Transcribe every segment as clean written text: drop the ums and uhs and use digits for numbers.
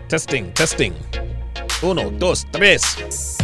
Testing, testing. Uno, dos, tres.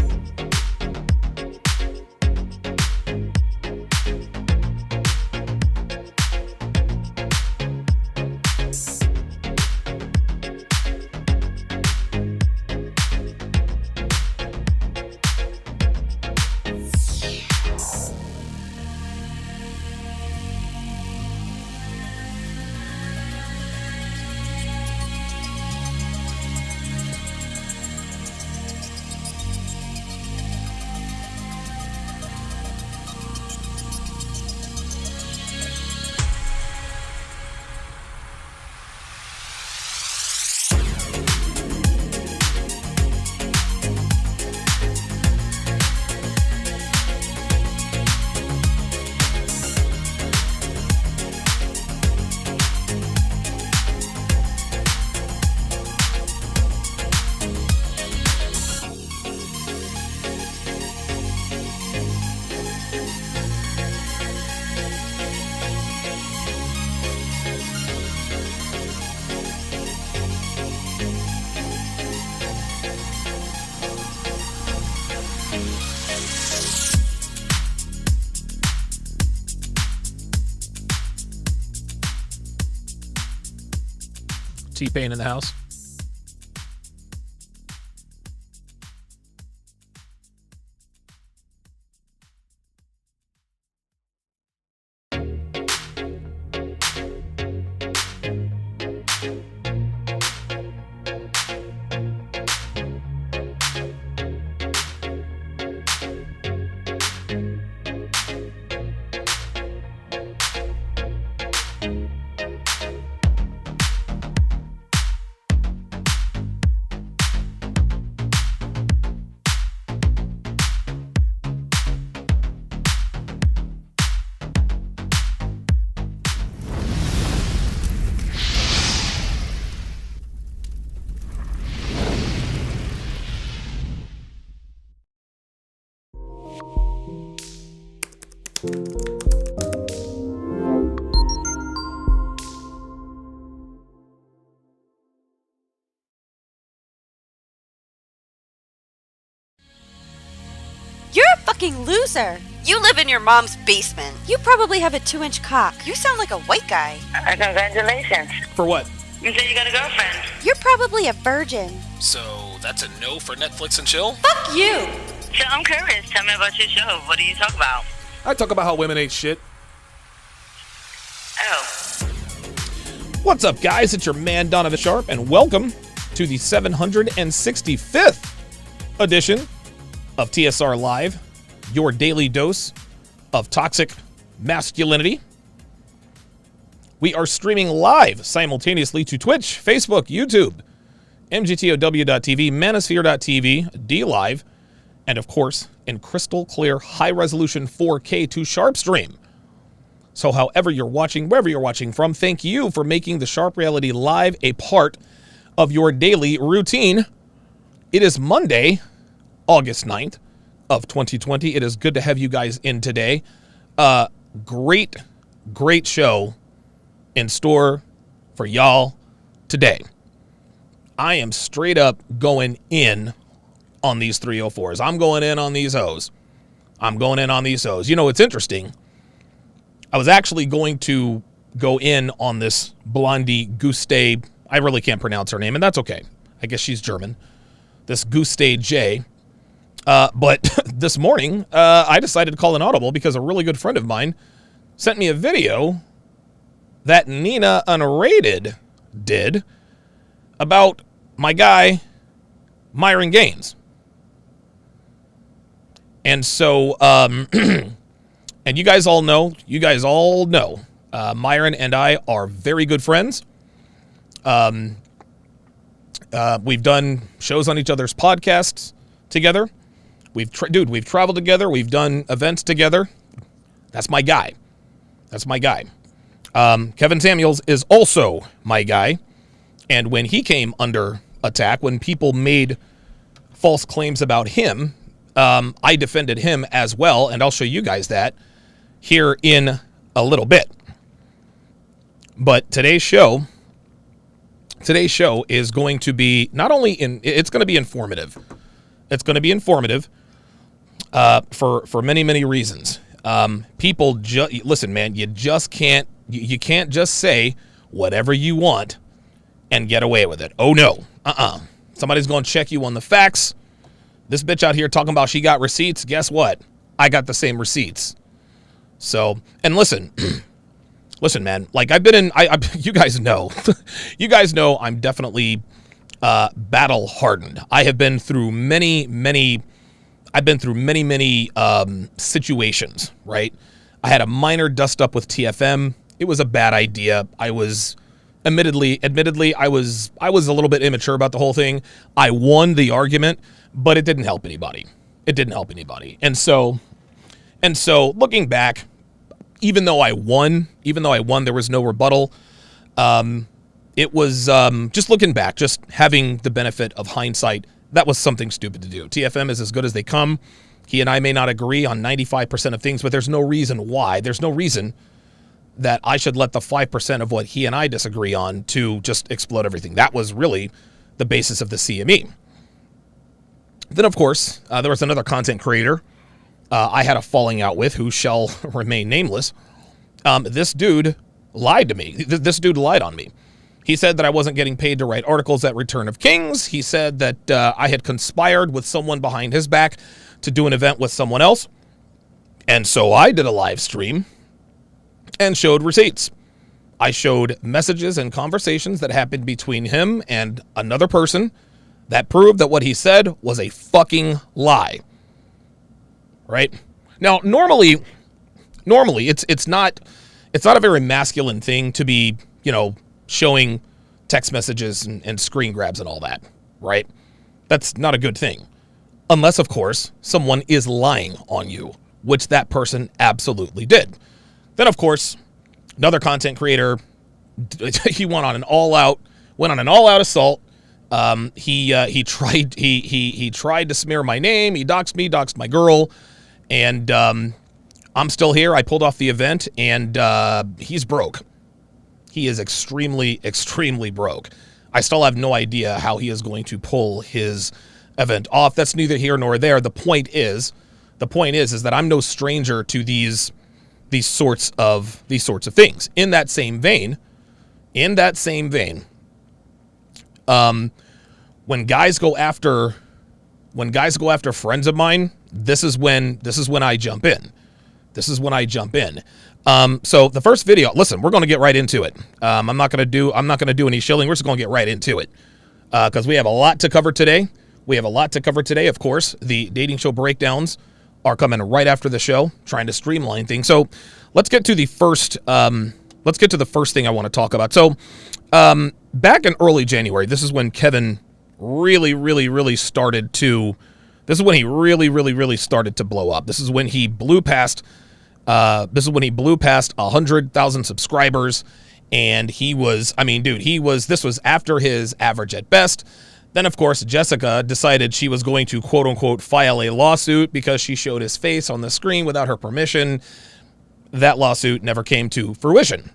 T-Pain in the house. You're a fucking loser. You live in your mom's basement. You probably have a 2-inch cock. You sound like a white guy. Congratulations. For what? You said you got a girlfriend. You're probably a virgin. So that's a no for Netflix and chill? Fuck you. So I'm curious. Tell me about your show. What do you talk about? I talk about how women ain't shit. Oh. What's up, guys? It's your man, Donovan Sharp, and welcome to the 765th edition of TSR Live, your daily dose of toxic masculinity. We are streaming live simultaneously to Twitch, Facebook, YouTube, MGTOW.tv, Manosphere.tv, DLive, and of course, in crystal clear, high-resolution 4K to Sharp Stream. So however you're watching, wherever you're watching from, thank you for making the Sharp Reality Live a part of your daily routine. It is Monday, August 9th of 2020. It is good to have you guys in today. Great show in store for y'all today. I am straight up going in on these 304s. I'm going in on these hoes. You know, it's interesting. I was actually going to go in on this blondie Guste. I really can't pronounce her name, and that's okay. I guess she's German. This Guste J. But this morning, I decided to call an audible because a really good friend of mine sent me a video that Nina Unrated did about my guy, Myron Gaines. And so, and you guys all know, Myron and I are very good friends. We've done shows on each other's podcasts together. We've traveled together. We've done events together. That's my guy. Kevin Samuels is also my guy. And when he came under attack, when people made false claims about him, I defended him as well. And I'll show you guys that here in a little bit. But today's show today's show is going to be it's going to be informative. It's going to be informative for many, many reasons. People listen, man, you can't just say whatever you want and get away with it. Oh no. Somebody's going to check you on the facts. This bitch out here talking about she got receipts. Guess what? I got the same receipts. So, and listen, man, like I've been in, you guys know, I'm definitely battle hardened. I have been through many situations, right? I had a minor dust up with TFM. It was a bad idea. I was admittedly, I was a little bit immature about the whole thing. I won the argument, but it didn't help anybody. And so looking back, even though I won, there was no rebuttal. It was just looking back, just having the benefit of hindsight. That was something stupid to do. TFM is as good as they come. He and I may not agree on 95% of things, but there's no reason why. There's no reason that I should let the 5% of what he and I disagree on to just explode everything. That was really the basis of the CME. Then, of course, there was another content creator I had a falling out with, who shall remain nameless. This dude lied to me. This dude lied on me. He said that I wasn't getting paid to write articles at Return of Kings. He said that I had conspired with someone behind his back to do an event with someone else. And so I did a live stream and showed receipts. I showed messages and conversations that happened between him and another person that proved that what he said was a fucking lie. Right? Now, normally it's not a very masculine thing to be, showing text messages and screen grabs and all that, right? That's not a good thing. Unless, of course, someone is lying on you, which that person absolutely did. Then, of course, another content creator, he went on an all-out assault. He tried to smear my name. He doxed me, doxed my girl, and I'm still here. I pulled off the event, and he's broke. He is extremely, extremely broke. I still have no idea how he is going to pull his event off. That's neither here nor there. The point is that I'm no stranger to these sorts of things. In that same vein, when guys go after friends of mine, this is when I jump in. So the first video, listen, we're going to get right into it. I'm not going to do any shilling. We're just going to get right into it. Cause we have a lot to cover today. Of course, the dating show breakdowns are coming right after the show, trying to streamline things. So let's get to the first thing I want to talk about. So, back in early January, this is when Kevin really started to blow up. This is when he blew past 100,000 subscribers, and this was after his average at best. Then, of course, Jessica decided she was going to, quote unquote, file a lawsuit because she showed his face on the screen without her permission. That lawsuit never came to fruition.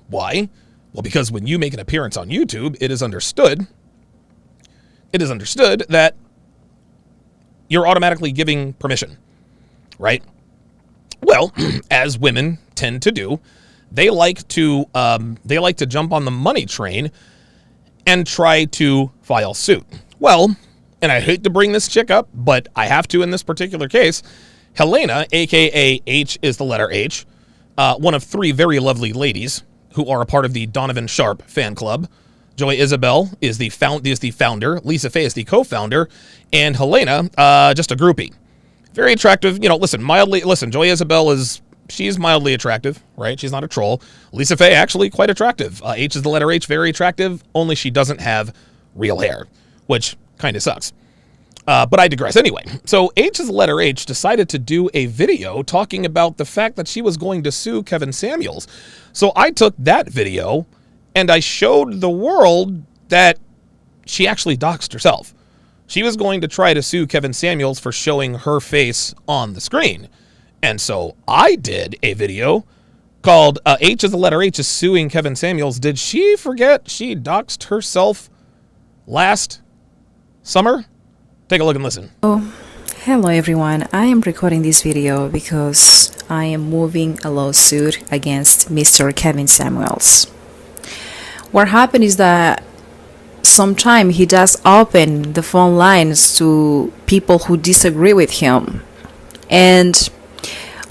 Why? Well, because when you make an appearance on YouTube, it is understood that you're automatically giving permission, right? Well, as women tend to do, they like to jump on the money train and try to file suit. Well, and I hate to bring this chick up, but I have to in this particular case. Helena, aka H is the letter H, one of three very lovely ladies who are a part of the Donovan Sharp fan club. Joy Isabel is the founder. Lisa Faye is the co-founder, and Helena, just a groupie. Very attractive. Listen, Joy Isabel she's mildly attractive, right? She's not a troll. Lisa Faye, actually quite attractive. H is the letter H, very attractive, only she doesn't have real hair, which kind of sucks. But I digress. Anyway, so H is the letter H decided to do a video talking about the fact that she was going to sue Kevin Samuels. So I took that video and I showed the world that she actually doxed herself. She was going to try to sue Kevin Samuels for showing her face on the screen. And so I did a video called H is the letter H is suing Kevin Samuels. Did she forget she doxed herself last summer? Take a look and listen. Oh, hello everyone. I am recording this video because I am moving a lawsuit against Mr. Kevin Samuels. What happened is that sometimes he does open the phone lines to people who disagree with him. And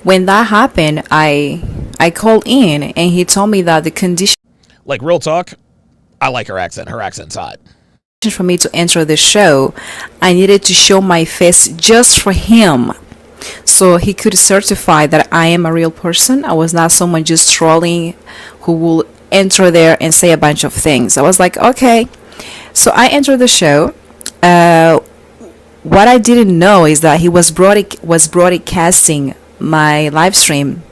when that happened, I called in and he told me that the condition, Like, real talk, I like her accent. Her accent's hot. for me to enter the show, I needed to show my face just for him, so he could certify that I am a real person. I was not someone just trolling who will enter there and say a bunch of things. I was like, okay. So I entered the show. What I didn't know is that he was broadcasting my live stream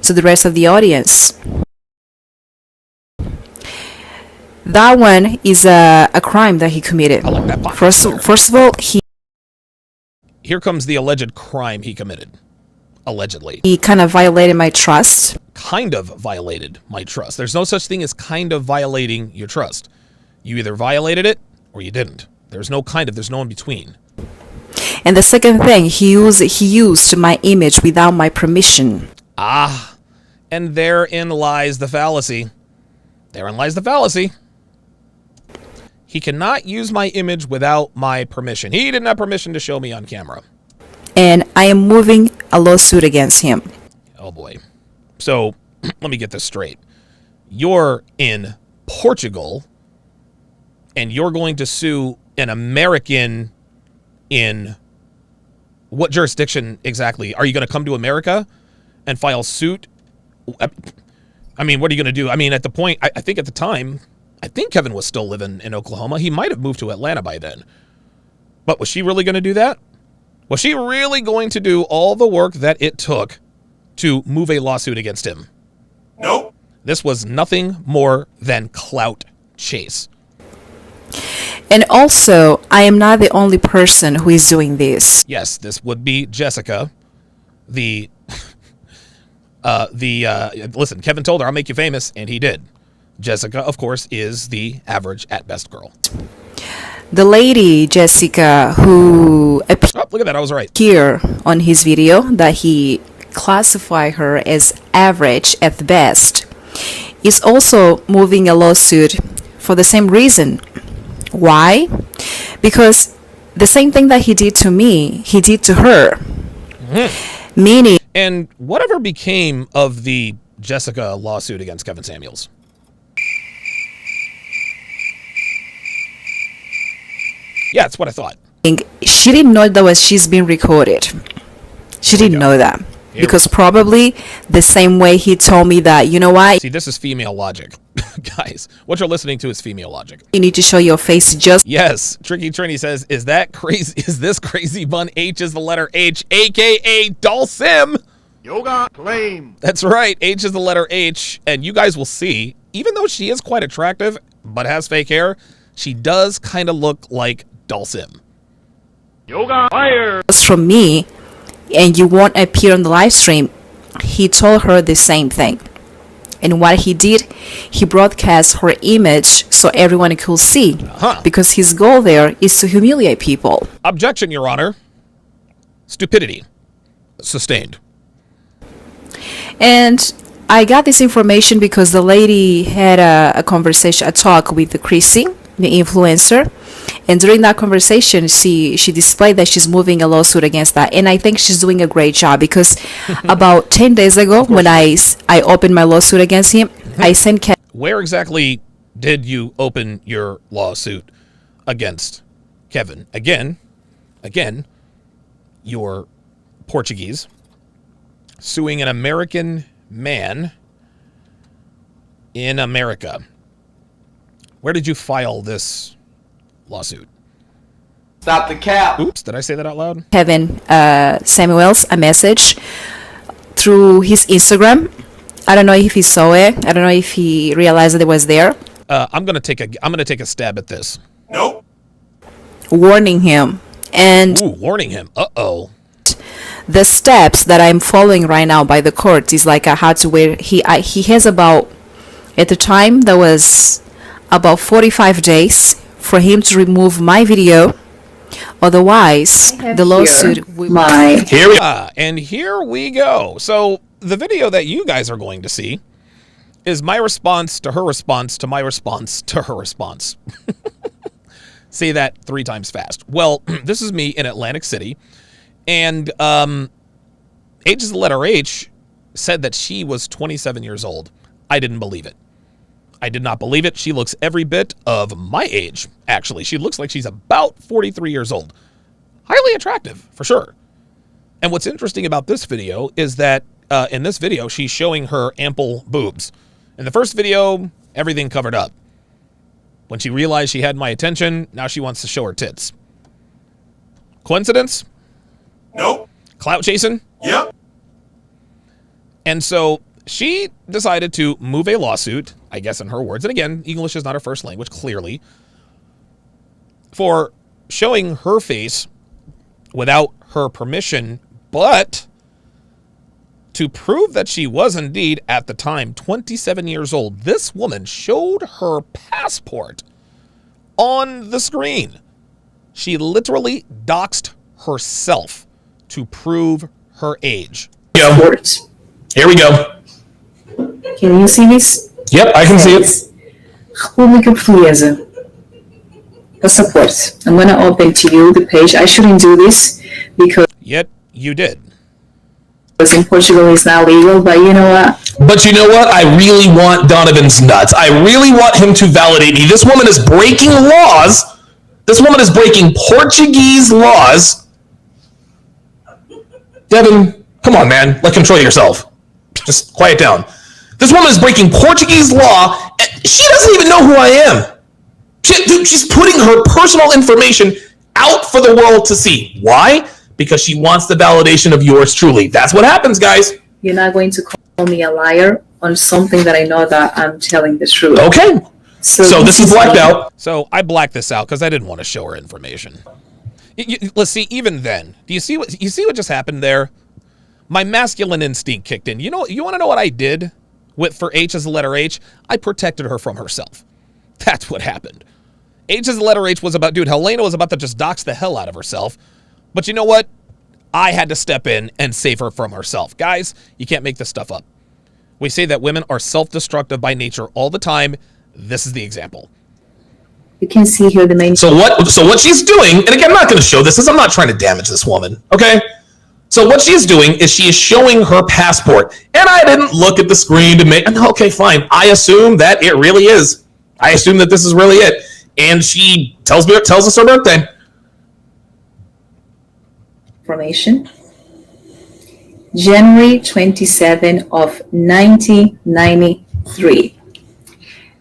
to the rest of the audience. That one is a crime that he committed. I like that box. First of all, Here comes the alleged crime he committed. Allegedly. he kind of violated my trust. Kind of violated my trust. There's no such thing as kind of violating your trust. You either violated it or you didn't. There's no kind of, there's no in between. And the second thing, he used my image without my permission. Ah, and therein lies the fallacy. Therein lies the fallacy. He cannot use my image without my permission. He didn't have permission to show me on camera. And I am moving a lawsuit against him. Oh boy. So, let me get this straight. You're in Portugal, and you're going to sue an American in what jurisdiction exactly? Are you going to come to America and file suit? I mean, what are you going to do? I mean, at the point, I think at the time, I think Kevin was still living in Oklahoma. He might have moved to Atlanta by then. But was she really going to do that? Was she really going to do all the work that it took to move a lawsuit against him? Nope. This was nothing more than clout chase. And also, I am not the only person who is doing this. Yes, this would be Jessica, listen, Kevin told her, I'll make you famous, and he did. Jessica, of course, is the average at best girl. The lady, Jessica, who Oh, look at that, I was right. appeared on his video that he classified her as average at best, is also moving a lawsuit for the same reason. Why? Because the same thing that he did to me, he did to her. Mm-hmm. Meaning... And whatever became of the Jessica lawsuit against Kevin Samuels? Yeah, that's what I thought. She didn't know that she's being recorded. She didn't know that. Because probably the same way he told me that, you know what? See, this is female logic. Guys, what you're listening to is female logic. You need to show your face just... Yes, Tricky Trini says, is that crazy? Is this crazy bun? H is the letter H, a.k.a. Dulcim. Yoga claim. That's right. H is the letter H. And you guys will see, even though she is quite attractive, but has fake hair, she does kind of look like Dulcim. Yoga fire. From me, and you won't appear on the live stream. He told her the same thing. And what he did, he broadcast her image so everyone could see. Because his goal there is to humiliate people. Objection, Your Honor. Stupidity. Sustained. And I got this information because the lady had a conversation, a talk with the Chrissy, the influencer. And during that conversation, she displayed that she's moving a lawsuit against that. And I think she's doing a great job because about 10 days ago, when I opened my lawsuit against him, I sent... Where exactly did you open your lawsuit against Kevin? Again, you're Portuguese, suing an American man in America. Where did you file this lawsuit? Stop the cap. Oops, did I say that out loud? Kevin Samuels a message through his Instagram. I don't know if he saw it. I don't know if he realized that it was there. I'm gonna take a stab at this. Nope. Warning him. And warning him. Uh-oh. the steps that I'm following right now by the court is like I had to wait. He has about, at the time, that was about 45 days for him to remove my video. Otherwise, the lawsuit would... Here we and here we go. So the video that you guys are going to see is my response to her response to my response to her response. Say that 3 times fast. Well, this is me in Atlantic City, and H is the letter H said that she was 27 years old. I didn't believe it. I did not believe it. She looks every bit of my age, actually. She looks like she's about 43 years old. Highly attractive, for sure. And what's interesting about this video is that in this video, she's showing her ample boobs. In the first video, everything covered up. When she realized she had my attention, now she wants to show her tits. Coincidence? Nope. Clout chasing? Yep. And so she decided to move a lawsuit, I guess in her words, and again, English is not her first language, clearly, for showing her face without her permission, but to prove that she was indeed, at the time, 27 years old. This woman showed her passport on the screen. She literally doxed herself to prove her age. Here we go. Can you see this? Yep, I can see it. República Portuguesa. Passport. I'm gonna open to you the page. I shouldn't do this because Yet you did. in Portugal it's not legal, but you know what? But you know what? I really want Donovan's nuts. I really want him to validate me. This woman is breaking laws. This woman is breaking Portuguese laws. Devin, come on, man. Control yourself. Just quiet down. This woman is breaking Portuguese law, and she doesn't even know who I am. She's putting her personal information out for the world to see. Why? Because she wants the validation of yours truly. That's what happens, guys. You're not going to call me a liar on something that I know that I'm telling the truth. Okay. So this is blacked out. So I blacked this out because I didn't want to show her information. Let's see, even then, do you see what just happened there? My masculine instinct kicked in. You want to know what I did for H as the letter H? I protected her from herself. That's what happened. H as the letter H was about, dude, Helena was about to just dox the hell out of herself. But you know what? I had to step in and save her from herself. Guys, you can't make this stuff up. We say that women are self-destructive by nature all the time. This is the example. You can see here the main... So what she's doing, and again, I'm not going to show this because I'm not trying to damage this woman, okay? So what she's doing is she is showing her passport. And I didn't look at the screen to make... Okay, fine. I assume that it really is. I assume that this is really it. And she tells us her birthday. Information. January 27 of 1993.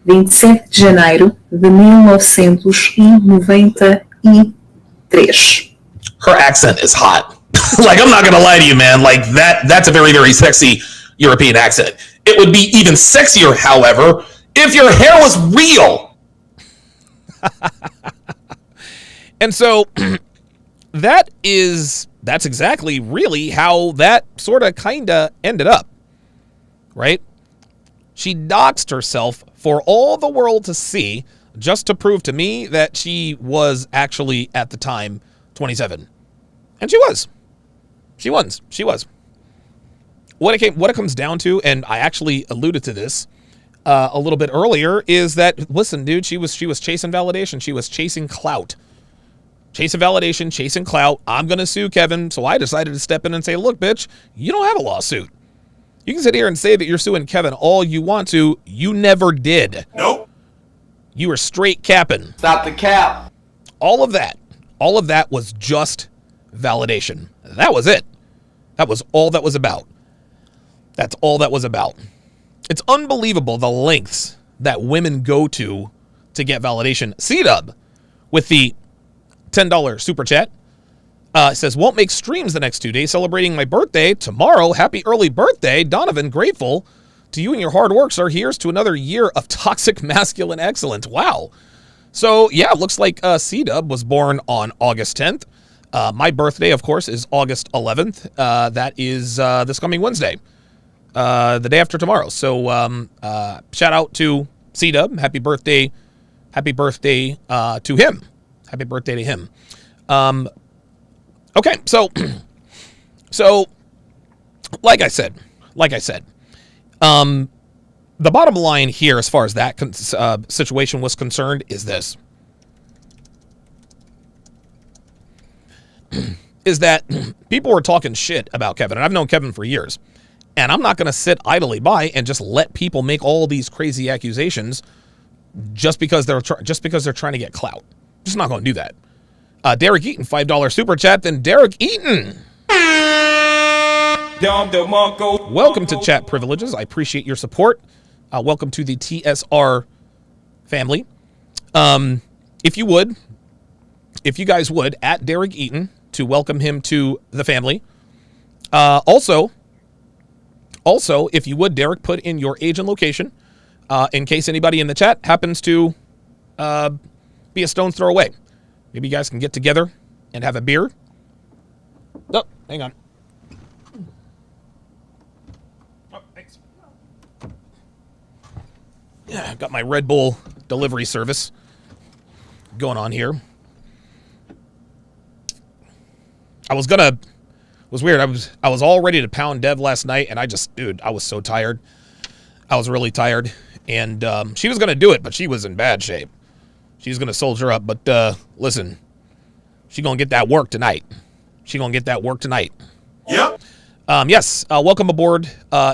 27 de janeiro de 1993. Her accent is hot. I'm not gonna lie to you, man. That's a very, very sexy European accent. It would be even sexier, however, if your hair was real. And so that's exactly really how that sort of kind of ended up, right? She doxed herself for all the world to see just to prove to me that she was actually, at the time, 27. And she was. She was. What it comes down to, and I actually alluded to this a little bit earlier, is that, listen, dude, she was chasing validation. She was chasing clout. Chasing validation, chasing clout. I'm going to sue Kevin, so I decided to step in and say, look, bitch, you don't have a lawsuit. You can sit here and say that you're suing Kevin all you want to. You never did. Nope. You were straight capping. Stop the cap. All of that was just validation. That was it. That was all that was about. That's all that was about. It's unbelievable the lengths that women go to get validation. C-Dub with the $10 super chat says, won't make streams the next 2 days celebrating my birthday. Tomorrow, happy early birthday. Donovan, grateful to you and your hard work, sir. Here's to another year of toxic masculine excellence. Wow. So, yeah, it looks like C-Dub was born on August 10th. My birthday, of course, is August 11th. That is this coming Wednesday, the day after tomorrow. So shout out to C-Dub. Happy birthday. Happy birthday to him. Happy birthday to him. Okay, so like I said, the bottom line here as far as that situation was concerned is this. Is that people were talking shit about Kevin, and I've known Kevin for years, and I'm not going to sit idly by and just let people make all these crazy accusations just because they're trying to get clout. Just not going to do that. Derek Eaton, $5 super chat. Then Derek Eaton, welcome to Chat Privileges. I appreciate your support. Welcome to the TSR family. If you guys would, at Derek Eaton, to welcome him to the family. Also, if you would, Derek, put in your age and location in case anybody in the chat happens to be a stone's throw away. Maybe you guys can get together and have a beer. Oh, hang on. Oh, thanks. Yeah, I've got my Red Bull delivery service going on here. Was weird. I was all ready to pound Dev last night, and I was so tired. I was really tired, and she was gonna do it, but she was in bad shape. She's gonna soldier up, but listen, she gonna get that work tonight. Yep. Yes. Welcome aboard,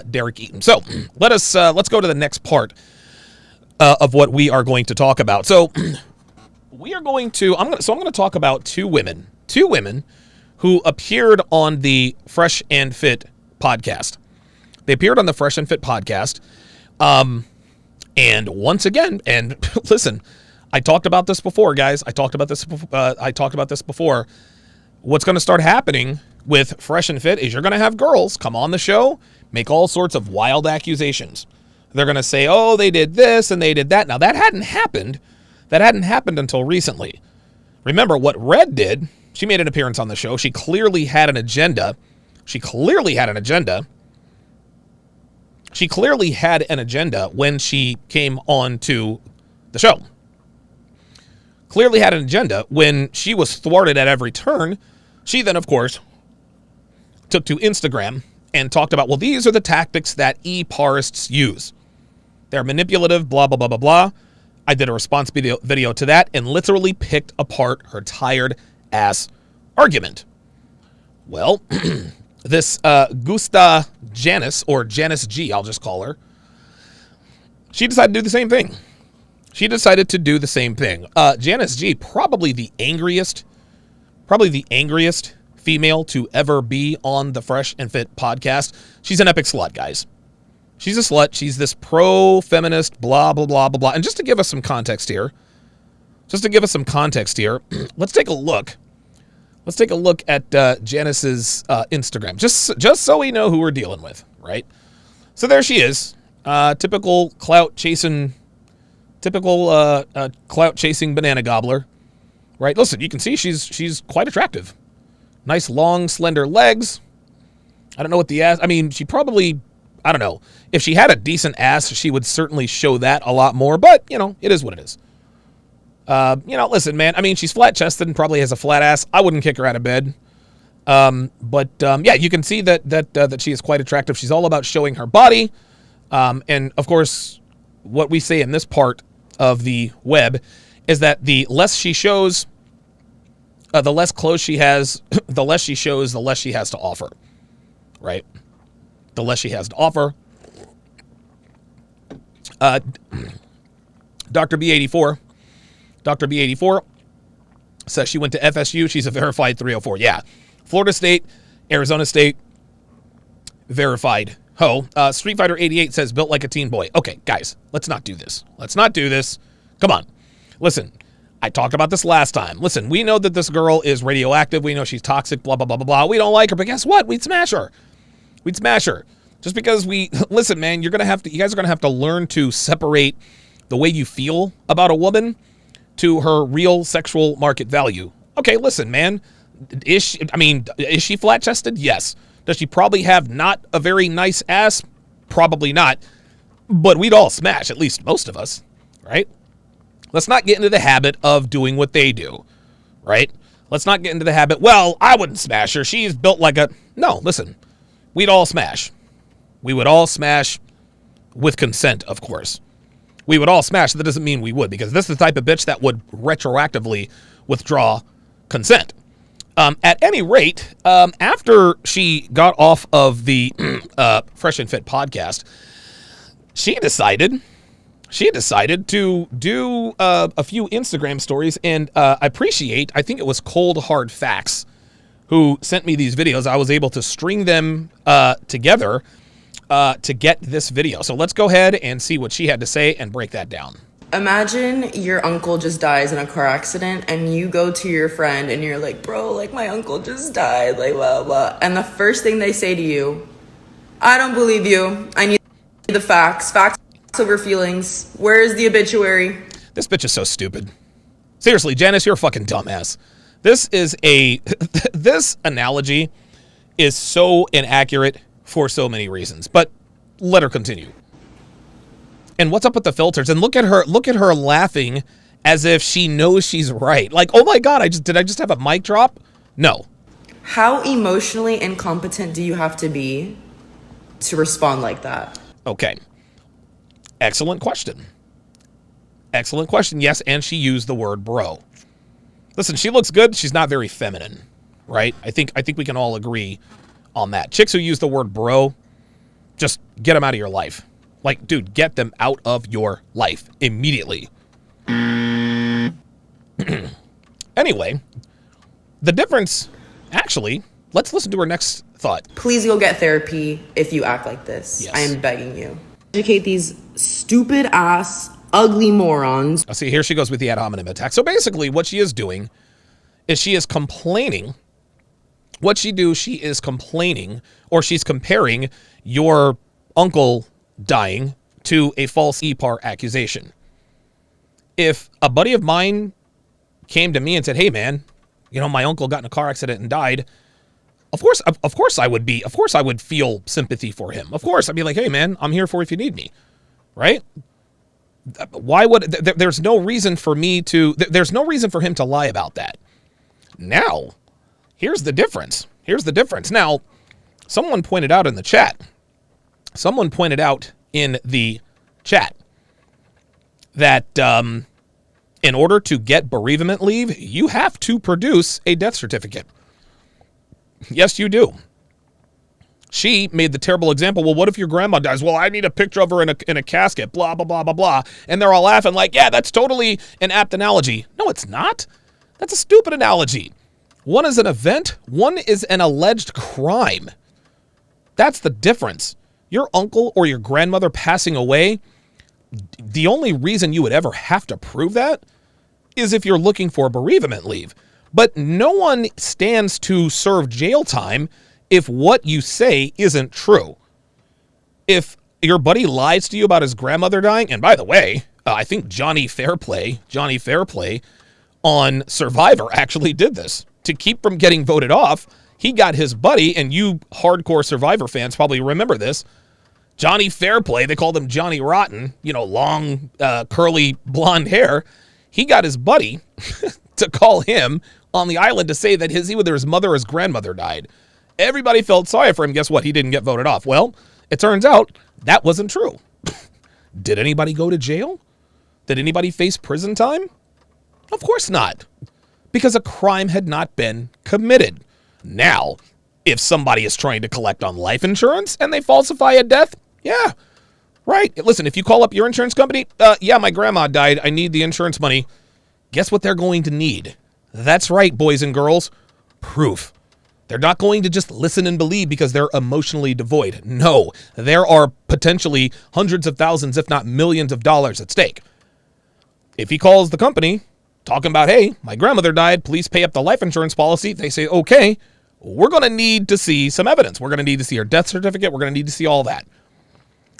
Derek Eaton. So let's go to the next part of what we are going to talk about. So we are going to. I'm going to talk about two women who appeared on the Fresh and Fit podcast. They appeared on the Fresh and Fit podcast. And once again, and listen, I talked about this before, guys. I talked about this before. What's going to start happening with Fresh and Fit is you're going to have girls come on the show, make all sorts of wild accusations. They're going to say, oh, they did this and they did that. Now, that hadn't happened. That hadn't happened until recently. Remember what Red did. She made an appearance on the show. She clearly had an agenda. She clearly had an agenda when she came on to the show. Clearly had an agenda when she was thwarted at every turn. She then, of course, took to Instagram and talked about, well, these are the tactics that e-parists use. They're manipulative, blah, blah, blah, blah, blah. I did a response video to that and literally picked apart her tired ass argument. Well, this Guste Janus, or Janus G, I'll just call her, she decided to do the same thing. Janus G, probably the angriest female to ever be on the Fresh and Fit podcast. She's an epic slut, guys. She's a slut. She's this pro-feminist, blah, blah, blah, blah, blah. And just to give us some context here, let's take a look. Let's take a look at Janus's Instagram, just so we know who we're dealing with, right? So there she is, typical clout chasing banana gobbler, right? Listen, you can see she's quite attractive, nice long slender legs. I don't know what the ass. I mean, she probably, I don't know, if she had a decent ass, she would certainly show that a lot more. But it is what it is. Listen, man, I mean, she's flat-chested and probably has a flat ass. I wouldn't kick her out of bed. Yeah, you can see that she is quite attractive. She's all about showing her body. And of course, what we say in this part of the web is that the less she shows, the less clothes she has, the less she shows, the less she has to offer, right? The less she has to offer. Dr. B84 says she went to FSU. She's a verified 304. Yeah. Florida State, Arizona State, verified. Street Fighter 88 says built like a teen boy. Okay, guys, let's not do this. Come on. Listen, I talked about this last time. Listen, we know that this girl is radioactive. We know she's toxic, blah, blah, blah, blah, blah. We don't like her, but guess what? We'd smash her. Just because listen, man, you guys are going to have to learn to separate the way you feel about a woman to her real sexual market value. Okay, listen, man, is she flat-chested? Yes. Does she probably have not a very nice ass? Probably not. But we'd all smash, at least most of us, right? Let's not get into the habit of doing what they do, right? Let's not get into the habit, well, I wouldn't smash her. She's built like a... No, listen. We'd all smash. We would all smash with consent, of course. We would all smash. That doesn't mean we would, because this is the type of bitch that would retroactively withdraw consent. At any rate, after she got off of the Fresh and Fit podcast, she decided to do a few Instagram stories, and I think it was Cold Hard Facts who sent me these videos. I was able to string them together to get this video. So let's go ahead and see what she had to say and break that down. Imagine your uncle just dies in a car accident and you go to your friend and you're like, bro, like my uncle just died, like blah, blah. And the first thing they say to you, I don't believe you. I need the facts. Facts over feelings. Where's the obituary? This bitch is so stupid. Seriously, Janus, you're a fucking dumbass. This analogy is so inaccurate for so many reasons, but let her continue. And what's up with the filters? And look at her laughing as if she knows she's right. Like, oh my God, did I just have a mic drop? No. How emotionally incompetent do you have to be to respond like that? Okay. Excellent question. Excellent question. Yes, and she used the word bro. Listen, she looks good. She's not very feminine, right? I think we can all agree on that. Chicks who use the word bro, just get them out of your life. Like, dude, get them out of your life immediately. Anyway, the difference, actually, let's listen to her next thought. Please go get therapy if you act like this. Yes. I am begging you. Educate these stupid ass, ugly morons. See, here she goes with the ad hominem attack. So basically what she is doing is she is complaining. She is complaining, or she's comparing your uncle dying to a false EPAR accusation. If a buddy of mine came to me and said, hey man, my uncle got in a car accident and died, of course I would feel sympathy for him. Of course, I'd be like, hey man, I'm here for if you need me. Right? Why would there's no reason for him to lie about that. Now, here's the difference. Now, someone pointed out in the chat that in order to get bereavement leave, you have to produce a death certificate. Yes, you do. She made the terrible example, well, what if your grandma dies? Well, I need a picture of her in a casket, blah, blah, blah, blah, blah. And they're all laughing like, yeah, that's totally an apt analogy. No, it's not. That's a stupid analogy. One is an event. One is an alleged crime. That's the difference. Your uncle or your grandmother passing away, the only reason you would ever have to prove that is if you're looking for bereavement leave. But no one stands to serve jail time if what you say isn't true. If your buddy lies to you about his grandmother dying, and by the way, I think Johnny Fairplay on Survivor actually did this. To keep from getting voted off, he got his buddy, and you hardcore Survivor fans probably remember this, Johnny Fairplay, they called him Johnny Rotten, long, curly, blonde hair. He got his buddy to call him on the island to say that either his mother or his grandmother died. Everybody felt sorry for him. Guess what? He didn't get voted off. Well, it turns out that wasn't true. Did anybody go to jail? Did anybody face prison time? Of course not, because a crime had not been committed. Now, if somebody is trying to collect on life insurance and they falsify a death, yeah, right. Listen, if you call up your insurance company, yeah, my grandma died, I need the insurance money. Guess what they're going to need? That's right, boys and girls, proof. They're not going to just listen and believe because they're emotionally devoid. No, there are potentially hundreds of thousands, if not millions of dollars at stake. If he calls the company talking about, hey, my grandmother died, please pay up the life insurance policy, they say, okay, we're going to need to see some evidence. We're going to need to see her death certificate. We're going to need to see all that.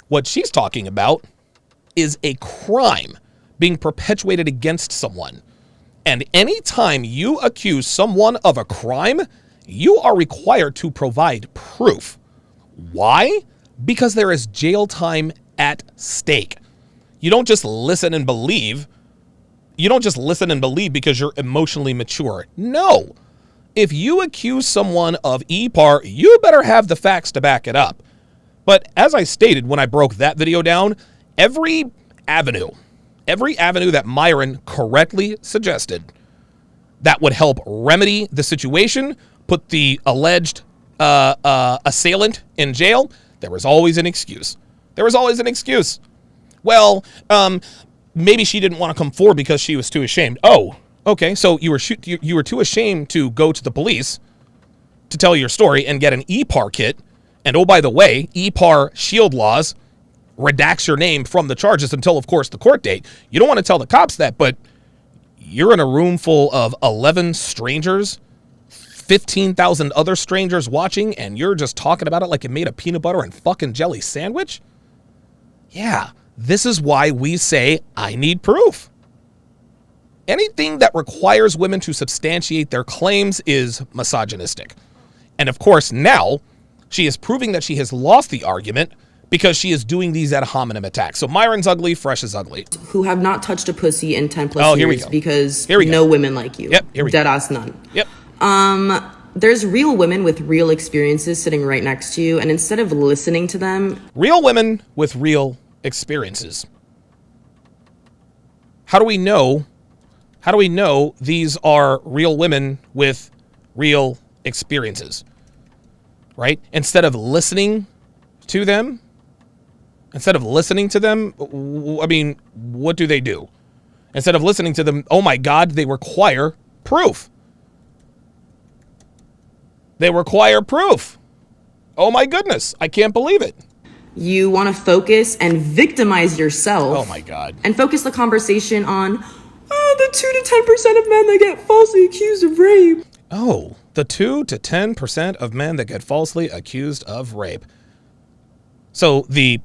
What she's talking about is a crime being perpetuated against someone. And anytime you accuse someone of a crime, you are required to provide proof. Why? Because there is jail time at stake. You don't just listen and believe. You don't just listen and believe because you're emotionally mature. No. If you accuse someone of EPAR, you better have the facts to back it up. But as I stated when I broke that video down, every avenue that Myron correctly suggested that would help remedy the situation, put the alleged assailant in jail, there was always an excuse. There was always an excuse. Well, maybe she didn't want to come forward because she was too ashamed. Oh, okay. So you were too ashamed to go to the police to tell your story and get an EPAR kit. And oh, by the way, EPAR shield laws redacts your name from the charges until, of course, the court date. You don't want to tell the cops that, but you're in a room full of 11 strangers, 15,000 other strangers watching, and you're just talking about it like you made a peanut butter and fucking jelly sandwich? Yeah, this is why we say, I need proof. Anything that requires women to substantiate their claims is misogynistic. And of course, now she is proving that she has lost the argument because she is doing these ad hominem attacks. So Myron's ugly, Fresh is ugly. Who have not touched a pussy in 10 plus years because no women like you. Yep, here we go. Deadass none. Yep. There's real women with real experiences sitting right next to you, and instead of listening to them... Real women with real experiences. How do we know these are real women with real experiences? Right? Instead of listening to them, I mean, what do? Instead of listening to them, oh my God, they require proof. They require proof. Oh my goodness, I can't believe it. You want to focus and victimize yourself. Oh my God. And focus the conversation on, the 2 to 10% of men that get falsely accused of rape. Oh, the 2 to 10% of men that get falsely accused of rape. So the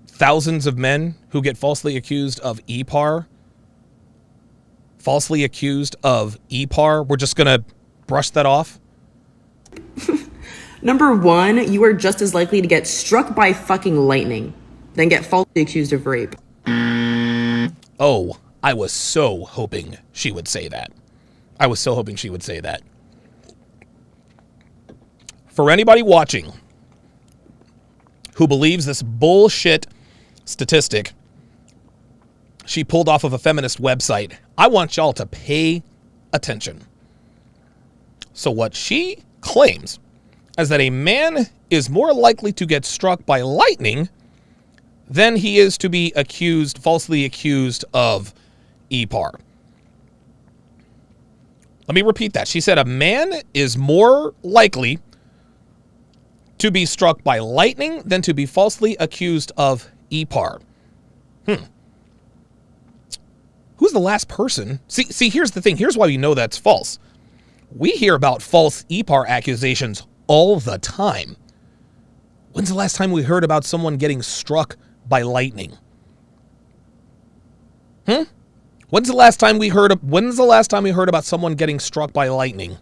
thousands of men who get falsely accused of EPAR, we're just going to brush that off? Number 1, you are just as likely to get struck by fucking lightning than get falsely accused of rape. Oh, I was so hoping she would say that. For anybody watching who believes this bullshit statistic she pulled off of a feminist website, I want y'all to pay attention. So what she claims is that a man is more likely to get struck by lightning than he is to be falsely accused of EPAR. Let me repeat that. She said a man is more likely to be struck by lightning than to be falsely accused of EPAR. Who's the last person? See, here's the thing. Here's why we know that's false. We hear about false EPAR accusations all the time. When's the last time we heard about someone getting struck by lightning? When's the last time we heard about someone getting struck by lightning?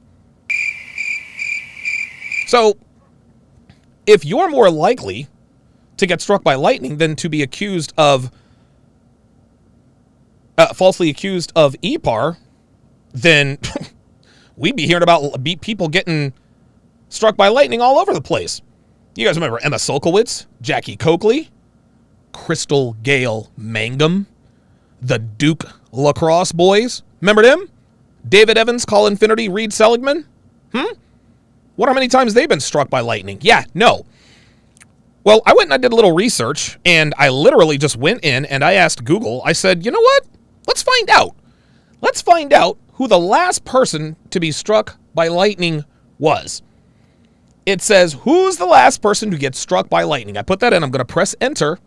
So, if you're more likely to get struck by lightning than to be accused of falsely accused of EPAR, then we'd be hearing about people getting struck by lightning all over the place. You guys remember Emma Solkowitz, Jackie Coakley, Crystal Gale Mangum, the Duke Lacrosse boys? Remember them? David Evans, Colin Finnerty, Reed Seligman? How many times they've been struck by lightning? Yeah, no. Well, I went and I did a little research, and I literally just went in and I asked Google, I said, you know what? Let's find out. Let's find out who the last person to be struck by lightning was. It says, who's the last person to get struck by lightning? I put that in. I'm going to press enter.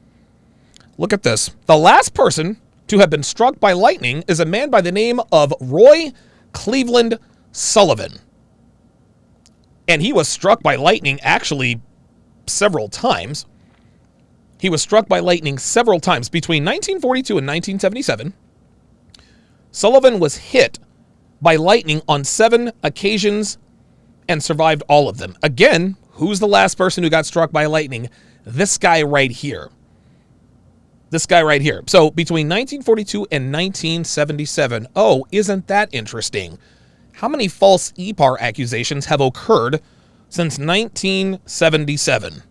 Look at this. The last person to have been struck by lightning is a man by the name of Roy Cleveland Sullivan. And he was struck by lightning actually several times. He was struck by lightning several times between 1942 and 1977. Sullivan was hit by lightning on 7 occasions and survived all of them. Again, who's the last person who got struck by lightning? This guy right here. This guy right here. So between 1942 and 1977, oh, isn't that interesting? How many false EPAR accusations have occurred since 1977?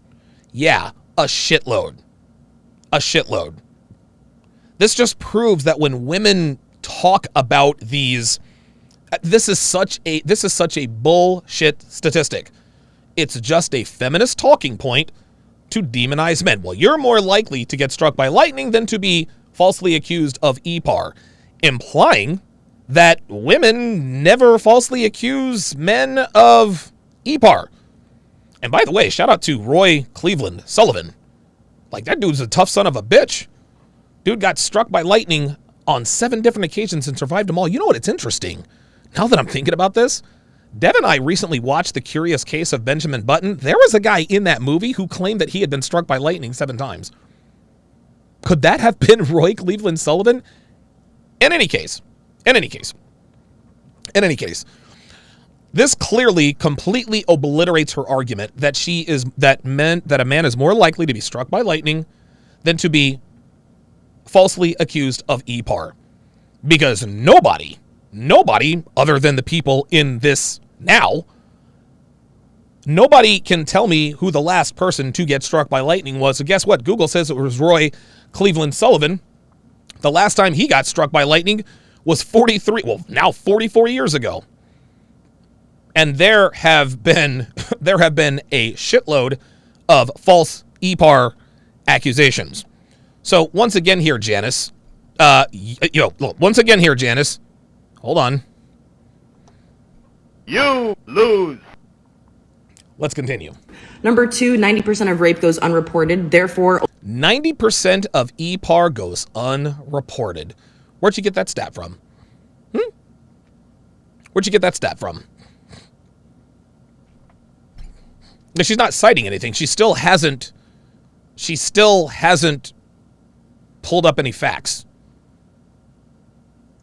Yeah, a shitload. A shitload. This just proves that when women talk about these, this is such a bullshit statistic. It's just a feminist talking point to demonize men. Well, you're more likely to get struck by lightning than to be falsely accused of EPAR, implying that women never falsely accuse men of EPAR. And by the way, shout out to Roy Cleveland Sullivan. Like, that dude's a tough son of a bitch. Dude got struck by lightning on 7 different occasions and survived them all. You know what? It's interesting. Now that I'm thinking about this, Dev and I recently watched The Curious Case of Benjamin Button. There was a guy in that movie who claimed that he had been struck by lightning 7 times. Could that have been Roy Cleveland Sullivan? In any case, this clearly completely obliterates her argument that that a man is more likely to be struck by lightning than to be falsely accused of EPAR. Because nobody other than the people in this now, nobody can tell me who the last person to get struck by lightning was. So guess what? Google says it was Roy Cleveland Sullivan. The last time he got struck by lightning was 44 years ago. And there have been a shitload of false EPAR accusations. So once again here, Janus, hold on. You lose. Let's continue. Number 2, 90% of rape goes unreported. Therefore, 90% of EPAR goes unreported. Where'd you get that stat from? Where'd you get that stat from? No, she's not citing anything. She still hasn't pulled up any facts.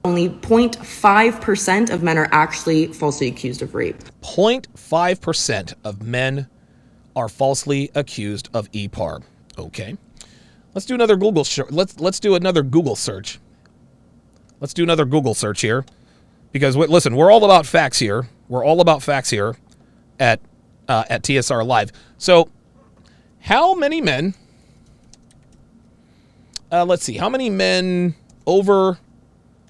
only 0.5% of men are actually falsely accused of rape. 0.5% of men are falsely accused of EPAR. Okay. Let's do another Google let's do another Google search. Let's do another Google search here. Because listen, we're all about facts here. We're all about facts here at TSR Live. So, how many men let's see. How many men over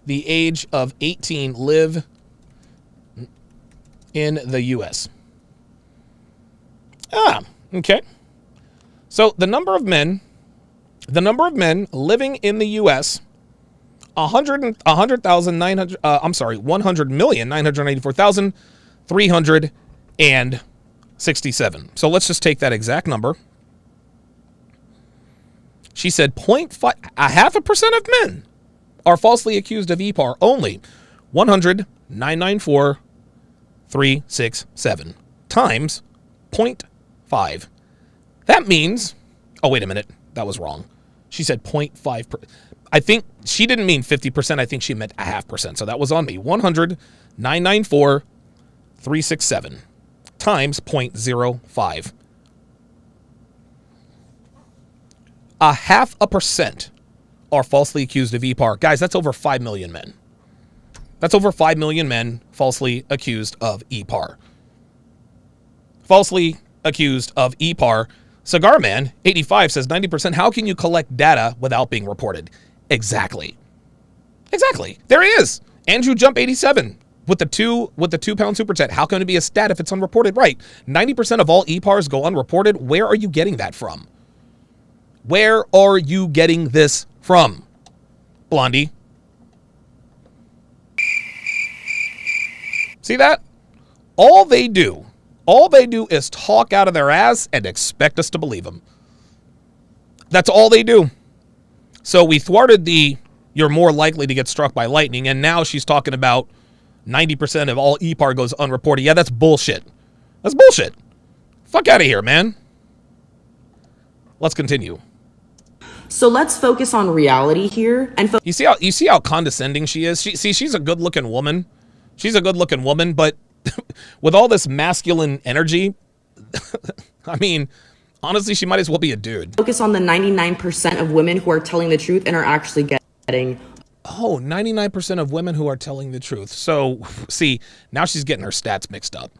the age of 18 live in the U.S.? Okay. So the number of men living in the U.S. 100,994,367. So let's just take that exact number. She said 0.5% of men are falsely accused of EPAR. Only 109,437 times 0.5. That means, oh, wait a minute. That was wrong. She said 0.5%. I think she didn't mean 50%. I think she meant 0.5%. So that was on me. 109,994,367 times 0.05. 0.5% are falsely accused of EPAR. Guys, that's over 5 million men. That's over 5 million men falsely accused of EPAR. Falsely accused of EPAR. Cigar Man 85 says 90%. How can you collect data without being reported? Exactly. There he is. Andrew Jump 87 with the £2 super chat. How can it be a stat if it's unreported? Right. 90% of all EPARs go unreported. Where are you getting that from? Where are you getting this from, Blondie? See that? All they do is talk out of their ass and expect us to believe them. That's all they do. So we thwarted you're more likely to get struck by lightning, and now she's talking about 90% of all EPAR goes unreported. Yeah, that's bullshit. That's bullshit. Fuck out of here, man. Let's continue. So let's focus on reality here and You see how condescending she is? She's a good-looking woman. She's a good-looking woman, but with all this masculine energy, I mean, honestly, she might as well be a dude. focus on the 99% of women who are telling the truth and are actually getting. Oh, 99% of women who are telling the truth. So, see, now she's getting her stats mixed up.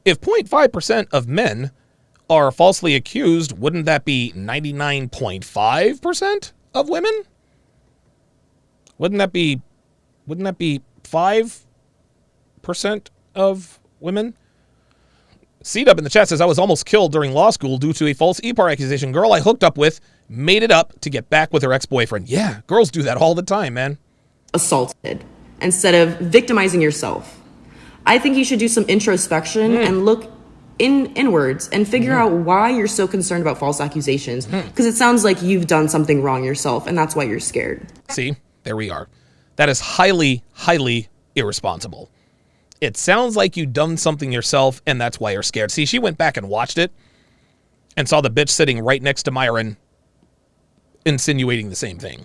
If 0.5% of men are falsely accused, wouldn't that be 99.5% of women? Wouldn't that be 5% of women? C-Dub in the chat says, I was almost killed during law school due to a false EPAR accusation. Girl I hooked up with made it up to get back with her ex-boyfriend. Yeah, girls do that all the time, man. Assaulted instead of victimizing yourself. I think you should do some introspection and look inwards and figure out why you're so concerned about false accusations, because it sounds like you've done something wrong yourself and that's why you're scared. See, there we are. That is highly, highly irresponsible. It sounds like you've done something yourself and that's why you're scared. See, she went back and watched it and saw the bitch sitting right next to Myron insinuating the same thing.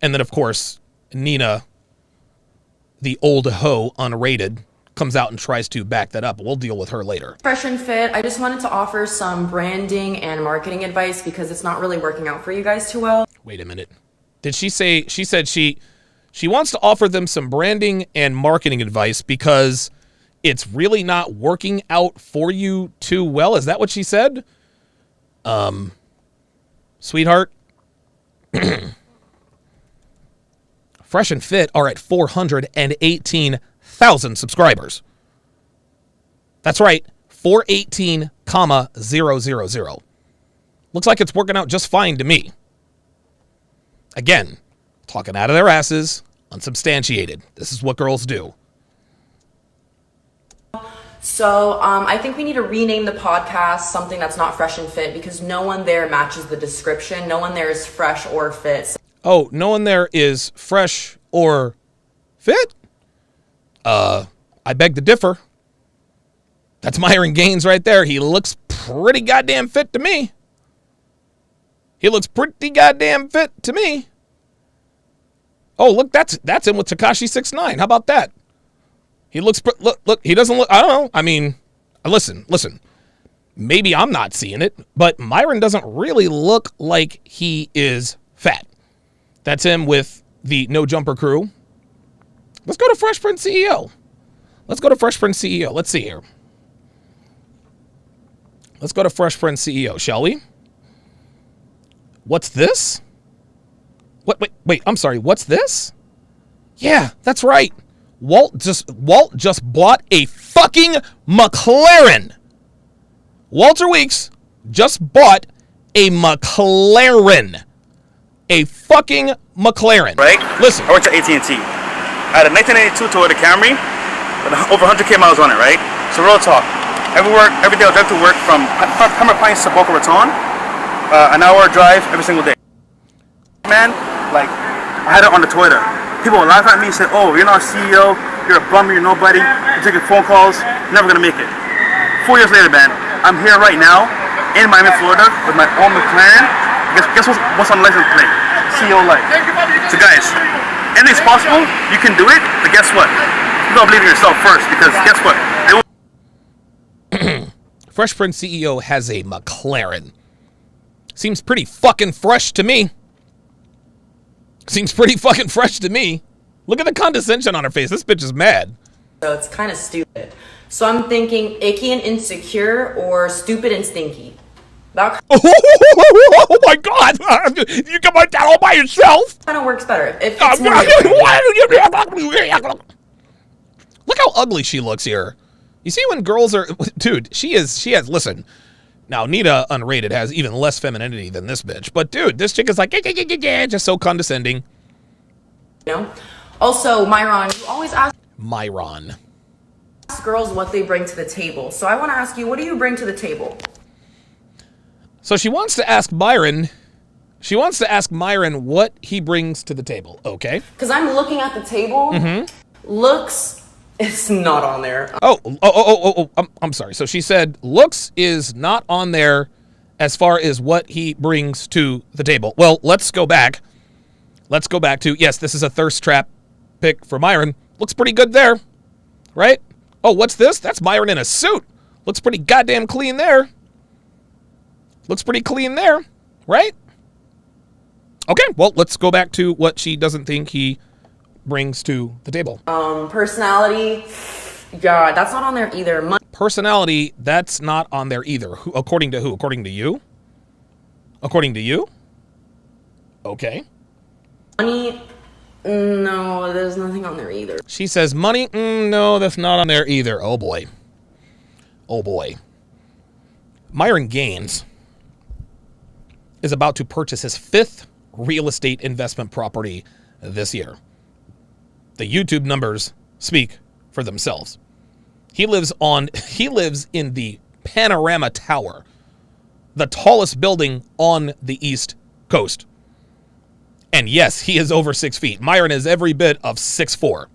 And then, of course, Nina, the old hoe, Unrated, comes out and tries to back that up. We'll deal with her later. Fresh and Fit, I just wanted to offer some branding and marketing advice because it's not really working out for you guys too well. Wait a minute. Did she say, she said she wants to offer them some branding and marketing advice because it's really not working out for you too well? Is that what she said? Sweetheart. Fresh and Fit are at 418,000 subscribers. That's right, 418,000. Looks like it's working out just fine to me. Again, talking out of their asses, unsubstantiated. This is what girls do. So I think we need to rename the podcast something that's not Fresh and Fit because no one there matches the description. No one there is fresh or fit. Oh, no one there is fresh or fit? I beg to differ. That's Myron Gaines right there. He looks pretty goddamn fit to me. Oh, look, that's him with Tekashi 6ix9ine. How about that? He looks, look, he doesn't look, I don't know. I mean, listen. Maybe I'm not seeing it, but Myron doesn't really look like he is fat. That's him with the No Jumper crew. Let's go to Fresh Prince CEO. Let's see here. Let's go to Fresh Prince CEO, shall we? What's this? Wait, I'm sorry. What's this? Yeah, that's right. Walt just bought a fucking McLaren. Walter Weeks just bought a McLaren. A fucking McLaren. Right? Listen. I went to AT&T. I had a 1982 Toyota Camry with over 100K miles on it, right? So real talk. Every day I'll drive to work from Hammer Pines to Boca Raton. An hour drive every single day. Man, like, I had it on the Toyota. People would laugh at me and say, oh, you're not a CEO, you're a bummer, you're nobody, you're taking phone calls, you're never gonna make it. 4 years later, man, I'm here right now in Miami, Florida with my own McLaren. Guess what's on the license plate? CEO Life. So guys, anything's possible, you can do it, but guess what? You gotta believe in yourself first, because guess what? Fresh Prince CEO has a McLaren. Seems pretty fucking fresh to me. Look at the condescension on her face. This bitch is mad. So it's kind of stupid. So I'm thinking icky and insecure or stupid and stinky. Oh my God! You come like that all by yourself? Kind of works better. If Look how ugly she looks here. You see when girls are... Dude, she has... Listen. Now, Nita Unrated has even less femininity than this bitch. But, dude, this chick is like... just so condescending. You know? Also, Myron, you always ask girls what they bring to the table. So I want to ask you, what do you bring to the table? So she wants to ask Myron... what he brings to the table. Okay. Because I'm looking at the table. Looks... It's not on there. I'm sorry. So she said looks is not on there as far as what he brings to the table. Well, let's go back. Let's go back to, yes, this is a thirst trap pick for Myron. Looks pretty good there, right? Oh, what's this? That's Myron in a suit. Looks pretty goddamn clean there. Looks pretty clean there, right? Okay, well, let's go back to what she doesn't think he brings to the table. Personality, yeah, that's not on there either. Personality, that's not on there either. Who, according to who? According to you? According to you? Okay. Money, no, there's nothing on there either. She says money, no, that's not on there either. Oh boy. Oh boy. Myron Gaines is about to purchase his 5th real estate investment property this year. The YouTube numbers speak for themselves. He lives in the Panorama Tower, the tallest building on the East Coast. And yes, he is over 6 feet. Myron is every bit of 6'4".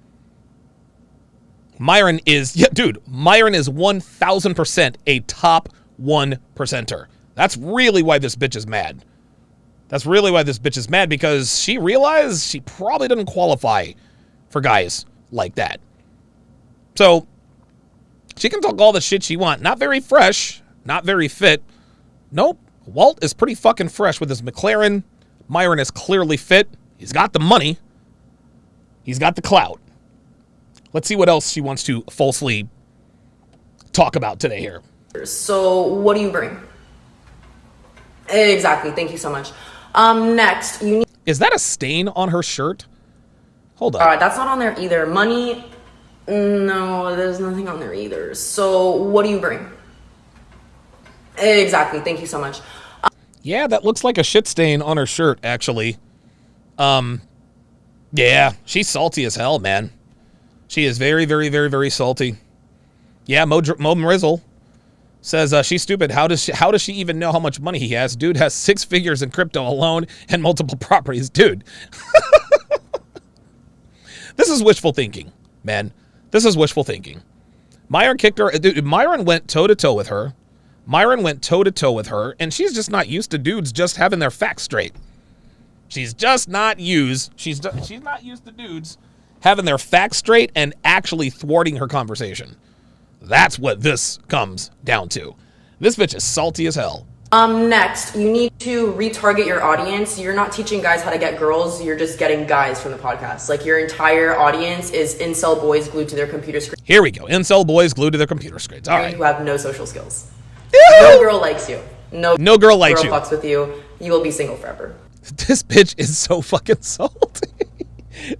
Myron is, yeah, dude, Myron is 1,000% a top 1%er. That's really why this bitch is mad. That's really why this bitch is mad, because she realized she probably didn't qualify for guys like that. So she can talk all the shit she wants. Not very fresh, not very fit. Nope. Walt is pretty fucking fresh with his McLaren. Myron is clearly fit. He's got the money. He's got the clout. Let's see what else she wants to falsely talk about today here. So what do you bring? Exactly. Thank you so much. Next, you need... Is that a stain on her shirt? Hold on. That's not on there either. Money, no, there's nothing on there either. So what do you bring? Exactly. Thank you so much. Yeah, that looks like a shit stain on her shirt, actually. Yeah, she's salty as hell, man. She is very, very, very, very salty. Yeah, Mo Mrizzle says she's stupid. How does she even know how much money he has? Dude has 6 figures in crypto alone and multiple properties. Dude. This is wishful thinking, man. This is wishful thinking. Myron kicked her. Dude, Myron went toe-to-toe with her. Myron went toe-to-toe with her, and she's just not used to dudes just having their facts straight. She's just not used. She's not used to dudes having their facts straight and actually thwarting her conversation. That's what this comes down to. This bitch is salty as hell. Next, you need to retarget your audience. You're not teaching guys how to get girls. You're just getting guys from the podcast. Like, your entire audience is incel boys glued to their computer screen. Here we go. Incel boys glued to their computer screens. All right. Who have no social skills. Ew! No girl likes you. No girl likes you. Fucks with you. You will be single forever. This bitch is so fucking salty.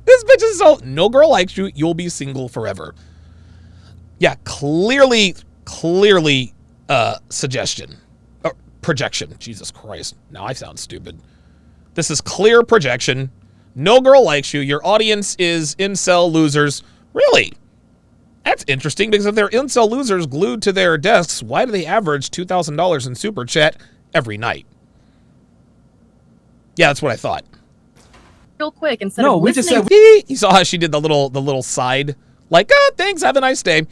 This bitch is so... No girl likes you. You'll be single forever. Yeah, clearly, suggestion. Projection. Jesus Christ. Now I sound stupid. This is clear projection. No girl likes you. Your audience is incel losers. Really? That's interesting, because if they're incel losers glued to their desks, why do they average $2,000 in super chat every night? Yeah, that's what I thought. Real quick, instead No, of we just listening said you saw how she did the little side, like, oh, thanks, have a nice day.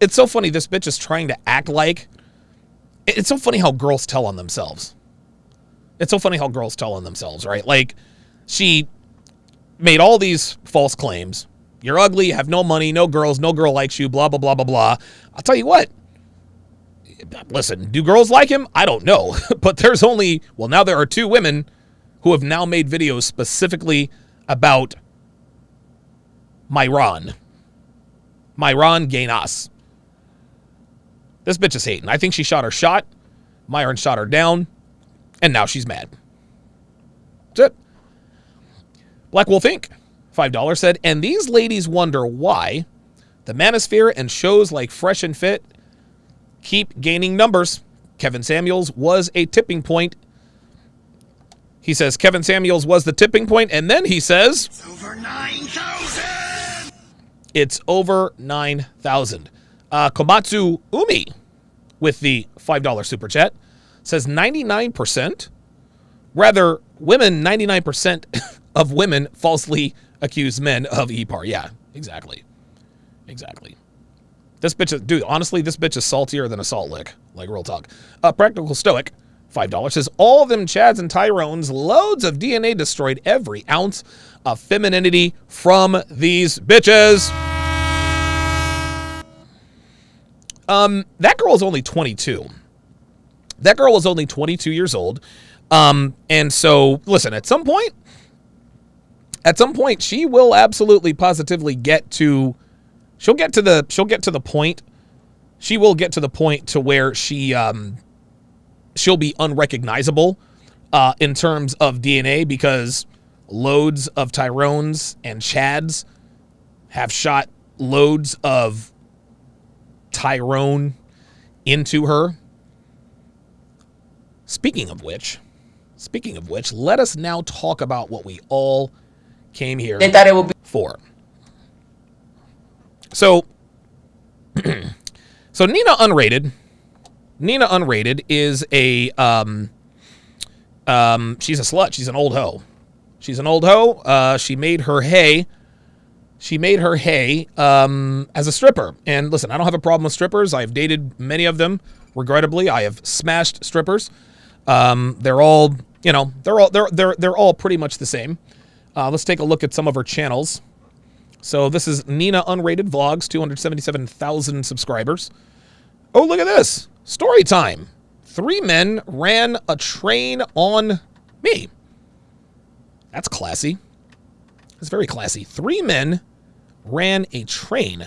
It's so funny. This bitch is trying to act like. It's so funny how girls tell on themselves. It's so funny how girls tell on themselves, right? Like, she made all these false claims. You're ugly, you have no money, no girls, no girl likes you, blah, blah, blah, blah, blah. I'll tell you what. Listen, do girls like him? I don't know. But there's only, well, now there are 2 women who have now made videos specifically about Myron Janus. This bitch is hating. I think she shot her shot. Myron shot her down. And now she's mad. That's it. Black Wolf Inc. $5 said, and these ladies wonder why the Manosphere and shows like Fresh and Fit keep gaining numbers. Kevin Samuels was a tipping point. He says Kevin Samuels was the tipping point, and then he says... It's over 9,000! It's over 9,000. Komatsu Umi, with the $5 super chat, says 99%. Rather, 99% of women falsely accuse men of EPAR. Yeah, exactly. Exactly. This bitch is, dude, honestly, this bitch is saltier than a salt lick. Like real talk. Practical Stoic, $5, says, all them Chads and Tyrones, loads of DNA destroyed every ounce of femininity from these bitches. That girl is only 22. That girl is only 22 years old. And so, listen, at some point, she will absolutely positively get to the point. She will get to the point to where she'll be unrecognizable in terms of DNA, because loads of Tyrones and Chads have shot loads of Tyrone into her. Speaking of which, let us now talk about what we all came here for. So Nina Unrated is a she's a slut. She's an old hoe. She made her hay. As a stripper. And listen, I don't have a problem with strippers. I've dated many of them. Regrettably, I have smashed strippers. They're all, they're all pretty much the same. Let's take a look at some of her channels. So this is Nina Unrated Vlogs, 277,000 subscribers. Oh, look at this. Story time. 3 men ran a train on me. That's classy. That's very classy. 3 men ran a train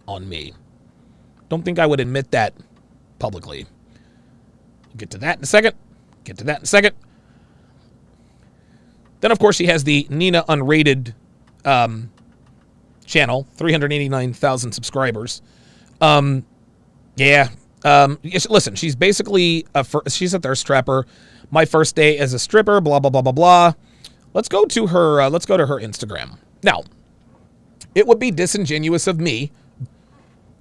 on me. Don't think I would admit that publicly. We'll get to that in a second. Then, of course, she has the Nina Unrated channel, 389,000 subscribers. Listen, she's basically she's a thirst trapper. My first day as a stripper, blah blah blah blah blah. Let's go to her Instagram. Now, it would be disingenuous of me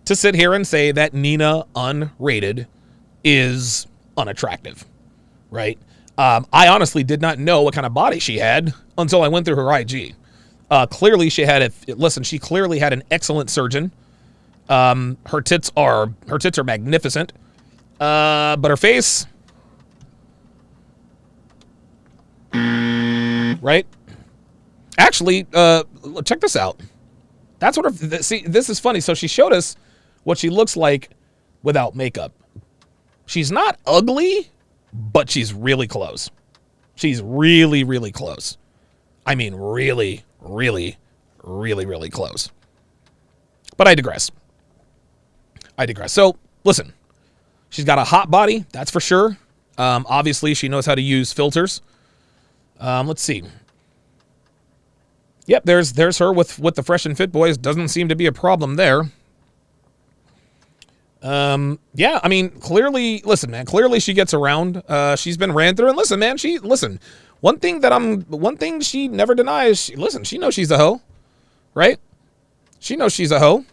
to sit here and say that Nina Unrated is unattractive, right? I honestly did not know what kind of body she had until I went through her IG. Clearly she clearly had an excellent surgeon. Her tits are magnificent. But her face, right? Actually, check this out. That's what this is funny. So she showed us what she looks like without makeup. She's not ugly, but she's really close. She's really, really close. I mean, really, really, really, really close. But I digress. So, listen, she's got a hot body, that's for sure. Obviously, she knows how to use filters. Let's see. Yep, there's her with the Fresh and Fit boys. Doesn't seem to be a problem there. Yeah, I mean, clearly, listen, man, clearly she gets around. She's been ran through, and listen, man, one thing she never denies, she knows she's a hoe, right? She knows she's a hoe.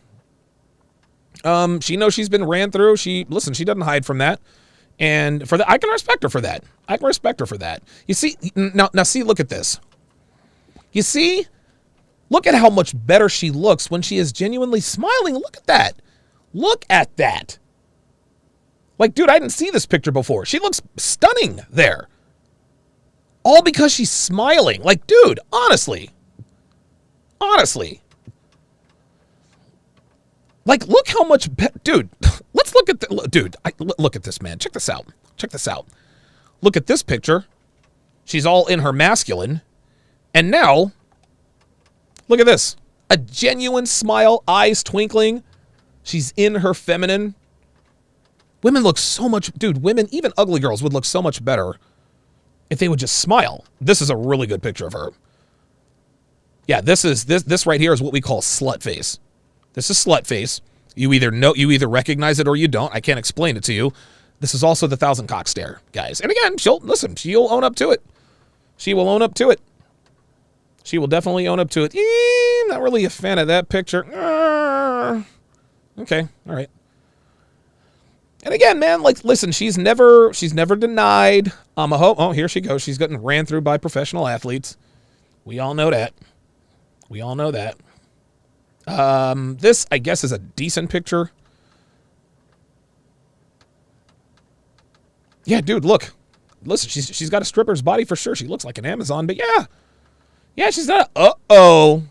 She knows she's been ran through. She doesn't hide from that. And for that, I can respect her for that. You see, now see, look at this. You see, look at how much better she looks when she is genuinely smiling. Look at that. Like, dude, I didn't see this picture before. She looks stunning there. All because she's smiling. Like, dude, honestly. Like, look how much dude, let's look at look at this, man. Check this out. Look at this picture. She's all in her masculine. And now, look at this. A genuine smile, eyes twinkling. She's in her feminine. Women look so much, dude, women, even ugly girls would look so much better if they would just smile. This is a really good picture of her. Yeah, this right here is what we call slut face. This is slut face. You either recognize it or you don't. I can't explain it to you. This is also the 1,000 cock stare, guys. And again, she'll own up to it. She will own up to it. She will definitely own up to it. Not really a fan of that picture. Okay, all right. And again, man, like, listen, she's never denied I'm a hoe. Oh, here she goes. She's getting ran through by professional athletes. We all know that. This, I guess, is a decent picture. Yeah, dude, look. Listen, she's got a stripper's body for sure. She looks like an Amazon, but yeah. Yeah, she's not. Uh-oh.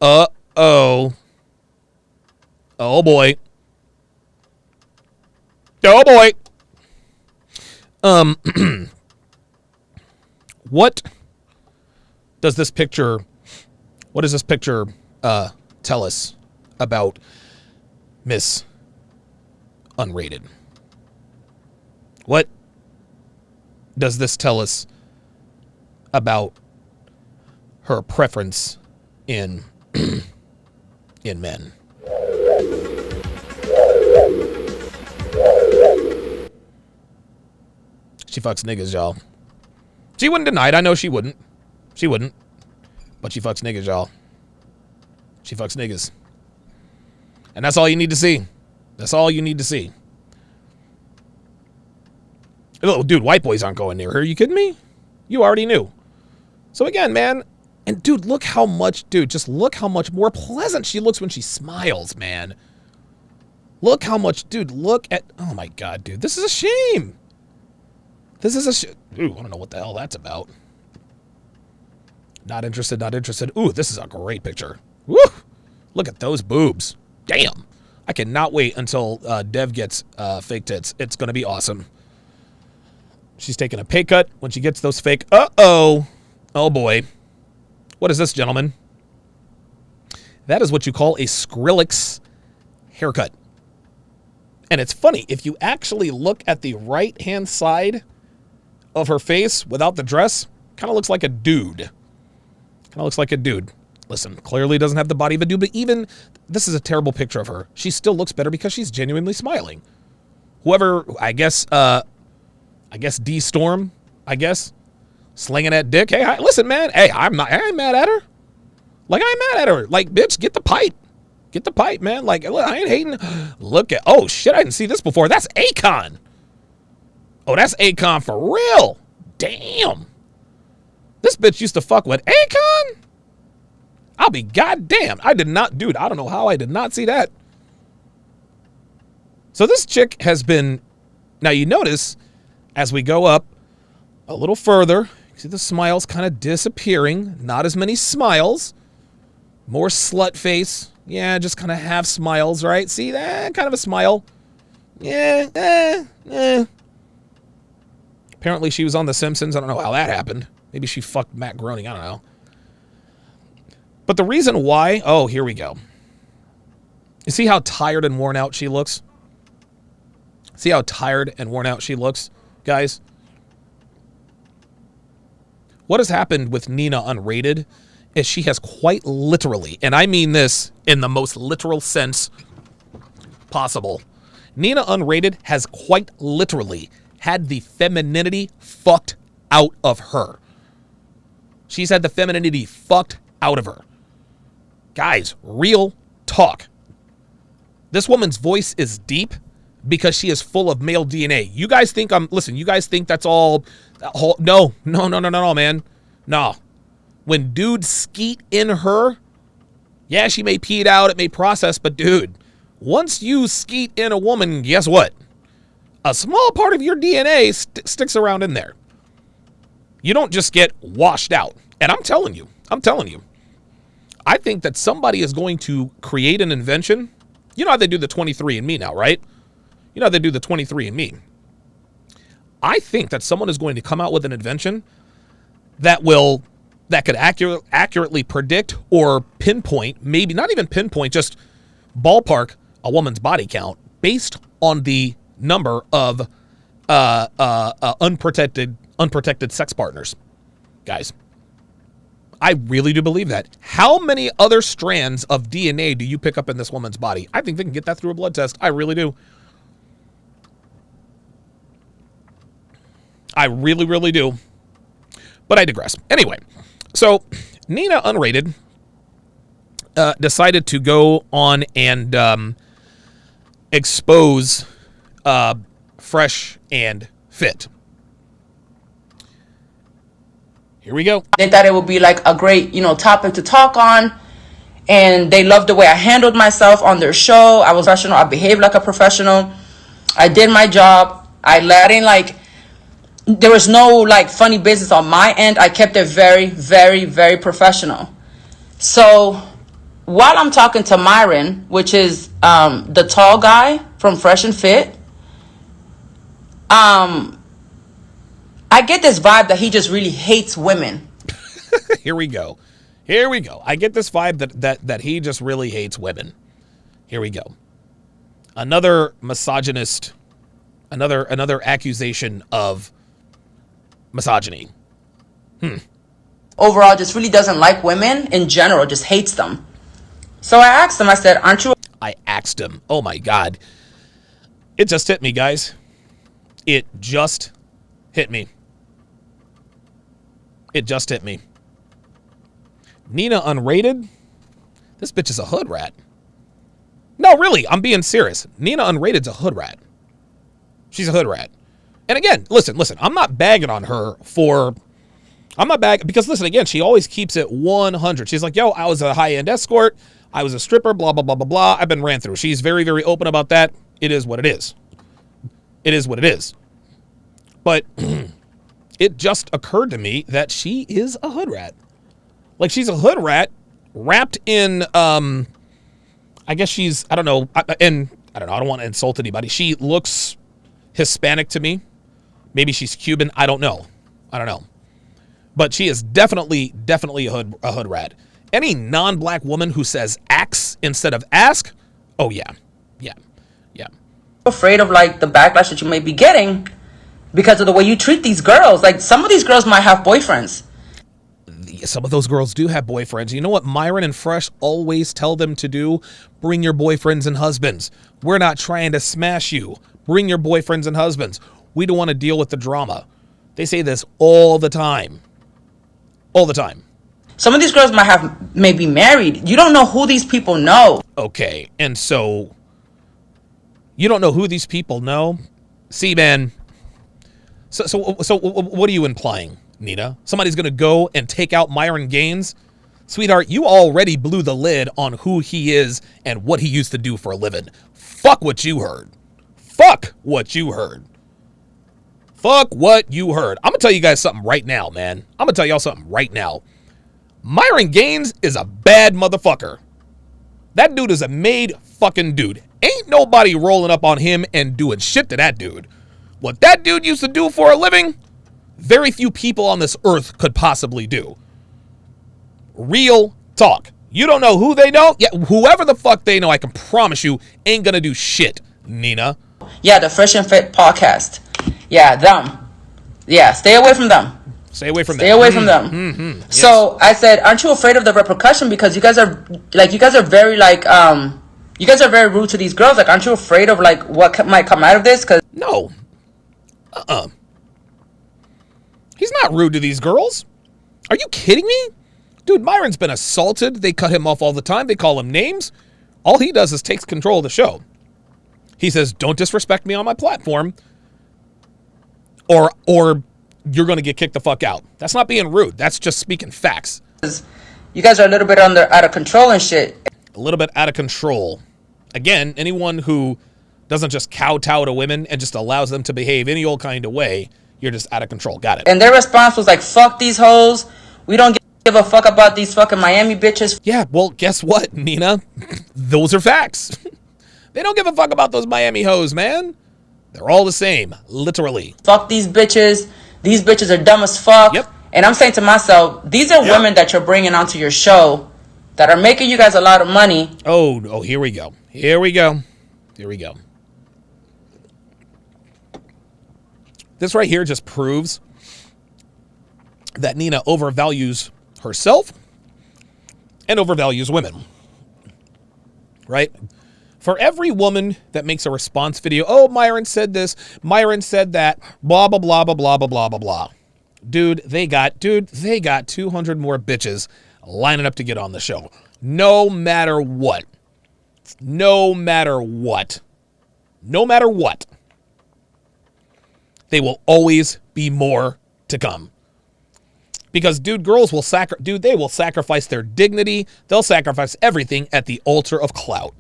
Uh-oh. Oh, boy. Oh, boy. What does this picture tell us about Miss Unrated? What does this tell us about her preference in men? She fucks niggas, y'all. She wouldn't deny it. I know she wouldn't. She wouldn't. But she fucks niggas, y'all. She fucks niggas. And that's all you need to see. That's all you need to see. Oh, dude, white boys aren't going near her. Are you kidding me? You already knew. So again, man, and dude, look how much more pleasant she looks when she smiles, man. Look how much, dude, look at, oh my God, dude, this is a shame. This is a ooh, I don't know what the hell that's about. Not interested, not interested. Ooh, this is a great picture. Woo! Look at those boobs. Damn. I cannot wait until Dev gets fake tits. It's going to be awesome. She's taking a pay cut when she gets those fake. Uh-oh. Oh, boy. What is this, gentlemen? That is what you call a Skrillex haircut. And it's funny. If you actually look at the right-hand side of her face without the dress, kind of looks like a dude. Kind of looks like a dude. Listen, clearly doesn't have the body of a dude, but even, this is a terrible picture of her. She still looks better because she's genuinely smiling. Whoever, I guess D Storm, slinging that dick. Hey, listen, man. Hey, I ain't mad at her. Like, I ain't mad at her. Like, bitch, get the pipe. Get the pipe, man. Like, I ain't hating. Look at, oh, shit, I didn't see this before. That's Akon. Oh, that's Akon for real. Damn. This bitch used to fuck with Akon? I'll be goddamn. I did not, dude, I don't know how I did not see that. So this chick has been, now you notice, as we go up a little further, you see the smiles kind of disappearing. Not as many smiles. More slut face. Yeah, just kind of half smiles, right? See that? Kind of a smile. Yeah, Apparently she was on The Simpsons. I don't know how that happened. Maybe she fucked Matt Groening. I don't know. But the reason why... Oh, here we go. You see how tired and worn out she looks? See how tired and worn out she looks, guys? What has happened with Nina Unrated is she has quite literally, and I mean this in the most literal sense possible, Nina Unrated has quite literally had the femininity fucked out of her. She's had the femininity fucked out of her. Guys, real talk. This woman's voice is deep because she is full of male DNA. You guys think you guys think that's all, no, man. No. When dudes skeet in her, yeah, she may pee it out, it may process, but dude, once you skeet in a woman, guess what? A small part of your DNA sticks around in there. You don't just get washed out. And I'm telling you, I think that somebody is going to create an invention. You know how they do the 23andMe now, right? You know how they do the 23andMe. I think that someone is going to come out with an invention that could accurately predict or pinpoint, maybe not even pinpoint, just ballpark a woman's body count based on the number of unprotected sex partners. Guys, I really do believe that. How many other strands of DNA do you pick up in this woman's body? I think they can get that through a blood test. I really do. I really, really do. But I digress. Anyway, so Nina Unrated decided to go on and expose Fresh and Fit. Here we go. They thought it would be like a great, topic to talk on. And they loved the way I handled myself on their show. I was professional. I behaved like a professional. I did my job. I didn't like, there was no like funny business on my end. I kept it very, very, very professional. So while I'm talking to Myron, which is the tall guy from Fresh and Fit, I get this vibe that he just really hates women. Here we go. Here we go. I get this vibe that he just really hates women. Here we go. Another misogynist, another accusation of misogyny. Overall, just really doesn't like women in general, just hates them. So I asked him, I said, aren't you? I asked him. Oh my God. It just hit me, guys. It just hit me. It just hit me. Nina Unrated? This bitch is a hood rat. No, really, I'm being serious. Nina Unrated's a hood rat. She's a hood rat. And again, listen, I'm not bagging on her for... I'm not bagging... Because listen, again, she always keeps it 100. She's like, yo, I was a high-end escort. I was a stripper, blah, blah, blah, blah, blah. I've been ran through. She's very, very open about that. It is what it is. It is what it is. But it just occurred to me that she is a hood rat. Like, she's a hood rat wrapped in, I guess she's, I don't know, I don't want to insult anybody. She looks Hispanic to me. Maybe she's Cuban. I don't know. But she is definitely a hood rat. Any non-black woman who says ax instead of ask, oh yeah. Afraid of like the backlash that you may be getting because of the way you treat these girls. Like, some of these girls might have boyfriends. Some of those girls do have boyfriends. You know what Myron and Fresh always tell them to do? Bring your boyfriends and husbands. We're not trying to smash you. Bring your boyfriends and husbands. We don't want to deal with the drama. They say this all the time. All the time. Some of these girls may be married. You don't know who these people know. Okay, and so you don't know who these people know? See, man. So what are you implying, Nina? Somebody's going to go and take out Myron Gaines? Sweetheart, you already blew the lid on who he is and what he used to do for a living. Fuck what you heard. Fuck what you heard. Fuck what you heard. I'm going to tell you guys something right now, man. I'm going to tell y'all something right now. Myron Gaines is a bad motherfucker. That dude is a made fucking dude. Ain't nobody rolling up on him and doing shit to that dude. What that dude used to do for a living, very few people on this earth could possibly do. Real talk. You don't know who they know? Yeah, whoever the fuck they know, I can promise you, ain't gonna do shit, Nina. Yeah, the Fresh and Fit podcast. Yeah, them. Yeah, stay away from them. Stay away from them. Stay away from them. Yes. So I said, aren't you afraid of the repercussion? Because you guys are very you guys are very rude to these girls. Like, aren't you afraid of like what might come out of this? Cause no. He's not rude to these girls. Are you kidding me? Dude, Myron's been assaulted. They cut him off all the time. They call him names. All he does is takes control of the show. He says, don't disrespect me on my platform or you're going to get kicked the fuck out. That's not being rude. That's just speaking facts. You guys are a little bit out of control and shit. A little bit out of control. Again, anyone who doesn't just kowtow to women and just allows them to behave any old kind of way, you're just out of control. Got it. And their response was like, fuck these hoes. We don't give a fuck about these fucking Miami bitches. Yeah, well, guess what, Nina? Those are facts. They don't give a fuck about those Miami hoes, man. They're all the same, literally. Fuck these bitches. These bitches are dumb as fuck. Yep. And I'm saying to myself, these are women that you're bringing onto your show that are making you guys a lot of money. Oh, here we go. Here we go. This right here just proves that Nina overvalues herself and overvalues women. Right? For every woman that makes a response video, oh, Myron said this, Myron said that, blah, blah, blah, blah, blah, blah, blah, blah, blah. Dude, they got 200 more bitches lining up to get on the show. No matter what. No matter what. They will always be more to come. Because, dude, girls will they will sacrifice their dignity. They'll sacrifice everything at the altar of clout.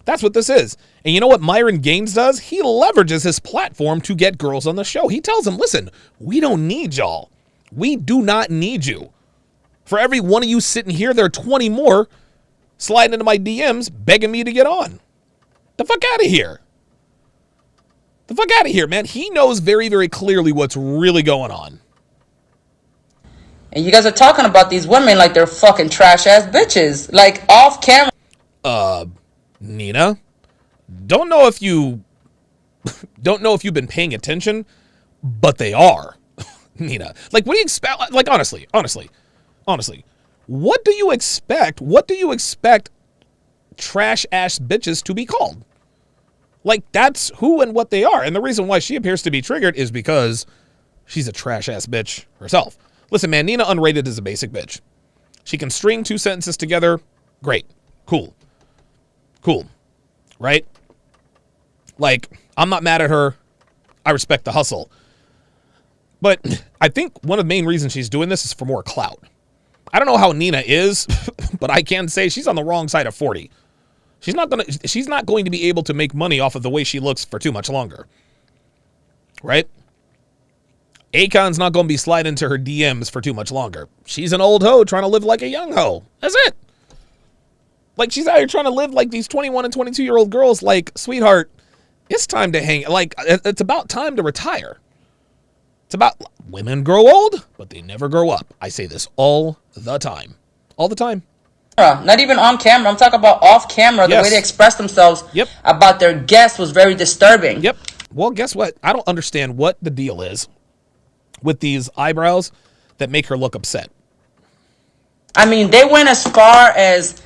That's what this is. And you know what Myron Gaines does? He leverages his platform to get girls on the show. He tells them, listen, we don't need y'all. We do not need you. For every one of you sitting here, there are 20 more sliding into my DMs begging me to get on. The fuck out of here. The fuck out of here, man. He knows very, very clearly what's really going on. And you guys are talking about these women like they're fucking trash ass bitches. Like off camera. Nina, don't know if you've been paying attention, but they are. Nina, like, what do you expect? Like, honestly, what do you expect? What do you expect trash ass bitches to be called? Like, that's who and what they are. And the reason why she appears to be triggered is because she's a trash ass bitch herself. Listen, man, Nina Unrated is a basic bitch. She can string 2 sentences together. Great. Cool. Right? Like, I'm not mad at her. I respect the hustle. But I think one of the main reasons she's doing this is for more clout. I don't know how Nina is, but I can say she's on the wrong side of 40. She's not going to be able to make money off of the way she looks for too much longer. Right? Akon's not going to be sliding into her DMs for too much longer. She's an old hoe trying to live like a young hoe. That's it. Like, she's out here trying to live like these 21 and 22-year-old girls. Like, sweetheart, it's time to hang. Like, it's about time to retire. It's about women grow old, but they never grow up. I say this all the time. All the time. Not even on camera. I'm talking about off camera. The way they express themselves about their guests was very disturbing. Yep. Well, guess what? I don't understand what the deal is with these eyebrows that make her look upset. I mean, they went as far as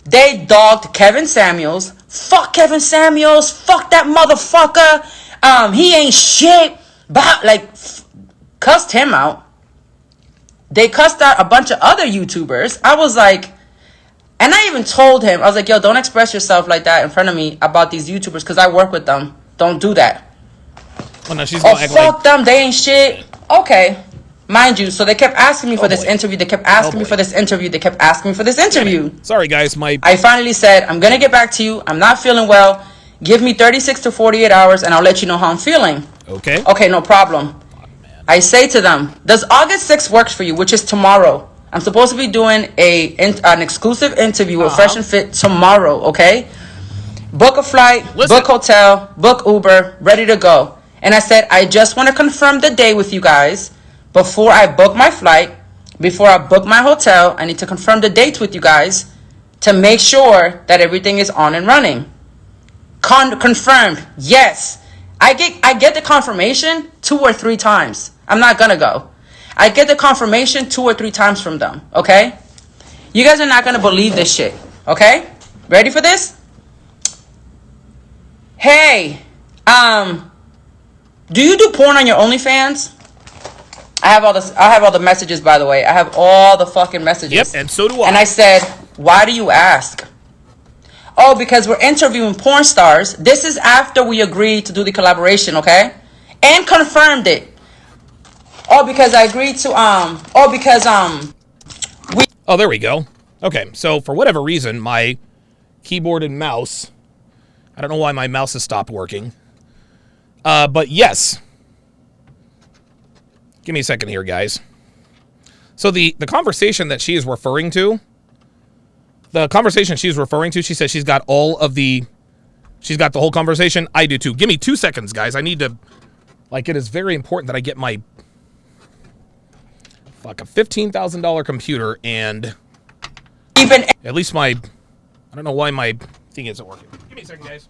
they dogged Kevin Samuels. Fuck Kevin Samuels. Fuck that motherfucker. He ain't shit. But, like, cussed him out. They cussed out a bunch of other YouTubers. I was like, and I even told him, I was like, yo, don't express yourself like that in front of me about these YouTubers because I work with them. Don't do that. Oh, no, she's gonna act fuck them. They ain't shit. Okay. Mind you, so they kept asking me for this interview. They kept asking me for this interview. They kept asking me for this interview. Sorry, guys. I finally said, I'm going to get back to you. I'm not feeling well. Give me 36 to 48 hours and I'll let you know how I'm feeling. Okay. Okay, no problem. I say to them, does August 6th work for you, which is tomorrow? I'm supposed to be doing an exclusive interview with Fresh and Fit tomorrow, okay? Book a flight, book hotel, book Uber, ready to go. And I said, I just want to confirm the day with you guys. Before I book my flight, before I book my hotel, I need to confirm the dates with you guys to make sure that everything is on and running. Confirmed, yes. I get the confirmation 2 or 3 times. I'm not gonna go. I get the confirmation 2 or 3 times from them, okay? You guys are not gonna believe this shit, okay? Ready for this? Hey, do you do porn on your OnlyFans? I have all the messages, by the way. I have all the fucking messages. Yep, and so do I. And I said, why do you ask? Oh, because we're interviewing porn stars. This is after we agreed to do the collaboration, okay? And confirmed it. Oh, because I agreed to, Oh, there we go. Okay, so for whatever reason, my keyboard and mouse, I don't know why my mouse has stopped working. But yes. Give me a second here, guys. So the conversation that she is referring to, she says she's got she's got the whole conversation. I do too. Give me 2 seconds, guys. I need to, like, it is very important that I get my, a $15,000 computer and at least I don't know why my thing isn't working. Give me a second, guys.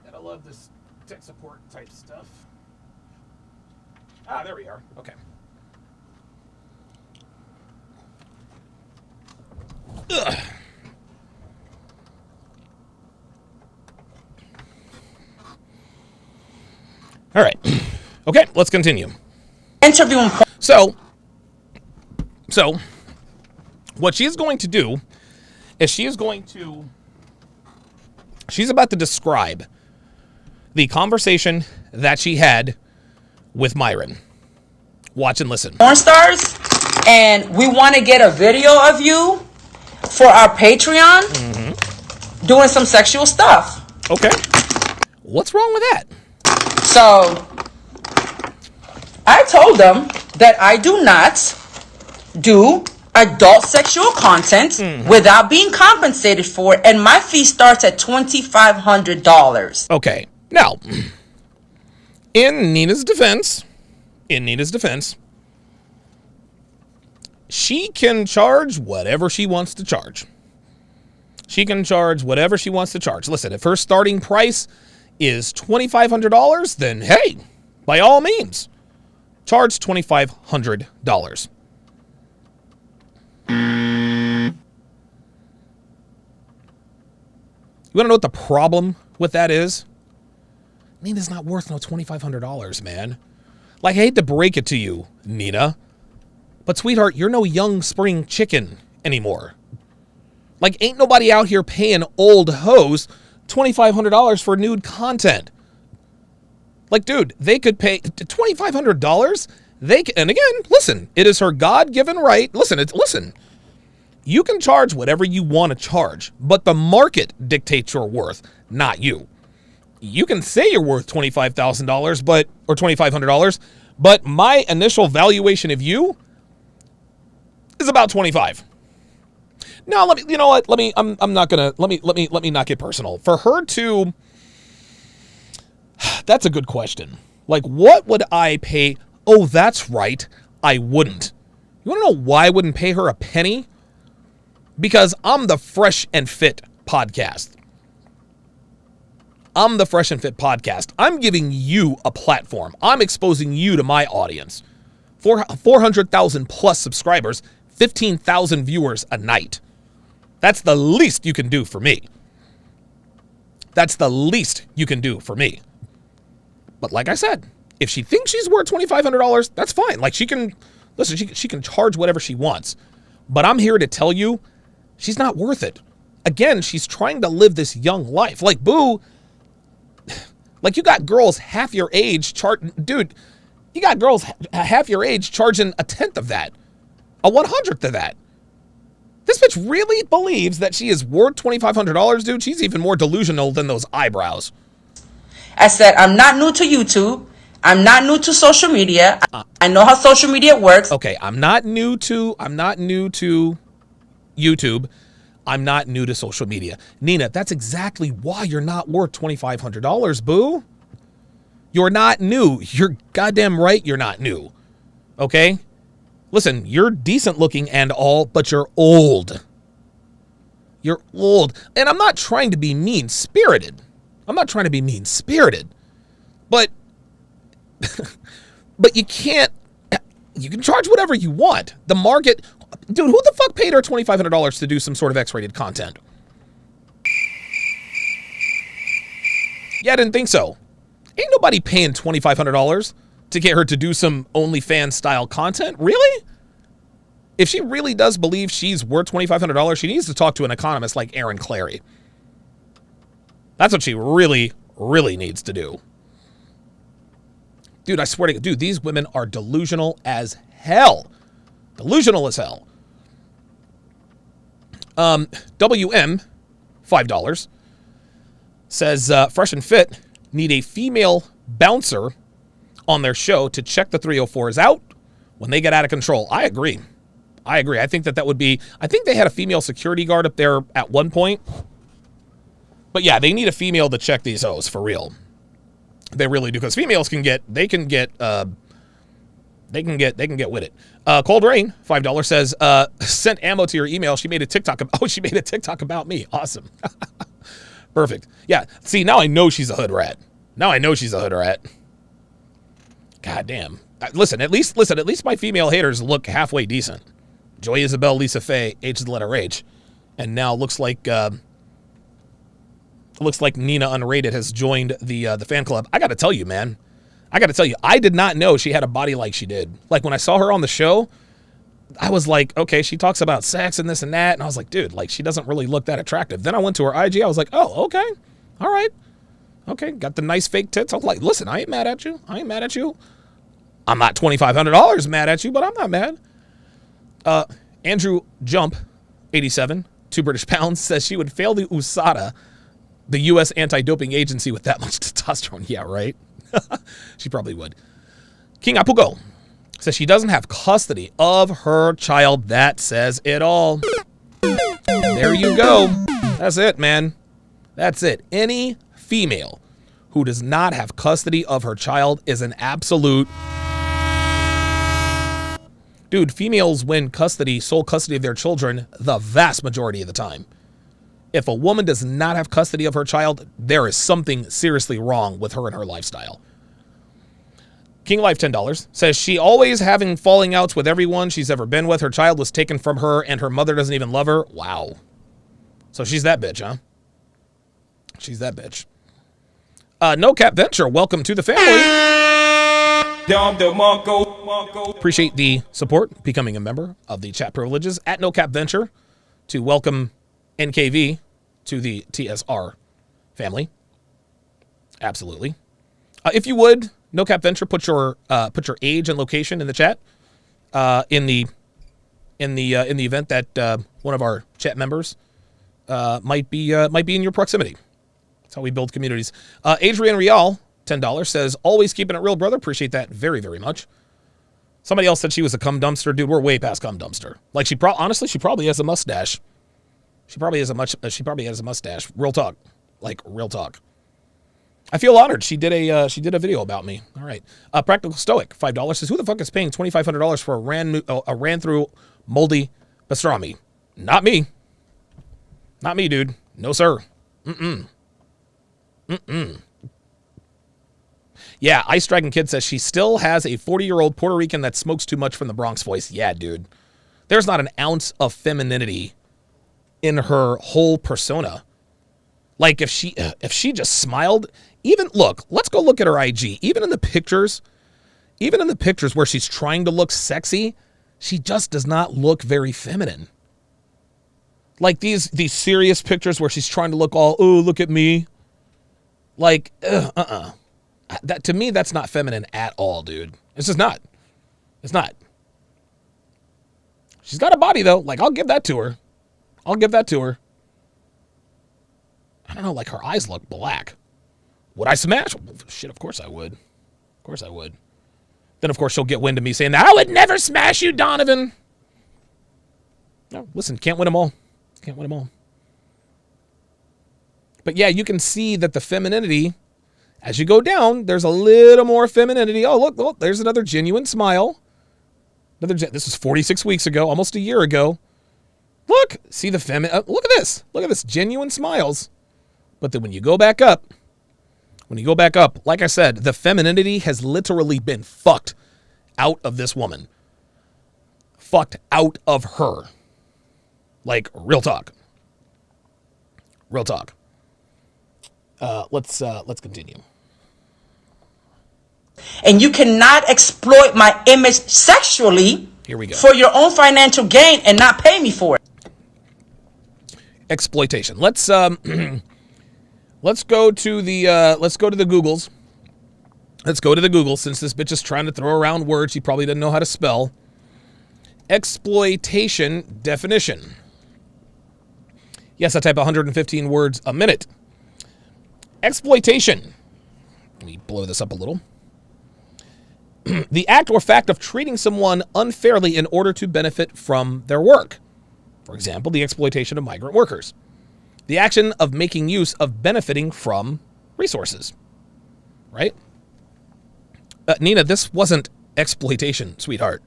I love this tech support type stuff. There we are. Okay. Ugh. All right. Okay, let's continue. Interviewing. So what she is going to do is she's about to describe the conversation that she had with Myron. Watch and listen. Porn stars, and we want to get a video of you for our Patreon doing some sexual stuff. Okay. What's wrong with that? So I told them that I do not do adult sexual content without being compensated for it, and my fee starts at $2,500. Okay. Now, in Nina's defense, she can charge whatever she wants to charge. Listen, if her starting price is $2,500, then hey, by all means, charge $2,500. You want to know what the problem with that is? Nina's not worth no $2,500, man. Like, I hate to break it to you, Nina, but sweetheart, you're no young spring chicken anymore. Like, ain't nobody out here paying old hoes $2,500 for nude content. Like, dude, they could pay $2,500. And again, listen, it is her God-given right. Listen. You can charge whatever you want to charge, but the market dictates your worth, not you. You can say you're worth $25,000, or $2,500, but my initial valuation of you is about 25. Now, let me not get personal. For her to, that's a good question. Like, what would I pay? Oh, that's right, I wouldn't. You want to know why I wouldn't pay her a penny? Because I'm the Fresh and Fit podcast. I'm giving you a platform. I'm exposing you to my audience. 400,000 plus subscribers, 15,000 viewers a night. That's the least you can do for me. But like I said, if she thinks she's worth $2,500, that's fine. Like, she can charge whatever she wants. But I'm here to tell you, she's not worth it. Again, she's trying to live this young life. Like, boo, like, you got girls half your age charging a 1/10 of that, a 100th of that. This bitch really believes that she is worth $2,500, dude. She's even more delusional than those eyebrows. I said, I'm not new to YouTube. I'm not new to social media. I know how social media works. Okay, I'm not new to YouTube. I'm not new to social media. Nina, that's exactly why you're not worth $2,500, boo. You're not new. You're goddamn right you're not new. Okay? Listen, you're decent looking and all, but you're old. You're old. And I'm not trying to be mean-spirited. But you can't, you can charge whatever you want. The market, dude, who the fuck paid her $2,500 to do some sort of X-rated content? Yeah, I didn't think so. Ain't nobody paying $2,500 to get her to do some OnlyFans style content. Really? If she really does believe she's worth $2,500, she needs to talk to an economist like Aaron Clary. That's what she really, really needs to do. Dude, I swear to God, dude, these women are delusional as hell. WM, $5, says Fresh and Fit need a female bouncer on their show to check the 304s out when they get out of control. I agree. I think that would be, I think they had a female security guard up there at one point. But yeah, they need a female to check these hoes for real. They really do, because females can get with it. Cold Rain, $5 says, sent ammo to your email. She made a TikTok. She made a TikTok about me. Awesome. Perfect. Yeah. See, now I know she's a hood rat. God damn. Listen, at least my female haters look halfway decent. Joy Isabel, Lisa Faye, H is the letter H. And now looks like Nina Unrated has joined the fan club. I got to tell you, man. I did not know she had a body like she did. Like when I saw her on the show, I was like, okay, she talks about sex and this and that. And I was like, dude, like she doesn't really look that attractive. Then I went to her IG. I was like, oh, okay. All right. Okay. Got the nice fake tits. I was like, listen, I ain't mad at you. I'm not $2,500 mad at you, but I'm not mad. Andrew Jump, 87, 2 British pounds, says she would fail the USADA, the U.S. anti-doping agency, with that much testosterone. Yeah, right. She probably would. King Apugo says she doesn't have custody of her child. That says it all. There you go. That's it, man. That's it. Any female who does not have custody of her child is an absolute... Dude, females win sole custody of their children the vast majority of the time. If a woman does not have custody of her child, there is something seriously wrong with her and her lifestyle. King Life, $10, says she always having falling outs with everyone she's ever been with. Her child was taken from her and her mother doesn't even love her. Wow. So she's that bitch, huh? She's that bitch. No Cap Venture, welcome to the family. Appreciate the support, becoming a member of the chat privileges at No Cap Venture to welcome NKV to the TSR family. Absolutely. If you would, No Cap Venture, put your age and location in the chat. In the event that one of our chat members might be in your proximity. That's how we build communities. Adrian Rial, $10, says, always keeping it real, brother. Appreciate that very, very much. Somebody else said she was a cum dumpster. Dude, we're way past cum dumpster. Like honestly, she probably has a mustache. She probably has a mustache. Real talk. Like real talk. I feel honored. She did a video about me. All right. Practical Stoic, $5, says, who the fuck is paying $2,500 for a ran through moldy pastrami? Not me. Not me, dude. No, sir. Yeah, Ice Dragon Kid says she still has a 40-year-old Puerto Rican that smokes too much from the Bronx voice. Yeah, dude. There's not an ounce of femininity in her whole persona. Like if she just smiled, let's go look at her IG. Even in the pictures where she's trying to look sexy, she just does not look very feminine. Like these serious pictures where she's trying to look all, oh, look at me. Like, that to me, that's not feminine at all, dude. It's just not. It's not. She's got a body though. Like, I'll give that to her. I don't know, like her eyes look black. Would I smash? Shit, of course I would. Then of course she'll get wind of me saying that I would never smash you, Donovan. No, listen, can't win them all. But yeah, you can see that the femininity, as you go down, there's a little more femininity. Oh, look, there's another genuine smile. This was 46 weeks ago, almost a year ago. Look, see the look at this. Look at this, genuine smiles. But then when you go back up, like I said, the femininity has literally been fucked out of this woman. Fucked out of her. Like, real talk. Let's continue. And you cannot exploit my image sexually. Here we go. For your own financial gain and not pay me for it. Exploitation. Let's go to the Googles. Let's go to the Google, since this bitch is trying to throw around words she probably doesn't know how to spell. Exploitation definition. Yes, I type 115 words a minute. Exploitation. Let me blow this up a little. The act or fact of treating someone unfairly in order to benefit from their work. For example, the exploitation of migrant workers. The action of making use of benefiting from resources. Right? Nina, this wasn't exploitation, sweetheart.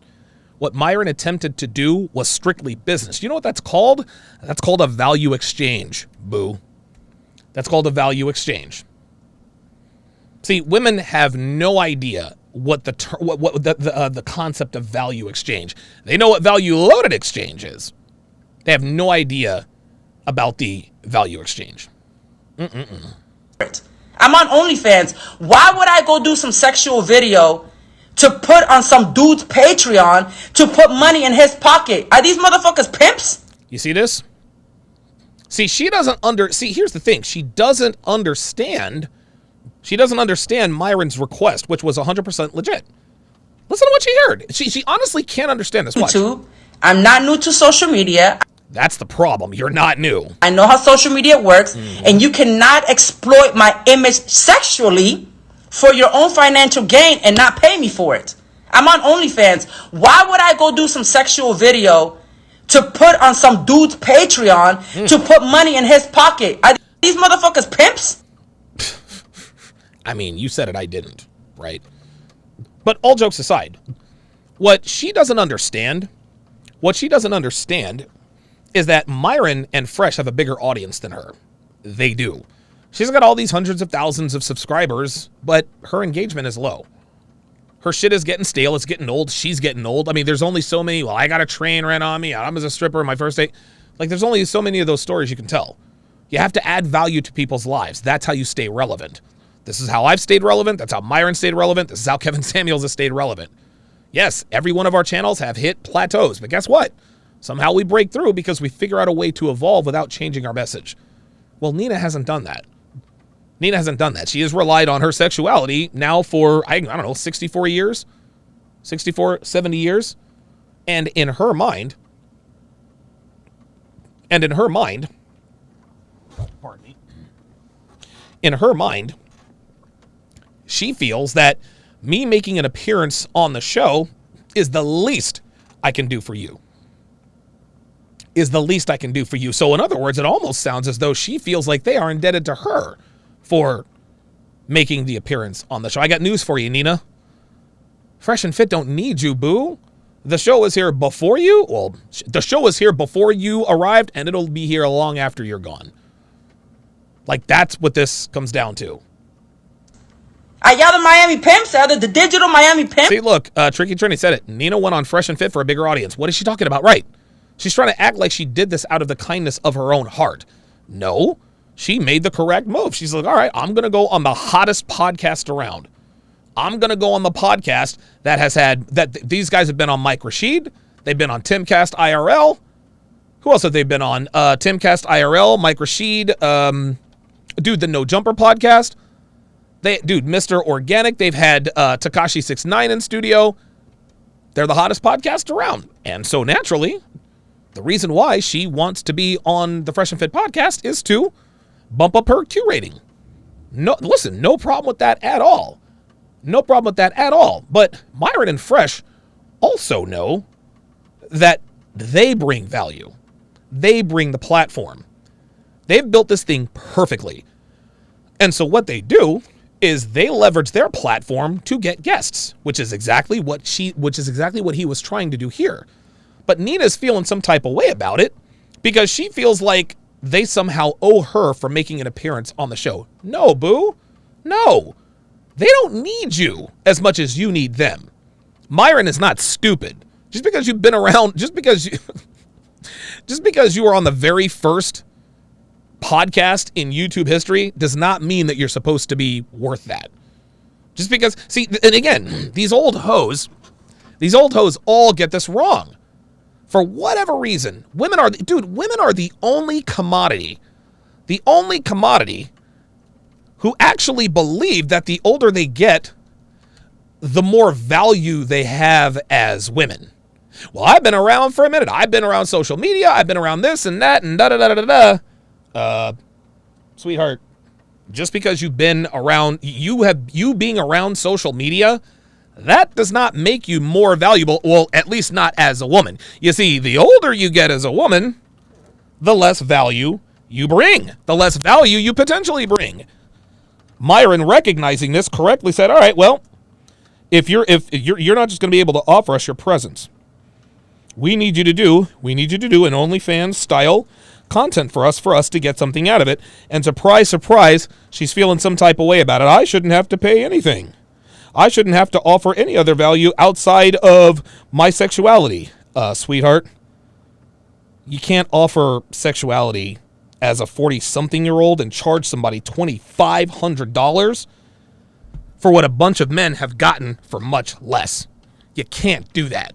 What Myron attempted to do was strictly business. You know what that's called? That's called a value exchange, boo. That's called a value exchange. See, women have no idea what the concept of value exchange. They know what value loaded exchange is. They have no idea about the value exchange. I'm on OnlyFans. Why would I go do some sexual video to put on some dude's Patreon to put money in his pocket? Are these motherfuckers pimps? You see this? See, she doesn't see, here's the thing. She doesn't understand Myron's request, which was 100% legit. Listen to what she heard. She honestly can't understand this. Watch. I'm not new to social media. That's the problem. You're not new. I know how social media works, and you cannot exploit my image sexually for your own financial gain and not pay me for it. I'm on OnlyFans. Why would I go do some sexual video to put on some dude's Patreon to put money in his pocket? Are these motherfuckers pimps? I mean, you said it, I didn't, right? But all jokes aside, what she doesn't understand is that Myron and Fresh have a bigger audience than her. They do. She's got all these hundreds of thousands of subscribers, but her engagement is low. Her shit is getting stale. It's getting old. She's getting old. I mean, there's only so many. Well, I got a train ran on me. I was a stripper in my first date. Like, there's only so many of those stories you can tell. You have to add value to people's lives. That's how you stay relevant. This is how I've stayed relevant. That's how Myron stayed relevant. This is how Kevin Samuels has stayed relevant. Yes, every one of our channels have hit plateaus, but guess what? Somehow we break through because we figure out a way to evolve without changing our message. Well, Nina hasn't done that. She has relied on her sexuality now for, I don't know, 64 years? 64, 70 years? And in her mind, pardon me, in her mind, she feels that me making an appearance on the show is the least I can do for you. So in other words, it almost sounds as though she feels like they are indebted to her for making the appearance on the show. I got news for you, Nina. Fresh and Fit don't need you, boo. The show is here before you. Well, the show is here before you arrived, and it'll be here long after you're gone. Like, that's what this comes down to. Are y'all the Miami pimps? Are the digital Miami pimps? See, look, Tricky Trini said it. Nina went on Fresh and Fit for a bigger audience. What is she talking about? Right. She's trying to act like she did this out of the kindness of her own heart. No, she made the correct move. She's like, all right, I'm going to go on the hottest podcast around. I'm going to go on the podcast that has had, these guys have been on Mike Rashid. They've been on Timcast IRL. Who else have they been on? Timcast IRL, Mike Rashid, the No Jumper podcast. Mr. Organic. They've had Tekashi 6ix9ine in studio. They're the hottest podcast around. And so naturally, the reason why she wants to be on the Fresh and Fit podcast is to bump up her Q rating. No, listen, no problem with that at all. But Myron and Fresh also know that they bring value. They bring the platform. They've built this thing perfectly. And so what they do is they leverage their platform to get guests, which is exactly what he was trying to do here. But Nina's feeling some type of way about it because she feels like they somehow owe her for making an appearance on the show. No, boo. No. They don't need you as much as you need them. Myron is not stupid. Just because you've been around, just because you were on the very first podcast in YouTube history does not mean that you're supposed to be worth that. Just because, see, and again, these old hoes all get this wrong. For whatever reason, women are the only commodity who actually believe that the older they get, the more value they have as women. Well, I've been around for a minute. I've been around social media. I've been around this and that and da-da-da-da-da. Sweetheart, just because you've been around, you being around social media, that does not make you more valuable. Well, at least not as a woman. You see, the older you get as a woman, the less value you bring, the less value you potentially bring. Myron, recognizing this, correctly said, all right, well, if you're not just going to be able to offer us your presence, we need you to do an OnlyFans style content for us to get something out of it. And surprise, surprise, she's feeling some type of way about it. I shouldn't have to pay anything. I shouldn't have to offer any other value outside of my sexuality. Sweetheart, you can't offer sexuality as a 40-something-year-old and charge somebody $2,500 for what a bunch of men have gotten for much less. You can't do that.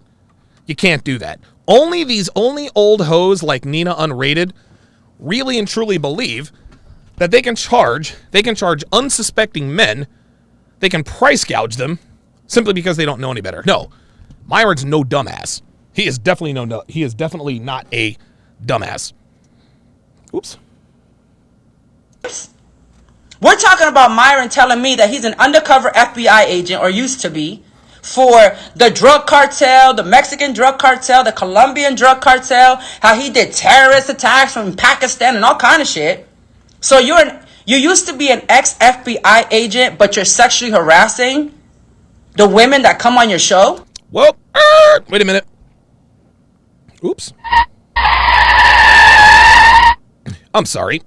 You can't do that. Only old hoes like Nina Unrated really and truly believe that they can charge unsuspecting men, they can price gouge them simply because they don't know any better. No, Myron's no dumbass. He is definitely not a dumbass. Oops. We're talking about Myron telling me that he's an undercover FBI agent, or used to be, for the drug cartel, the Mexican drug cartel, the Colombian drug cartel, how he did terrorist attacks from Pakistan and all kind of shit. So you used to be an ex-FBI agent, but you're sexually harassing the women that come on your show? Well, wait a minute. Oops. I'm sorry.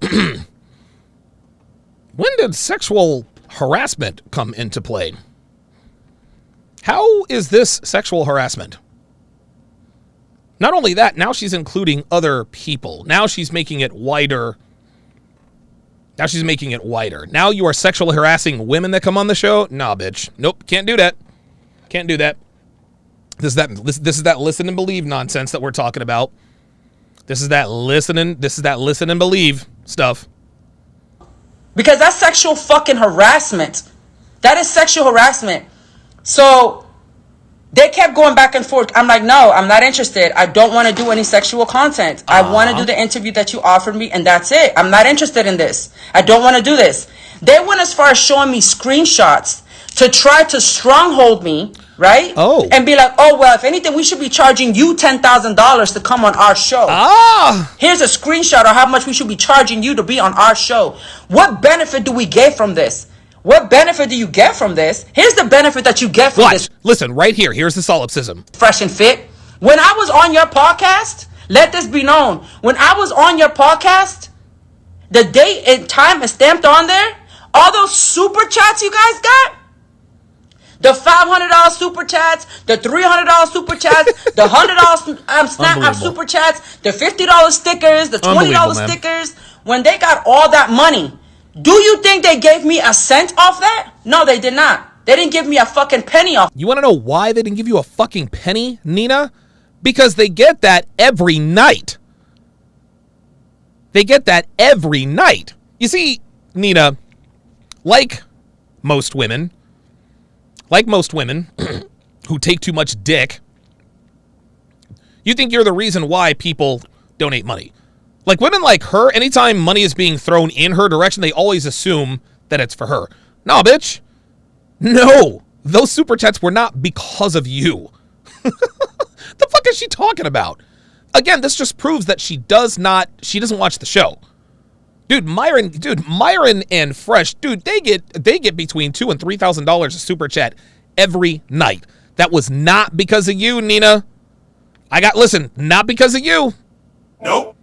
When did sexual harassment come into play? How is this sexual harassment? Not only that, now she's including other people. Now she's making it wider. Now you are sexually harassing women that come on the show? Nah, bitch. Nope, can't do that. Can't do that. This is that listen and believe nonsense that we're talking about. This is that listen and believe stuff. Because that's sexual fucking harassment. That is sexual harassment. So they kept going back and forth. I'm like, no, I'm not interested. I don't want to do any sexual content. I want to do the interview that you offered me, and that's it. I'm not interested in this. I don't want to do this. They went as far as showing me screenshots to try to stronghold me, right? Oh. And be like, oh, well, if anything, we should be charging you $10,000 to come on our show. Here's a screenshot of how much we should be charging you to be on our show. What benefit do we get from this? What benefit do you get from this? Here's the benefit that you get from this. Listen, right here. Here's the solipsism. Fresh and Fit. When I was on your podcast, let this be known. When I was on your podcast, the date and time is stamped on there. All those super chats you guys got, the $500 super chats, the $300 super chats, the $100 Snap App super chats, the $50 stickers, the $20 stickers. When they got all that money, do you think they gave me a cent off that? No, they did not. They didn't give me a fucking penny off. You want to know why they didn't give you a fucking penny, Nina? Because they get that every night. They get that every night. You see, Nina, like most women who take too much dick, you think you're the reason why people donate money. Like women like her, anytime money is being thrown in her direction, they always assume that it's for her. No, bitch. No. Those super chats were not because of you. The fuck is she talking about? Again, this just proves that she doesn't watch the show. Dude, Myron and Fresh, dude, they get between $2,000 and $3,000 a super chat every night. That was not because of you, Nina. Not because of you. Nope.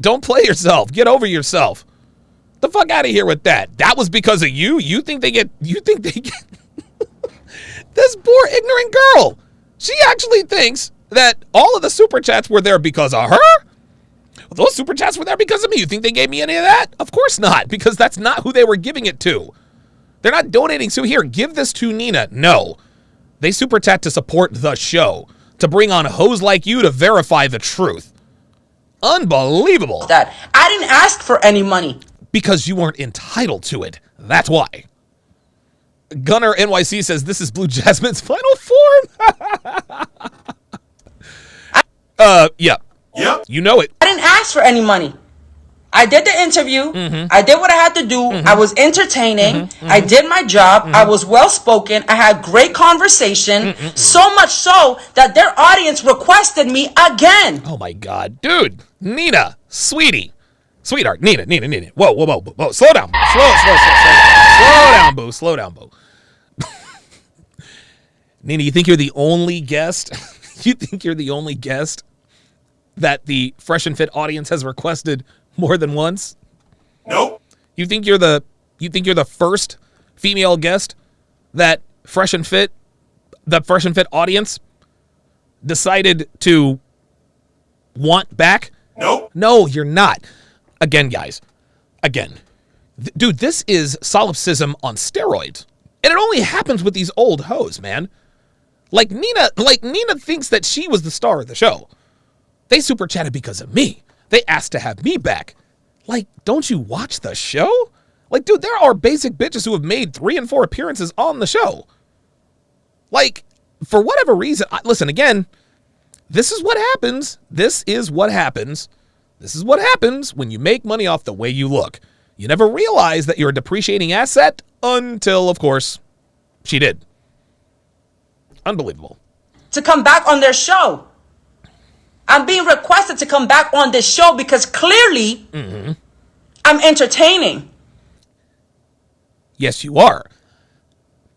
Don't play yourself. Get over yourself. The fuck out of here with that. That was because of you? You think they get this poor ignorant girl. She actually thinks that all of the super chats were there because of her? Those super chats were there because of me. You think they gave me any of that? Of course not, because that's not who they were giving it to. They're not donating. So here, give this to Nina. No. They super chat to support the show, to bring on hoes like you to verify the truth. Unbelievable. That I didn't ask for any money. Because you weren't entitled to it. That's why. Gunner NYC says this is Blue Jasmine's final form. Yeah. Yep. You know it. I didn't ask for any money. I did the interview. I did what I had to do. I was entertaining. I did my job. I was well spoken. I had great conversation. So much so that their audience requested me again. Oh my God, dude, Nina, sweetheart, Nina. Whoa. Slow down. Slow down, boo. Nina, you think you're the only guest? You think you're the only guest that the Fresh and Fit audience has requested more than once? Nope. You think you're the first female guest that the Fresh and Fit audience decided to want back Nope. No, you're not. Again, guys. Again. Dude, this is solipsism on steroids. And it only happens with these old hoes, man. Like Nina thinks that she was the star of the show. They super chatted because of me. They asked to have me back. Like, don't you watch the show? Like, dude, there are basic bitches who have made 3 and 4 appearances on the show. Like, for whatever reason, listen, again, this is what happens. This is what happens. This is what happens when you make money off the way you look. You never realize that you're a depreciating asset until, of course, she did. Unbelievable. To come back on their show. I'm being requested to come back on this show because clearly I'm entertaining. Yes, you are.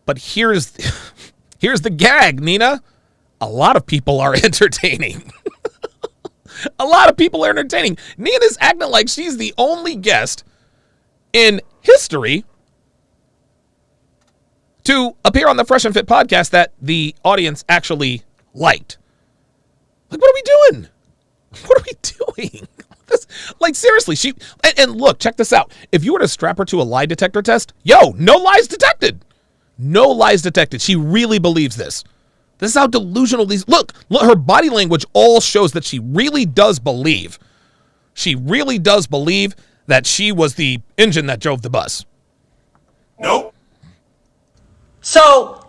But here's the gag, Nina. A lot of people are entertaining. A lot of people are entertaining. Nina's acting like she's the only guest in history to appear on the Fresh and Fit podcast that the audience actually liked. Like, what are we doing? What are we doing? Like, seriously, and look, check this out. If you were to strap her to a lie detector test, no lies detected. No lies detected. She really believes this. This is how delusional these, look, her body language all shows that she really does believe. She really does believe that she was the engine that drove the bus. Nope. So,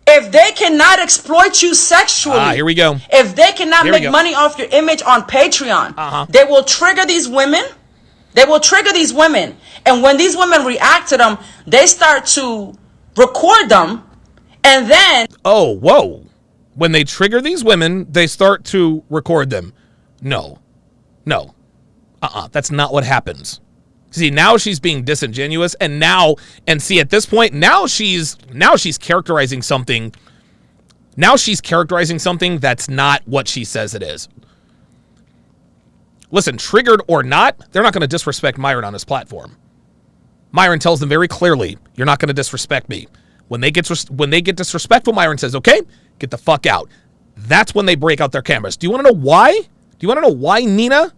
if they cannot exploit you sexually, here we go. If they cannot make money off your image on Patreon, they will trigger these women. They will trigger these women. And when these women react to them, they start to record them. And then... Oh, whoa. When they trigger these women, they start to record them. No. That's not what happens. See, now she's being disingenuous, and see, at this point, now she's characterizing something. Now she's characterizing something that's not what she says it is. Listen, triggered or not, they're not going to disrespect Myron on his platform. Myron tells them very clearly, you're not going to disrespect me. When they get disrespectful, Myron says, okay, get the fuck out. That's when they break out their cameras. Do you want to know why? Do you want to know why, Nina?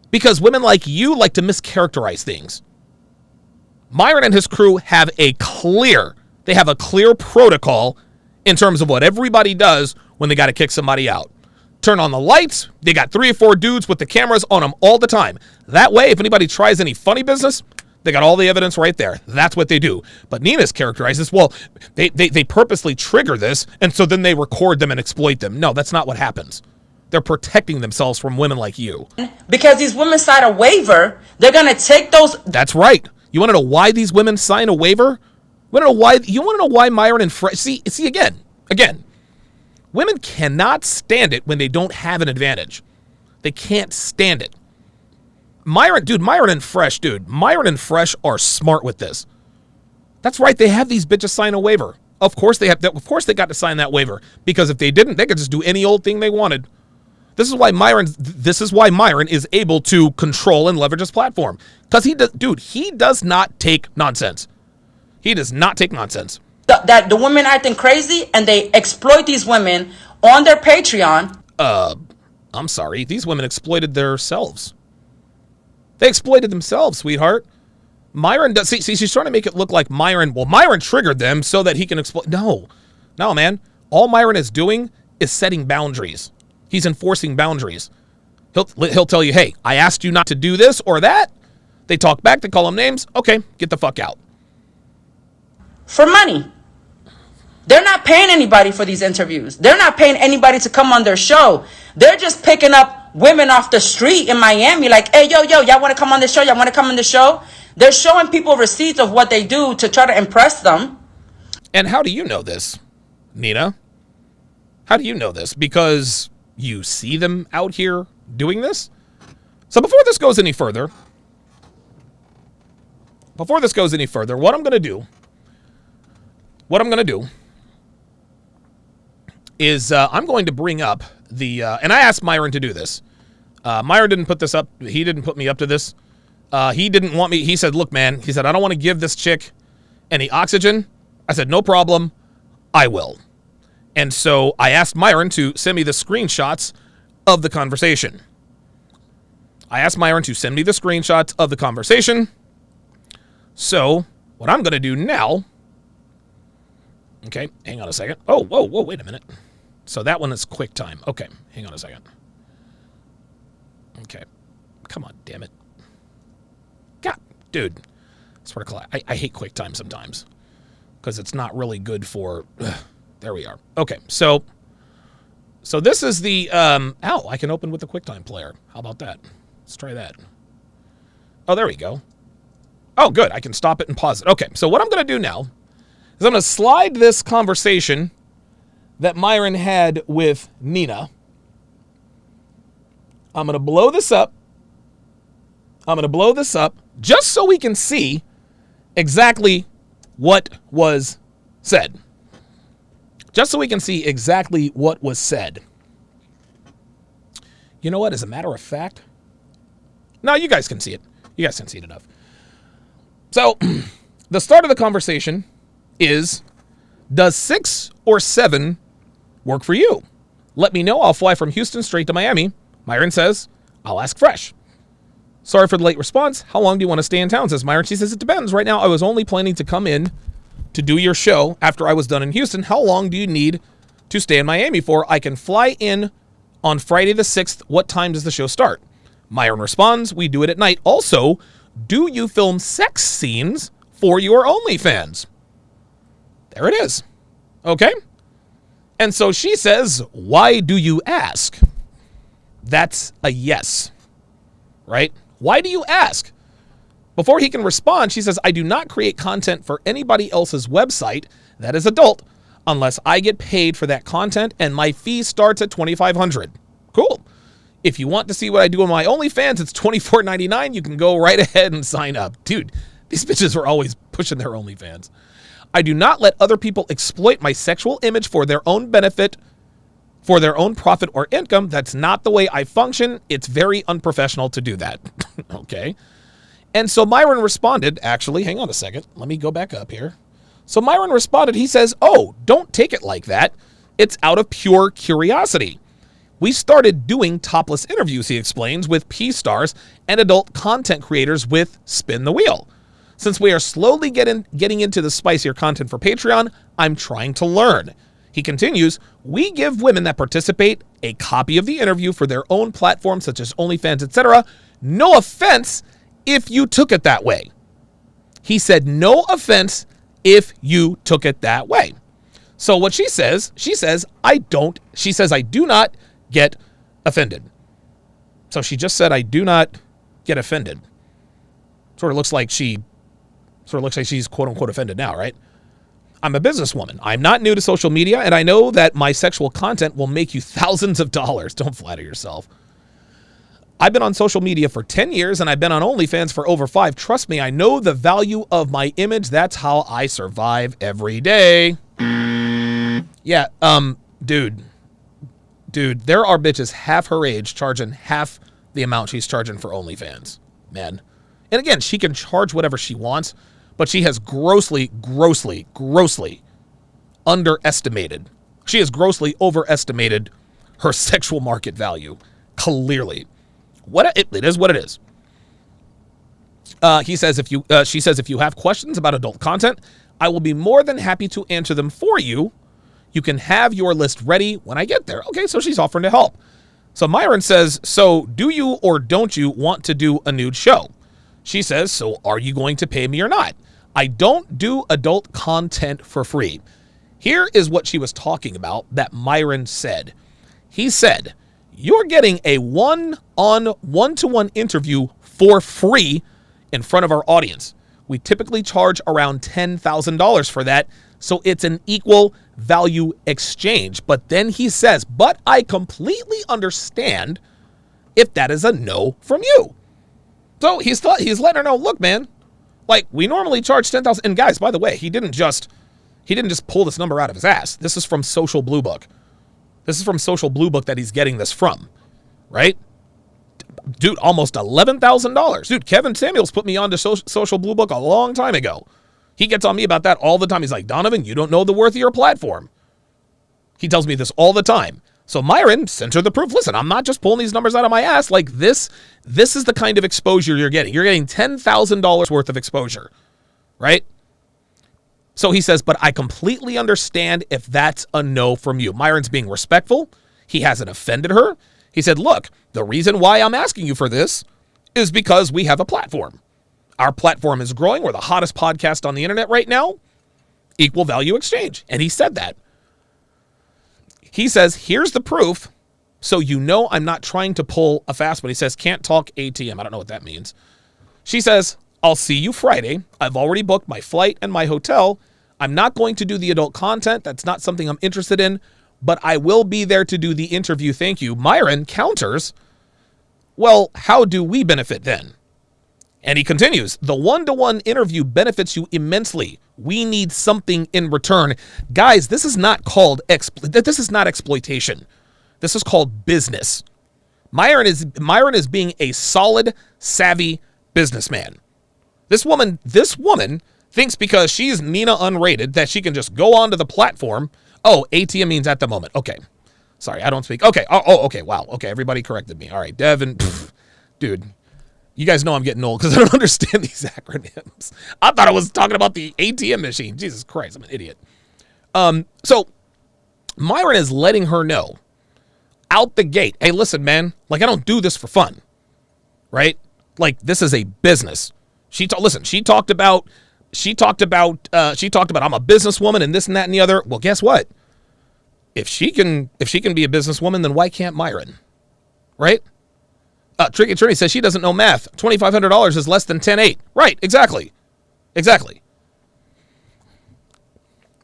Because women like you like to mischaracterize things. Myron and his crew have a clear protocol in terms of what everybody does when they got to kick somebody out. Turn on the lights. They got 3 or 4 dudes with the cameras on them all the time. That way, if anybody tries any funny business, they got all the evidence right there. That's what they do. But Nina's characterizes, well, they purposely trigger this, and so then they record them and exploit them. No, that's not what happens. They're protecting themselves from women like you. Because these women sign a waiver, they're going to take those... That's right. You want to know why these women sign a waiver? You want to know why Myron and Fresh... See, again, women cannot stand it when they don't have an advantage. They can't stand it. Myron and Fresh are smart with this. That's right. They have these bitches sign a waiver. Of course they got to sign that waiver, because if they didn't, they could just do any old thing they wanted. This is why Myron is able to control and leverage his platform, because he does not take nonsense. He does not take nonsense. That the women acting crazy and they exploit these women on their Patreon. I'm sorry. These women exploited themselves. They exploited themselves, sweetheart. Myron does. See, she's trying to make it look like Myron triggered them so that he can exploit. No, man. All Myron is doing is setting boundaries. He's enforcing boundaries. He'll tell you, hey, I asked you not to do this or that. They talk back. They call him names. Okay, get the fuck out. For money. They're not paying anybody for these interviews. They're not paying anybody to come on their show. They're just picking up women off the street in Miami like, hey, yo, y'all want to come on the show? Y'all want to come on the show? They're showing people receipts of what they do to try to impress them. And how do you know this, Nina? How do you know this? Because you see them out here doing this? So before this goes any further, what I'm going to do is I'm going to bring up and I asked Myron to do this. Myron didn't put this up. He didn't put me up to this. He didn't want me. He said, look, man, he said, I don't want to give this chick any oxygen. I said, no problem. I will. And so I asked Myron to send me the screenshots of the conversation. I asked Myron to send me the screenshots of the conversation. So what I'm going to do now, okay, hang on a second. Oh, whoa, wait a minute. So that one is QuickTime. Okay, hang on a second. Okay, come on, damn it. God, dude, I swear to God, I hate QuickTime sometimes because it's not really good for, there we are. Okay, so this is the, I can open with the QuickTime player. How about that? Let's try that. Oh, there we go. Oh, good. I can stop it and pause it. Okay, so what I'm going to do now is I'm going to slide this conversation that Myron had with Nina. I'm going to blow this up. Just so we can see exactly what was said. Just so we can see exactly what was said. You know what? As a matter of fact, no, you guys can see it. You guys can see it enough. So, the start of the conversation is, does 6 or 7 work for you? Let me know. I'll fly from Houston straight to Miami. Myron says, I'll ask fresh. Sorry for the late response. How long do you want to stay in town? Says Myron. She says, it depends. Right now, I was only planning to come in to do your show after I was done in Houston. How long do you need to stay in Miami for? I can fly in on Friday the 6th. What time does the show start? Myron responds, we do it at night. Also, do you film sex scenes for your OnlyFans? There it is. Okay? And so she says, why do you ask? That's a yes. Right? Why do you ask? Before he can respond, she says, I do not create content for anybody else's website that is adult unless I get paid for that content, and my fee starts at $2,500. Cool. If you want to see what I do on my OnlyFans, it's $24.99. You can go right ahead and sign up. Dude, these bitches are always pushing their OnlyFans. I do not let other people exploit my sexual image for their own benefit, for their own profit or income. That's not the way I function. It's very unprofessional to do that. Okay. And so Myron responded, actually, hang on a second. Let me go back up here. So Myron responded, he says, oh, don't take it like that. It's out of pure curiosity. We started doing topless interviews, he explains, with P-stars and adult content creators with Spin the Wheel. Since we are slowly getting into the spicier content for Patreon, I'm trying to learn. He continues, we give women that participate a copy of the interview for their own platforms such as OnlyFans, etc. No offense if you took it that way. He said, no offense if you took it that way. So what she says, I do not get offended. So she just said, I do not get offended. Sort of looks like she's quote unquote offended now, right? I'm a businesswoman. I'm not new to social media, and I know that my sexual content will make you thousands of dollars. Don't flatter yourself. I've been on social media for 10 years, and I've been on OnlyFans for over 5. Trust me, I know the value of my image. That's how I survive every day. Yeah, dude, there are bitches half her age charging half the amount she's charging for OnlyFans, man. And again, she can charge whatever she wants, but she has grossly underestimated. She has grossly overestimated her sexual market value. Clearly, it is what it is. She says, if you have questions about adult content, I will be more than happy to answer them for you. You can have your list ready when I get there. Okay, so she's offering to help. So Myron says, so do you or don't you want to do a nude show? She says, so are you going to pay me or not? I don't do adult content for free. Here is what she was talking about that Myron said. He said, you're getting a one-to-one interview for free in front of our audience. We typically charge around $10,000 for that, so it's an equal value exchange. But then he says, but I completely understand if that is a no from you. So he's letting her know, look, man, like we normally charge $10,000. And guys, by the way, he didn't just pull this number out of his ass. This is from Social Blue Book. This is from Social Blue Book that he's getting this from, right? Dude, almost $11,000. Dude, Kevin Samuels put me on to Social Blue Book a long time ago. He gets on me about that all the time. He's like, Donovan, you don't know the worth of your platform. He tells me this all the time. So Myron sent her the proof. Listen, I'm not just pulling these numbers out of my ass. Like this is the kind of exposure you're getting. You're getting $10,000 worth of exposure, right? So he says, but I completely understand if that's a no from you. Myron's being respectful. He hasn't offended her. He said, look, the reason why I'm asking you for this is because we have a platform. Our platform is growing. We're the hottest podcast on the internet right now. Equal value exchange. And he said that. He says, here's the proof. So you know I'm not trying to pull a fast one. He says, can't talk ATM. I don't know what that means. She says, I'll see you Friday. I've already booked my flight and my hotel. I'm not going to do the adult content. That's not something I'm interested in, but I will be there to do the interview. Thank you. Myron counters, well, how do we benefit then? And he continues, the one-to-one interview benefits you immensely. We need something in return. Guys, this is not called this is not exploitation. This is called business. Myron is being a solid, savvy businessman. This woman thinks because she's Nina Unrated that she can just go onto the platform. Oh, ATM means at the moment. Okay. Sorry, I don't speak. Okay. Oh, okay. Wow. Okay, everybody corrected me. All right, Devin. Dude, you guys know I'm getting old because I don't understand these acronyms. I thought I was talking about the ATM machine. Jesus Christ, I'm an idiot. So Myron is letting her know out the gate, hey, listen, man, like I don't do this for fun, right? Like this is a business. She talked about I'm a businesswoman and this and that and the other. Well, guess what? If she can be a businesswoman, then why can't Myron? Right? Tricky Attorney says she doesn't know math. $2,500 is less than 10.8. Right, exactly.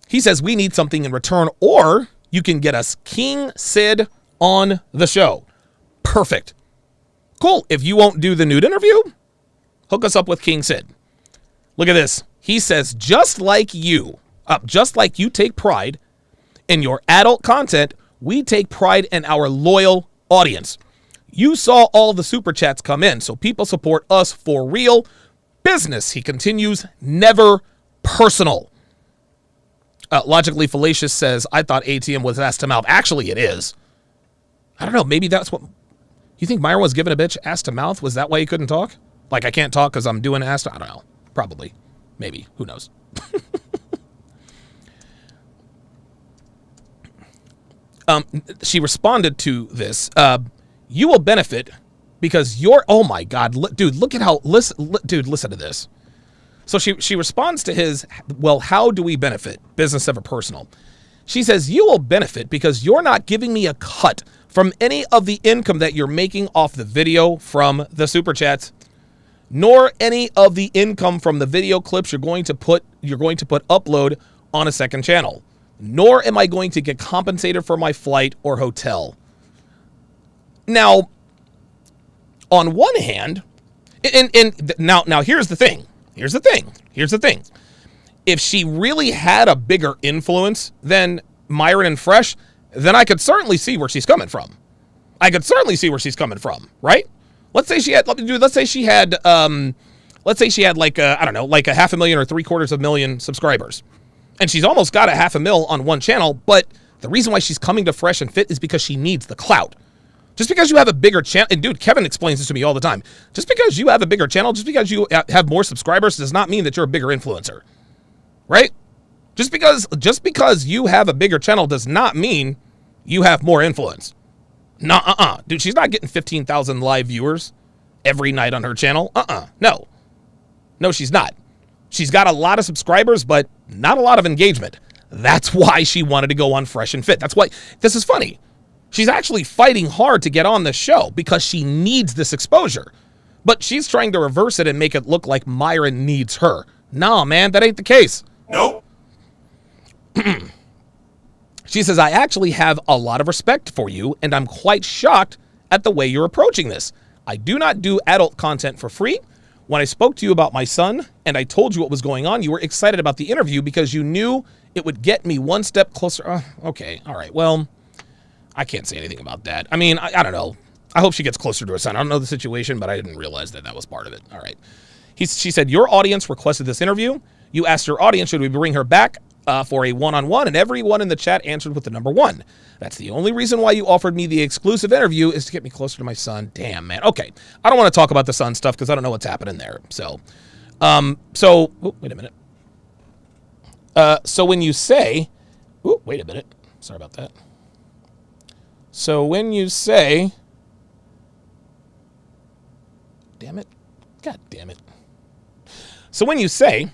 He says we need something in return, or you can get us King Sid on the show. Perfect. Cool. If you won't do the nude interview, hook us up with King Sid. Look at this. He says, just like you take pride in your adult content, we take pride in our loyal audience. You saw all the super chats come in, so people support us for real. Business, he continues, never personal. Logically Fallacious says, I thought ATM was ass to mouth. Actually, it is. I don't know. Maybe that's what... You think Myron was giving a bitch ass to mouth? Was that why he couldn't talk? Like, I can't talk because I'm doing ass to... I don't know. Probably. Maybe. Who knows? She responded to this. You will benefit because you're... Oh, my God. Dude, look at how... Listen to this. So she responds to his, well, how do we benefit? Business over personal. She says, you will benefit because you're not giving me a cut from any of the income that you're making off the video from the super chats, nor any of the income from the video clips you're going to put upload on a second channel, nor am I going to get compensated for my flight or hotel. Now, on one hand, now here's the thing. Here's the thing. If she really had a bigger influence than Myron and Fresh, then I could certainly see where she's coming from. Right? Let's say she had like I don't know, like 500,000 or 750,000 subscribers. And she's almost got 500,000 on one channel, but the reason why she's coming to Fresh and Fit is because she needs the clout. Just because you have a bigger channel, and dude, Kevin explains this to me all the time. Just because you have a bigger channel, just because you have more subscribers does not mean that you're a bigger influencer, right? Just because you have a bigger channel does not mean you have more influence. Dude, she's not getting 15,000 live viewers every night on her channel. No, she's not. She's got a lot of subscribers, but not a lot of engagement. That's why she wanted to go on Fresh and Fit. That's why this is funny. She's actually fighting hard to get on this show because she needs this exposure. But she's trying to reverse it and make it look like Myron needs her. Nah, man, that ain't the case. Nope. She says, I actually have a lot of respect for you, and I'm quite shocked at the way you're approaching this. I do not do adult content for free. When I spoke to you about my son and I told you what was going on, you were excited about the interview because you knew it would get me one step closer. Okay, all right, well... I can't say anything about that. I mean, I don't know. I hope she gets closer to her son. I don't know the situation, but I didn't realize that was part of it. All right. She said, your audience requested this interview. You asked your audience, should we bring her back? for a one-on-one, and everyone in the chat answered with the number 1. That's the only reason why you offered me the exclusive interview, is to get me closer to my son. Damn, man. Okay, I don't want to talk about the son stuff because I don't know what's happening there. So, wait a minute. So when you say, wait a minute. Sorry about that. So when you say, damn it. God damn it. So when you say,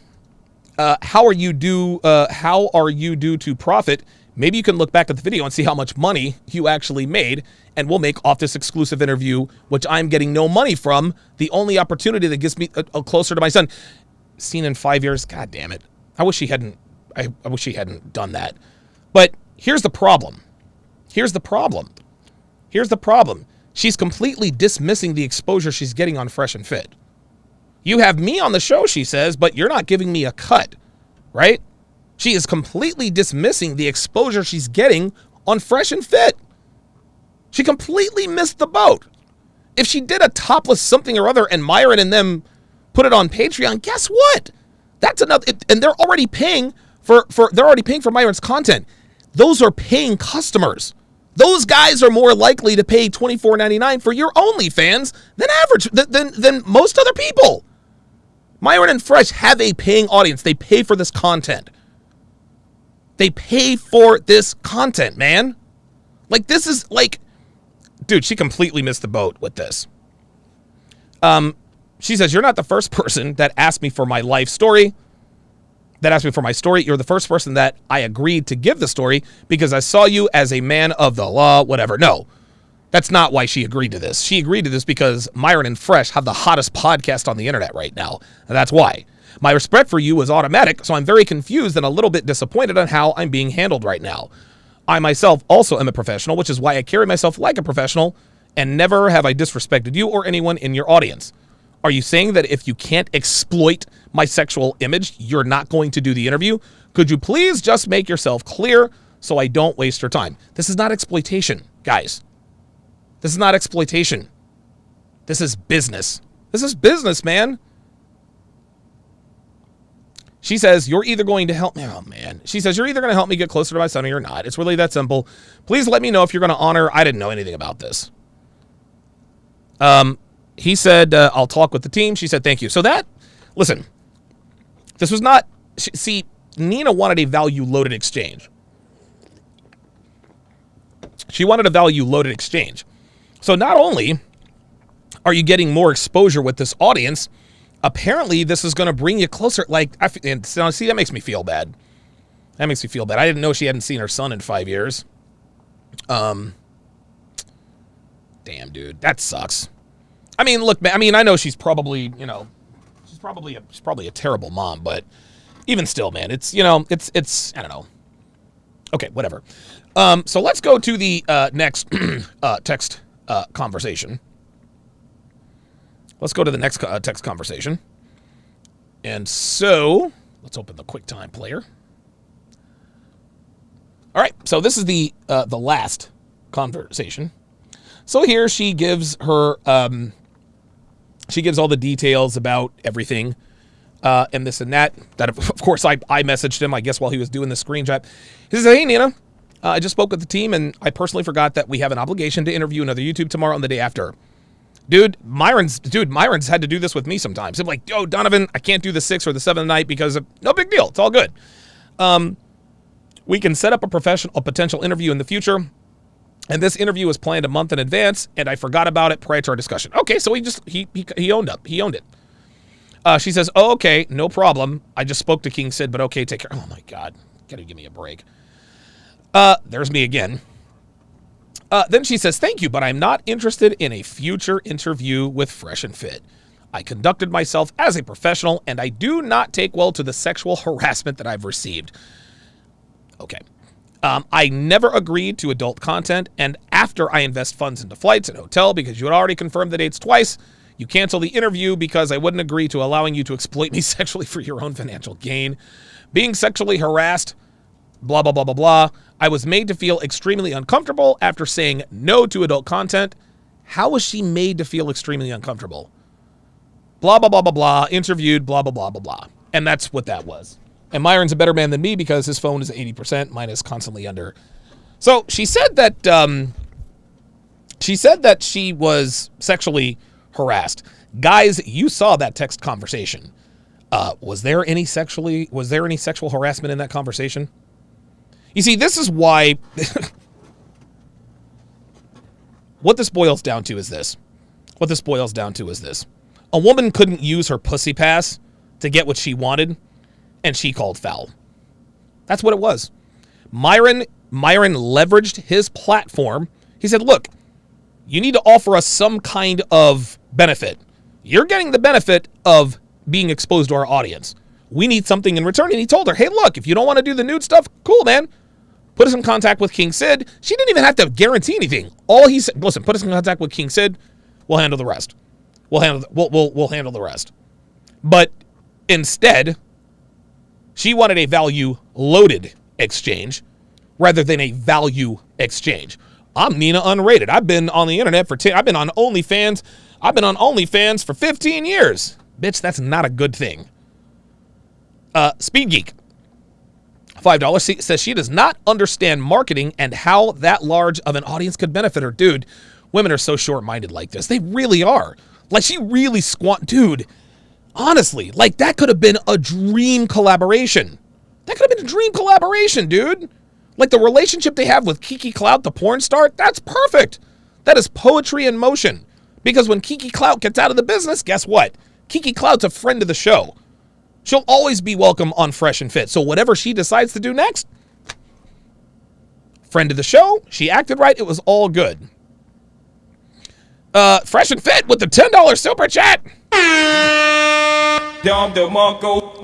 how are you due to profit? Maybe you can look back at the video and see how much money you actually made, and we'll make off this exclusive interview, which I'm getting no money from, the only opportunity that gets me closer to my son. Seen in 5 years. God damn it. I wish he hadn't done that. But here's the problem. Here's the problem. She's completely dismissing the exposure she's getting on Fresh and Fit. You have me on the show, she says, but you're not giving me a cut, right? She is completely dismissing the exposure she's getting on Fresh and Fit. She completely missed the boat. If she did a topless something or other and Myron and them put it on Patreon, guess what? That's another, and they're already paying for Myron's content. Those are paying customers. Those guys are more likely to pay $24.99 for your OnlyFans than most other people. Myron and Fresh have a paying audience. They pay for this content. They pay for this content, man. Like, this is like, dude, she completely missed the boat with this. She says, you're not the first person that asked me for my life story. You're the first person that I agreed to give the story because I saw you as a man of the law, whatever. No, that's not why she agreed to this. She agreed to this because Myron and Fresh have the hottest podcast on the internet right now. And that's why. My respect for you was automatic, so I'm very confused and a little bit disappointed on how I'm being handled right now. I myself also am a professional, which is why I carry myself like a professional, and never have I disrespected you or anyone in your audience. Are you saying that if you can't exploit my sexual image, you're not going to do the interview? Could you please just make yourself clear so I don't waste your time? This is not exploitation, guys. This is not exploitation. This is business. This is business, man. She says, you're either going to help me. Oh, man. She says, you're either going to help me get closer to my son or you're not. It's really that simple. Please let me know if you're going to honor. I didn't know anything about this. He said, I'll talk with the team. She said, thank you. So that, listen, this was not, see, Nina wanted a value-loaded exchange. She wanted a value-loaded exchange. So not only are you getting more exposure with this audience, apparently this is going to bring you closer. Like, and see, that makes me feel bad. That makes me feel bad. I didn't know she hadn't seen her son in 5 years. Damn, dude, that sucks. I mean, look, I mean, I know she's probably, you know, she's probably a terrible mom, but even still, man, it's, you know, it's, I don't know. Okay, whatever. So let's go to the next text conversation. Let's go to the next text conversation. And so let's open the QuickTime player. All right, so this is the last conversation. So here she gives her she gives all the details about everything and this and that. That of course I messaged him, I guess, while he was doing the screenshot. He says, "Hey Nina, I just spoke with the team and I personally forgot that we have an obligation to interview another YouTube tomorrow and the day after." Dude, Myron's had to do this with me sometimes. I'm like, "Yo, Donovan, I can't do the 6th or the 7th night because of, no big deal. It's all good. We can set up a potential interview in the future. And this interview was planned a month in advance, and I forgot about it prior to our discussion." Okay, so he owned up. He owned it. She says, "Oh, okay, no problem. I just spoke to King Sid, but okay, take care." Oh my God, gotta give me a break. There's me again. Then she says, "Thank you, but I'm not interested in a future interview with Fresh and Fit. I conducted myself as a professional, and I do not take well to the sexual harassment that I've received." Okay. I never agreed to adult content, and after I invest funds into flights and hotel because you had already confirmed the dates twice, you cancel the interview because I wouldn't agree to allowing you to exploit me sexually for your own financial gain. Being sexually harassed, blah, blah, blah, blah, blah. I was made to feel extremely uncomfortable after saying no to adult content. How was she made to feel extremely uncomfortable? Blah, blah, blah, blah, blah. Interviewed, blah, blah, blah, blah, blah. And that's what that was. And Myron's a better man than me because his phone is 80%. Mine is constantly under. So she said that she was sexually harassed. Guys, you saw that text conversation. Was there any sexual harassment in that conversation? You see, this is why what this boils down to is this. A woman couldn't use her pussy pass to get what she wanted, and she called foul. That's what it was. Myron leveraged his platform. He said, look, you need to offer us some kind of benefit. You're getting the benefit of being exposed to our audience. We need something in return. And he told her, hey, look, if you don't want to do the nude stuff, cool, man. Put us in contact with King Sid. She didn't even have to guarantee anything. All he said, listen, put us in contact with King Sid. We'll handle the rest. We'll handle the rest. But instead, she wanted a value-loaded exchange rather than a value exchange. I'm Nina Unrated. I've been on the internet I've been on OnlyFans for 15 years. Bitch, that's not a good thing. Speed Geek, $5, says she does not understand marketing and how that large of an audience could benefit her. Dude, women are so short-minded like this. They really are. Like, she really dude, honestly, like, that could have been a dream collaboration. Dude. Like, the relationship they have with Kiki Clout, the porn star, that's perfect. That is poetry in motion. Because when Kiki Clout gets out of the business, guess what? Kiki Clout's a friend of the show. She'll always be welcome on Fresh and Fit. So whatever she decides to do next, friend of the show, she acted right, it was all good. Fresh and Fit with the $10 super chat.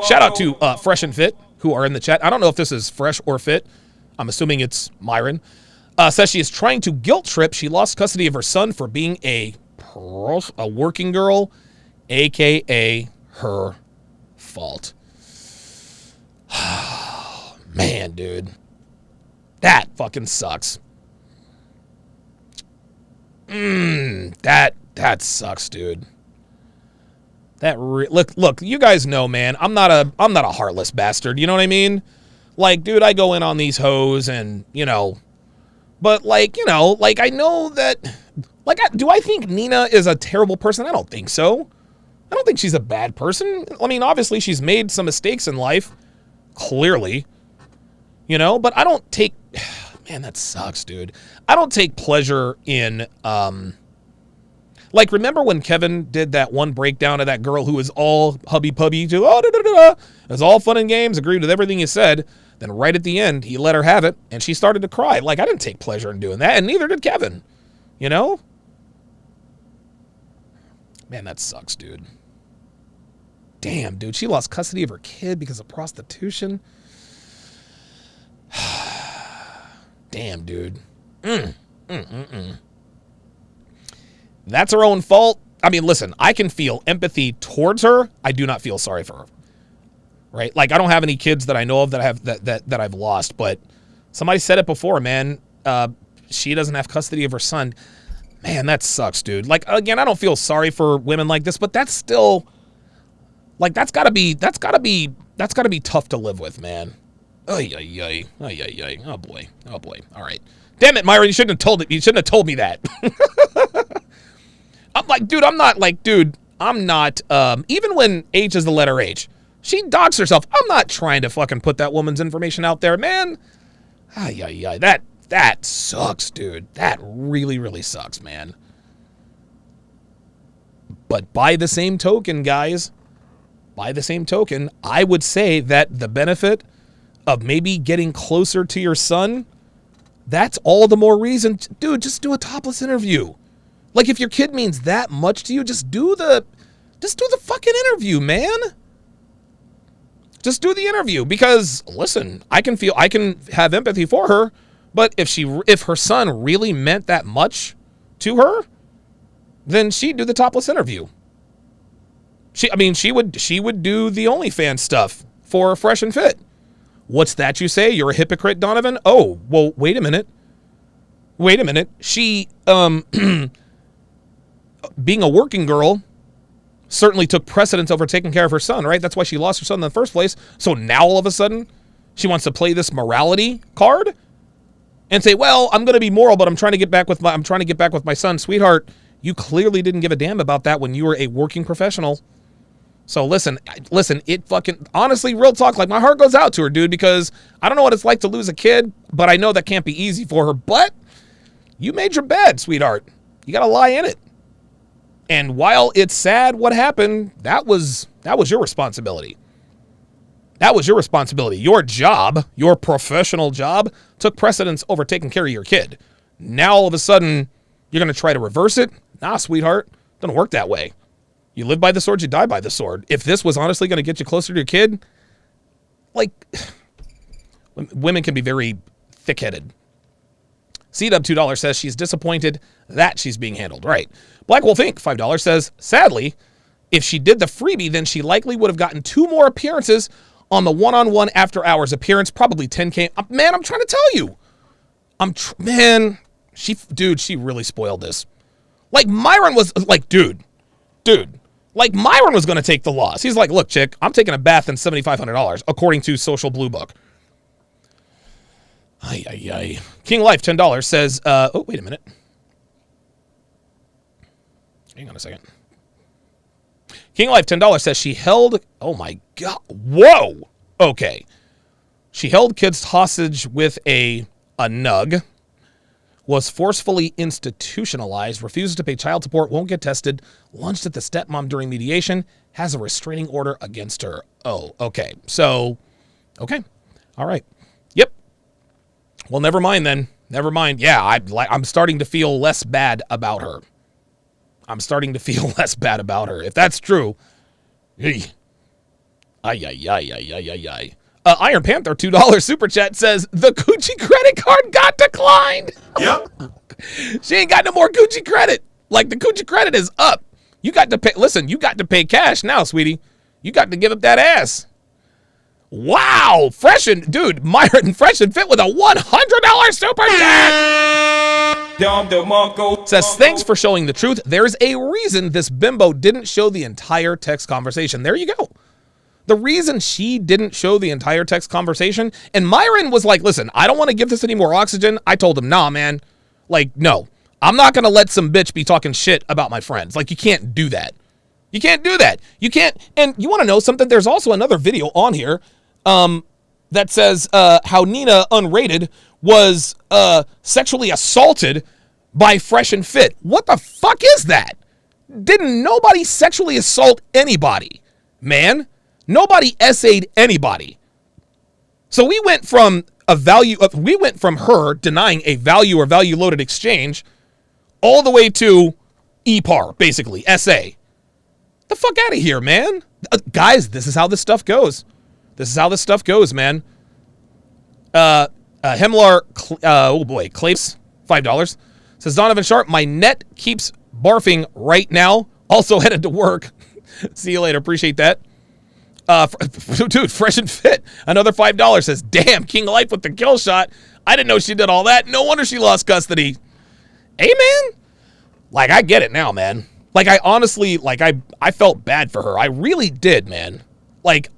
Shout out to Fresh and Fit who are in the chat. I don't know if this is Fresh or Fit. I'm assuming it's Myron. Says she is trying to guilt trip. She lost custody of her son for being a working girl, aka her fault. Man, dude, that fucking sucks. That sucks, dude. Look, you guys know, man, I'm not a heartless bastard. You know what I mean? Like, dude, I go in on these hoes and, but like, I know that, like, do I think Nina is a terrible person? I don't think so. I don't think she's a bad person. I mean, obviously she's made some mistakes in life, clearly, but I don't take, man, that sucks, dude. I don't take pleasure in, like, remember when Kevin did that one breakdown of that girl who was all hubby-pubby to, it was all fun and games, agreed with everything he said. Then right at the end, he let her have it, and she started to cry. Like, I didn't take pleasure in doing that, and neither did Kevin, Man, that sucks, dude. Damn, dude, she lost custody of her kid because of prostitution. Damn, dude. That's her own fault. I mean, listen, I can feel empathy towards her. I do not feel sorry for her. Right? Like, I don't have any kids that I know of that I've lost, but somebody said it before, man. She doesn't have custody of her son. Man, that sucks, dude. Like, again, I don't feel sorry for women like this, but that's still, like, that's gotta be tough to live with, man. Ay, ay, ay. Ay, ay, ay. Oh boy. All right. Damn it, Myra, you shouldn't have told me that. I'm not, even when H is the letter H, she dogs herself. I'm not trying to fucking put that woman's information out there, man. Ay, ay, ay. That sucks, dude. That really, really sucks, man. But by the same token, guys, I would say that the benefit of maybe getting closer to your son, that's all the more reason. Dude, just do a topless interview. Like, if your kid means that much to you, just do the fucking interview, man. Just do the interview, because listen, I can have empathy for her, but if her son really meant that much to her, then she'd do the topless interview. She would do the OnlyFans stuff for Fresh and Fit. What's that you say? You're a hypocrite, Donovan? Oh, well, wait a minute. She, being a working girl, certainly took precedence over taking care of her son, right? That's why she lost her son in the first place. So now all of a sudden, she wants to play this morality card and say, "Well, I'm going to be moral, but I'm trying to get back with my son." Sweetheart, you clearly didn't give a damn about that when you were a working professional. So listen, it fucking, honestly, real talk, like, my heart goes out to her, dude, because I don't know what it's like to lose a kid, but I know that can't be easy for her. But you made your bed, sweetheart. You got to lie in it. And while it's sad what happened, that was your responsibility. That was your responsibility. Your job, your professional job, took precedence over taking care of your kid. Now all of a sudden, you're going to try to reverse it? Nah, sweetheart. Doesn't work that way. You live by the sword, you die by the sword. If this was honestly going to get you closer to your kid, like, women can be very thick-headed. C-Dub $2 says she's disappointed that she's being handled. Right. Black Wolf Inc. $5 says, sadly, if she did the freebie, then she likely would have gotten 2 more appearances on the one-on-one after hours appearance, probably 10K. Man, I'm trying to tell you. She really spoiled this. Like, Myron was like, dude. Like, Myron was going to take the loss. He's like, look, chick, I'm taking a bath in $7,500, according to Social Blue Book. Ay. King Life, $10 says, oh, wait a minute. Hang on a second. King Life, $10 says she held, oh my God, whoa. Okay. She held kids hostage with a nug, was forcefully institutionalized, refuses to pay child support, won't get tested, lunched at the stepmom during mediation, has a restraining order against her. Oh, okay. So, okay. All right. Yep. Well, never mind then. Never mind. Yeah, I'm starting to feel less bad about her. I'm starting to feel less bad about her. If that's true, Iron Panther, $2 super chat says, the Gucci credit card got declined. Yep. She ain't got no more Gucci credit. Like, the Gucci credit is up. You got to pay. Listen, you got to pay cash now, sweetie. You got to give up that ass. Wow. Dude, Myron Fresh and Fit with a $100 super chat. Says, thanks for showing the truth. There's a reason this bimbo didn't show the entire text conversation. There you go. The reason she didn't show the entire text conversation, and Myron was like, listen, I don't want to give this any more oxygen. I told him, nah, man. Like, no. I'm not going to let some bitch be talking shit about my friends. Like, you can't do that. You can't do that. You can't. And you want to know something? There's also another video on here that says how Nina Unrated was sexually assaulted by Fresh and Fit. What the fuck is that? Didn't nobody sexually assault anybody, man. Nobody essayed anybody. So we went from her denying a value or value loaded exchange all the way to EPAR, basically, essay. The fuck out of here, man. Guys, this is how this stuff goes. This is how this stuff goes, man. Hemlar, Claves, $5, says, Donovan Sharp, my net keeps barfing right now. Also headed to work. See you later. Appreciate that. Dude, Fresh and Fit, another $5, says, damn, King Life with the kill shot. I didn't know she did all that. No wonder she lost custody. Hey, man. Like, I get it now, man. Like, I honestly, like, I felt bad for her. I really did, man. Like,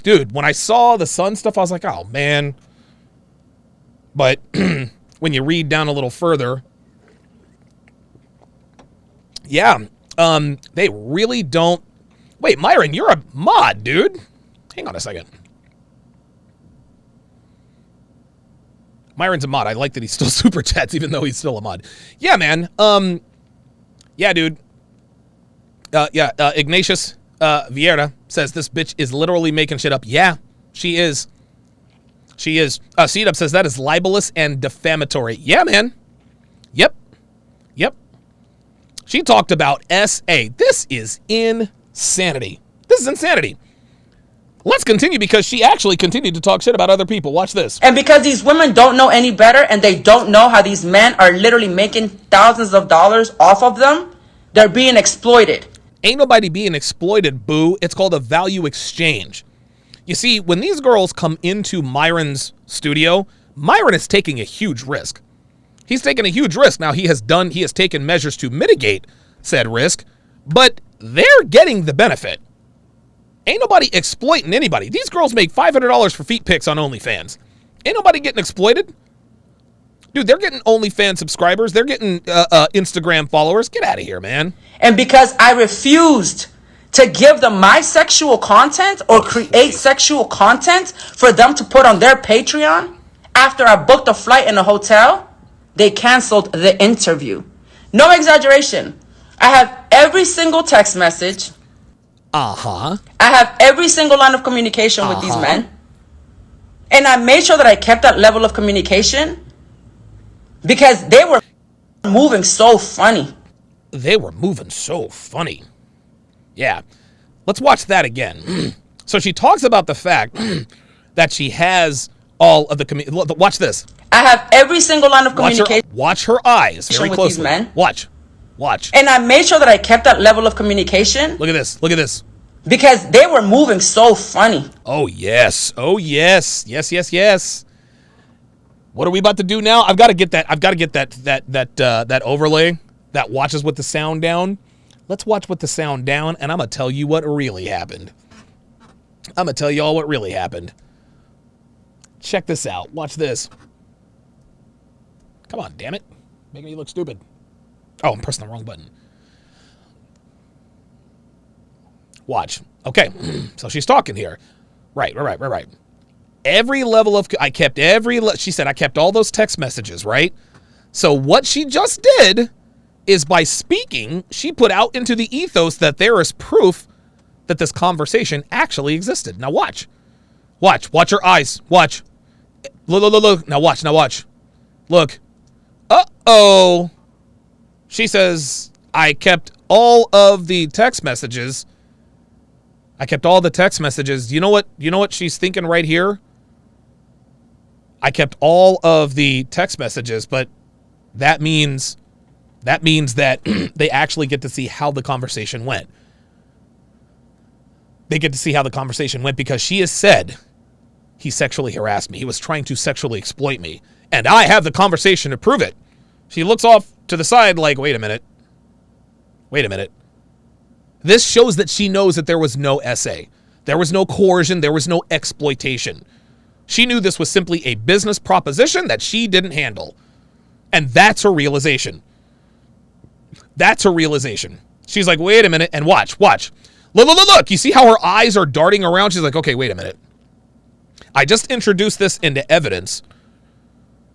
dude, when I saw the son stuff, I was like, oh, man. But when you read down a little further, yeah, they really don't. Wait, Myron, you're a mod, dude. Hang on a second. Myron's a mod. I like that he's still super chats, even though he's still a mod. Yeah, man. Yeah, dude. Ignatius Vieira says this bitch is literally making shit up. Yeah, she is. She is. C-Dub says that is libelous and defamatory. Yeah, man. Yep. She talked about SA. This is insanity. This is insanity. Let's continue because she actually continued to talk shit about other people. Watch this. And because these women don't know any better and they don't know how these men are literally making thousands of dollars off of them, they're being exploited. Ain't nobody being exploited, boo. It's called a value exchange. You see, when these girls come into Myron's studio, Myron is taking a huge risk. He's taking a huge risk. Now, he has taken measures to mitigate said risk, but they're getting the benefit. Ain't nobody exploiting anybody. These girls make $500 for feet pics on OnlyFans. Ain't nobody getting exploited. Dude, they're getting OnlyFans subscribers. They're getting Instagram followers. Get out of here, man. And because I refused to give them my sexual content or create sexual content for them to put on their Patreon, after I booked a flight and a hotel, they canceled the interview. No exaggeration. I have every single text message. I have every single line of communication with these men. And I made sure that I kept that level of communication because they were moving so funny. They were moving so funny. Yeah. Let's watch that again. So she talks about the fact that she has all of the watch this. I have every single line of communication. Watch her eyes very with closely. These men. Watch. And I made sure that I kept that level of communication. Look at this. Look at this. Because they were moving so funny. Oh, yes. Oh, yes. Yes. What are we about to do now? I've got to get that overlay that watches with the sound down. Let's watch with the sound down, and I'm going to tell you what really happened. I'm going to tell you all what really happened. Check this out. Watch this. Come on, damn it. Making me look stupid. Oh, I'm pressing the wrong button. Watch. Okay. So she's talking here. Right. Every level of, she said I kept all those text messages, right? So what she just did is by speaking, she put out into the ethos that there is proof that this conversation actually existed. Now watch. Watch her eyes. Watch. Look. Now watch. Look. Uh-oh. She says, I kept all of the text messages. You know what she's thinking right here? I kept all of the text messages, but that means that they actually get to see how the conversation went. They get to see how the conversation went because she has said he sexually harassed me. He was trying to sexually exploit me. And I have the conversation to prove it. She looks off to the side like, wait a minute. This shows that she knows that there was no SA. There was no coercion. There was no exploitation. She knew this was simply a business proposition that she didn't handle. And that's her realization. She's like, wait a minute, and watch. Look. You see how her eyes are darting around? She's like, okay, wait a minute. I just introduced this into evidence.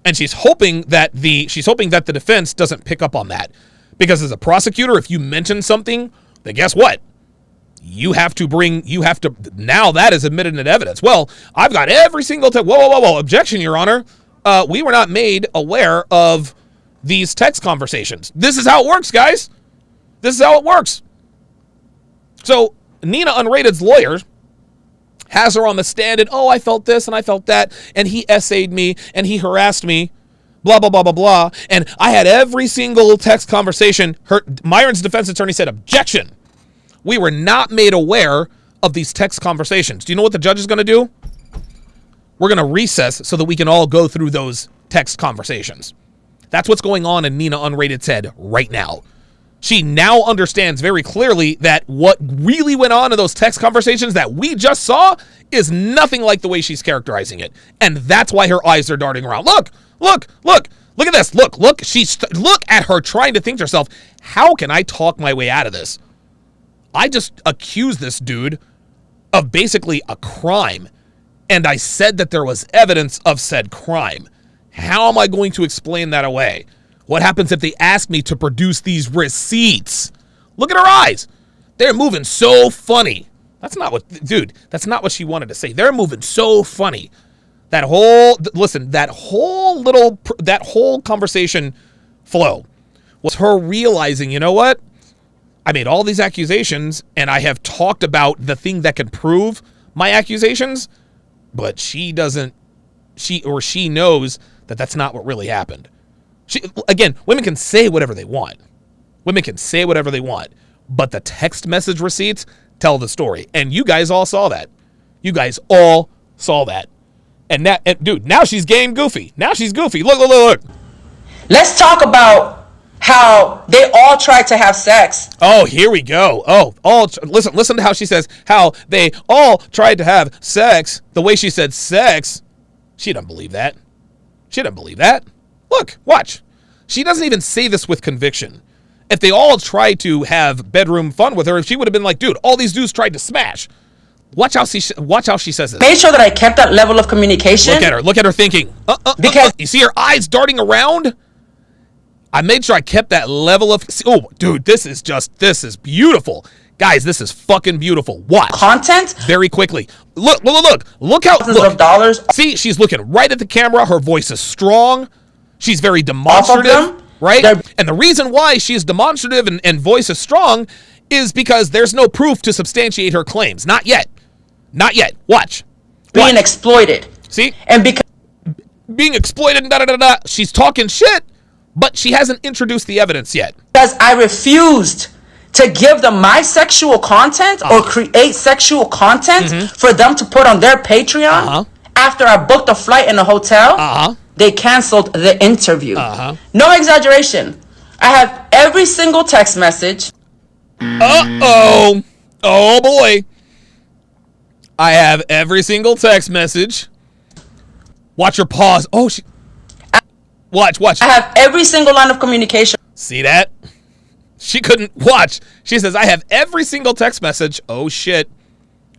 And she's hoping that the defense doesn't pick up on that. Because as a prosecutor, if you mention something, then guess what? Now that is admitted in evidence. Well, I've got every single time. Whoa. Objection, Your Honor. We were not made aware of these text conversations. This is how it works, guys. This is how it works. So Nina Unrated's lawyer has her on the stand and, I felt this and I felt that, and he essayed me and he harassed me, blah, blah, blah, blah, blah. And I had every single text conversation. Myron's defense attorney said, objection. We were not made aware of these text conversations. Do you know what the judge is going to do? We're going to recess so that we can all go through those text conversations. That's what's going on in Nina Unrated's head right now. She now understands very clearly that what really went on in those text conversations that we just saw is nothing like the way she's characterizing it. And that's why her eyes are darting around. Look at this. Look at her trying to think to herself, how can I talk my way out of this? I just accused this dude of basically a crime. And I said that there was evidence of said crime. How am I going to explain that away? What happens if they ask me to produce these receipts? Look at her eyes. They're moving so funny. That's not what she wanted to say. They're moving so funny. That whole conversation flow was her realizing, you know what? I made all these accusations and I have talked about the thing that can prove my accusations, but she knows that that's not what really happened. Women can say whatever they want. But the text message receipts tell the story. And you guys all saw that. And dude, now she's getting goofy. Look. Let's talk about how they all tried to have sex. Oh, here we go. Oh, listen to how she says how they all tried to have sex. The way she said sex, she doesn't believe that. She doesn't believe that. Look, watch. She doesn't even say this with conviction. If they all tried to have bedroom fun with her, she would have been like, dude, all these dudes tried to smash. Watch how she says this. Made sure that I kept that level of communication. Look at her thinking. Because you see her eyes darting around? I made sure I kept that level of, oh, dude, this is beautiful. Guys, this is fucking beautiful. Watch. Content? Very quickly. Look how, of dollars. See, she's looking right at the camera. Her voice is strong. She's very demonstrative, right? And the reason why she's demonstrative and voice is strong is because there's no proof to substantiate her claims. Not yet. Not yet. Watch. Being exploited. See? And because being exploited, she's talking shit, but she hasn't introduced the evidence yet. Because I refused to give them my sexual content or create sexual content for them to put on their Patreon after I booked a flight in a hotel. They canceled the interview. No exaggeration. I have every single text message. Oh boy. I have every single text message. Watch her pause. Oh, watch. I have every single line of communication. See that? She couldn't watch. She says, I have every single text message. Oh shit.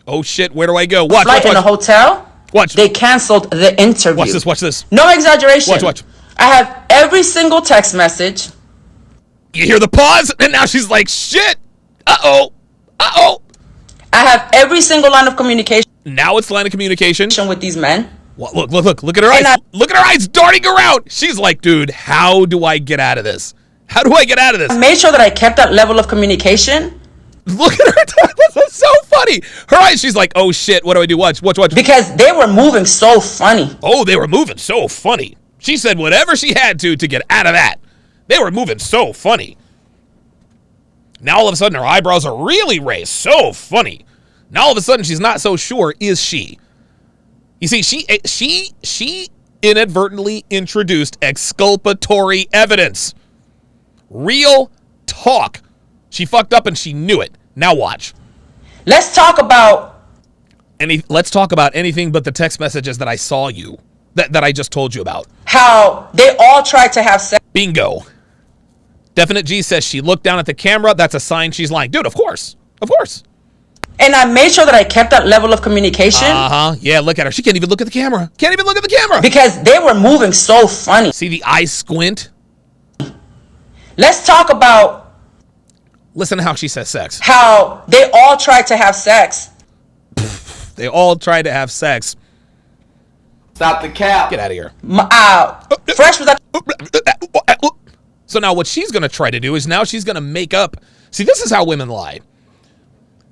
Where do I go? Watch. Flight in a hotel. Watch. They canceled the interview. Watch this. No exaggeration. Watch. I have every single text message. You hear the pause? And now she's like, shit. Uh-oh. I have every single line of communication. Now it's line of communication with these men. What, look at her eyes. Look at her eyes darting around. She's like, dude, how do I get out of this? I made sure that I kept that level of communication. Look at her. That's so funny. Her eyes, she's like, oh shit, what do I do? Watch. Because they were moving so funny. Oh, they were moving so funny. She said whatever she had to get out of that. They were moving so funny. Now all of a sudden her eyebrows are really raised. So funny. Now all of a sudden she's not so sure, is she? You see, she inadvertently introduced exculpatory evidence. Real talk. She fucked up and she knew it. Now watch. Let's talk about anything but the text messages that I saw you. That I just told you about. How they all tried to have sex. Bingo. Definite G says she looked down at the camera. That's a sign she's lying. Dude, of course. And I made sure that I kept that level of communication. Yeah, look at her. She can't even look at the camera. Because they were moving so funny. See the eye squint? Let's talk about... Listen to how she says sex. How they all tried to have sex. They all tried to have sex. Stop the cap. Get out of here. Fresh was that... So now what she's going to try to do is now she's going to make up... See, this is how women lie.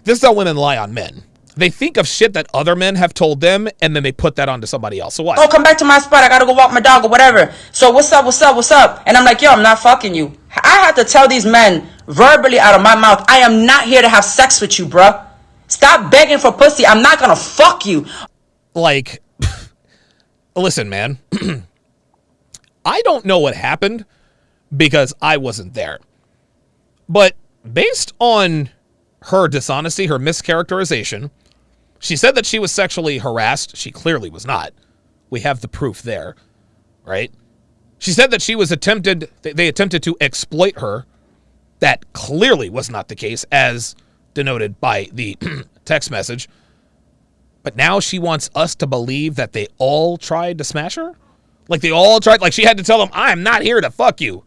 This is how women lie on men. They think of shit that other men have told them, and then they put that onto somebody else. So what? Oh, come back to my spot. I gotta go walk my dog or whatever. So what's up? And I'm like, yo, I'm not fucking you. I had to tell these men verbally out of my mouth, I am not here to have sex with you, bruh. Stop begging for pussy. I'm not gonna fuck you. Like, listen, man. I don't know what happened because I wasn't there. But based on her dishonesty, her mischaracterization, she said that she was sexually harassed. She clearly was not. We have the proof there, right? She said that she was they attempted to exploit her. That clearly was not the case, as denoted by the text message. But now she wants us to believe that they all tried to smash her? Like they all tried, like she had to tell them, I'm not here to fuck you.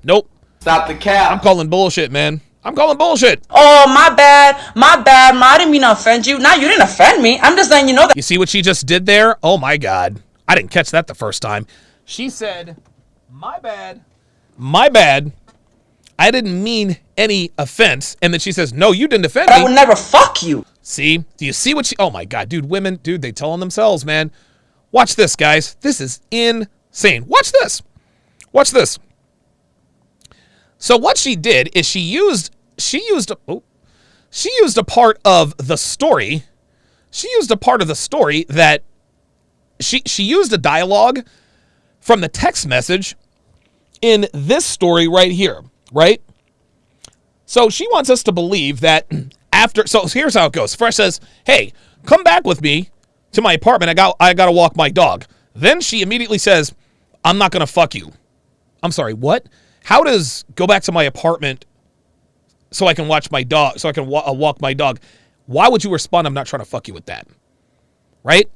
Nope. Stop the cap. I'm calling bullshit, man. I'm calling bullshit. Oh, my bad. I didn't mean to offend you. Now you didn't offend me. I'm just letting you know that. You see what she just did there? Oh my God. I didn't catch that the first time. She said, my bad. I didn't mean any offense. And then she says, no, you didn't offend me. I would never fuck you. See? Do you see what she... Oh my God, dude, women, dude, they tell on themselves, man. Watch this, guys. This is insane. Watch this. So what she did is she used a part of the story. She used a part of the story that she used a dialogue from the text message in this story right here, right? So she wants us to believe that after, so here's how it goes. Fresh says, hey, come back with me to my apartment. I got to walk my dog. Then she immediately says, I'm not going to fuck you. I'm sorry, what? How does go back to my apartment so I can watch my dog, so I can walk my dog? Why would you respond, I'm not trying to fuck you with that? Right?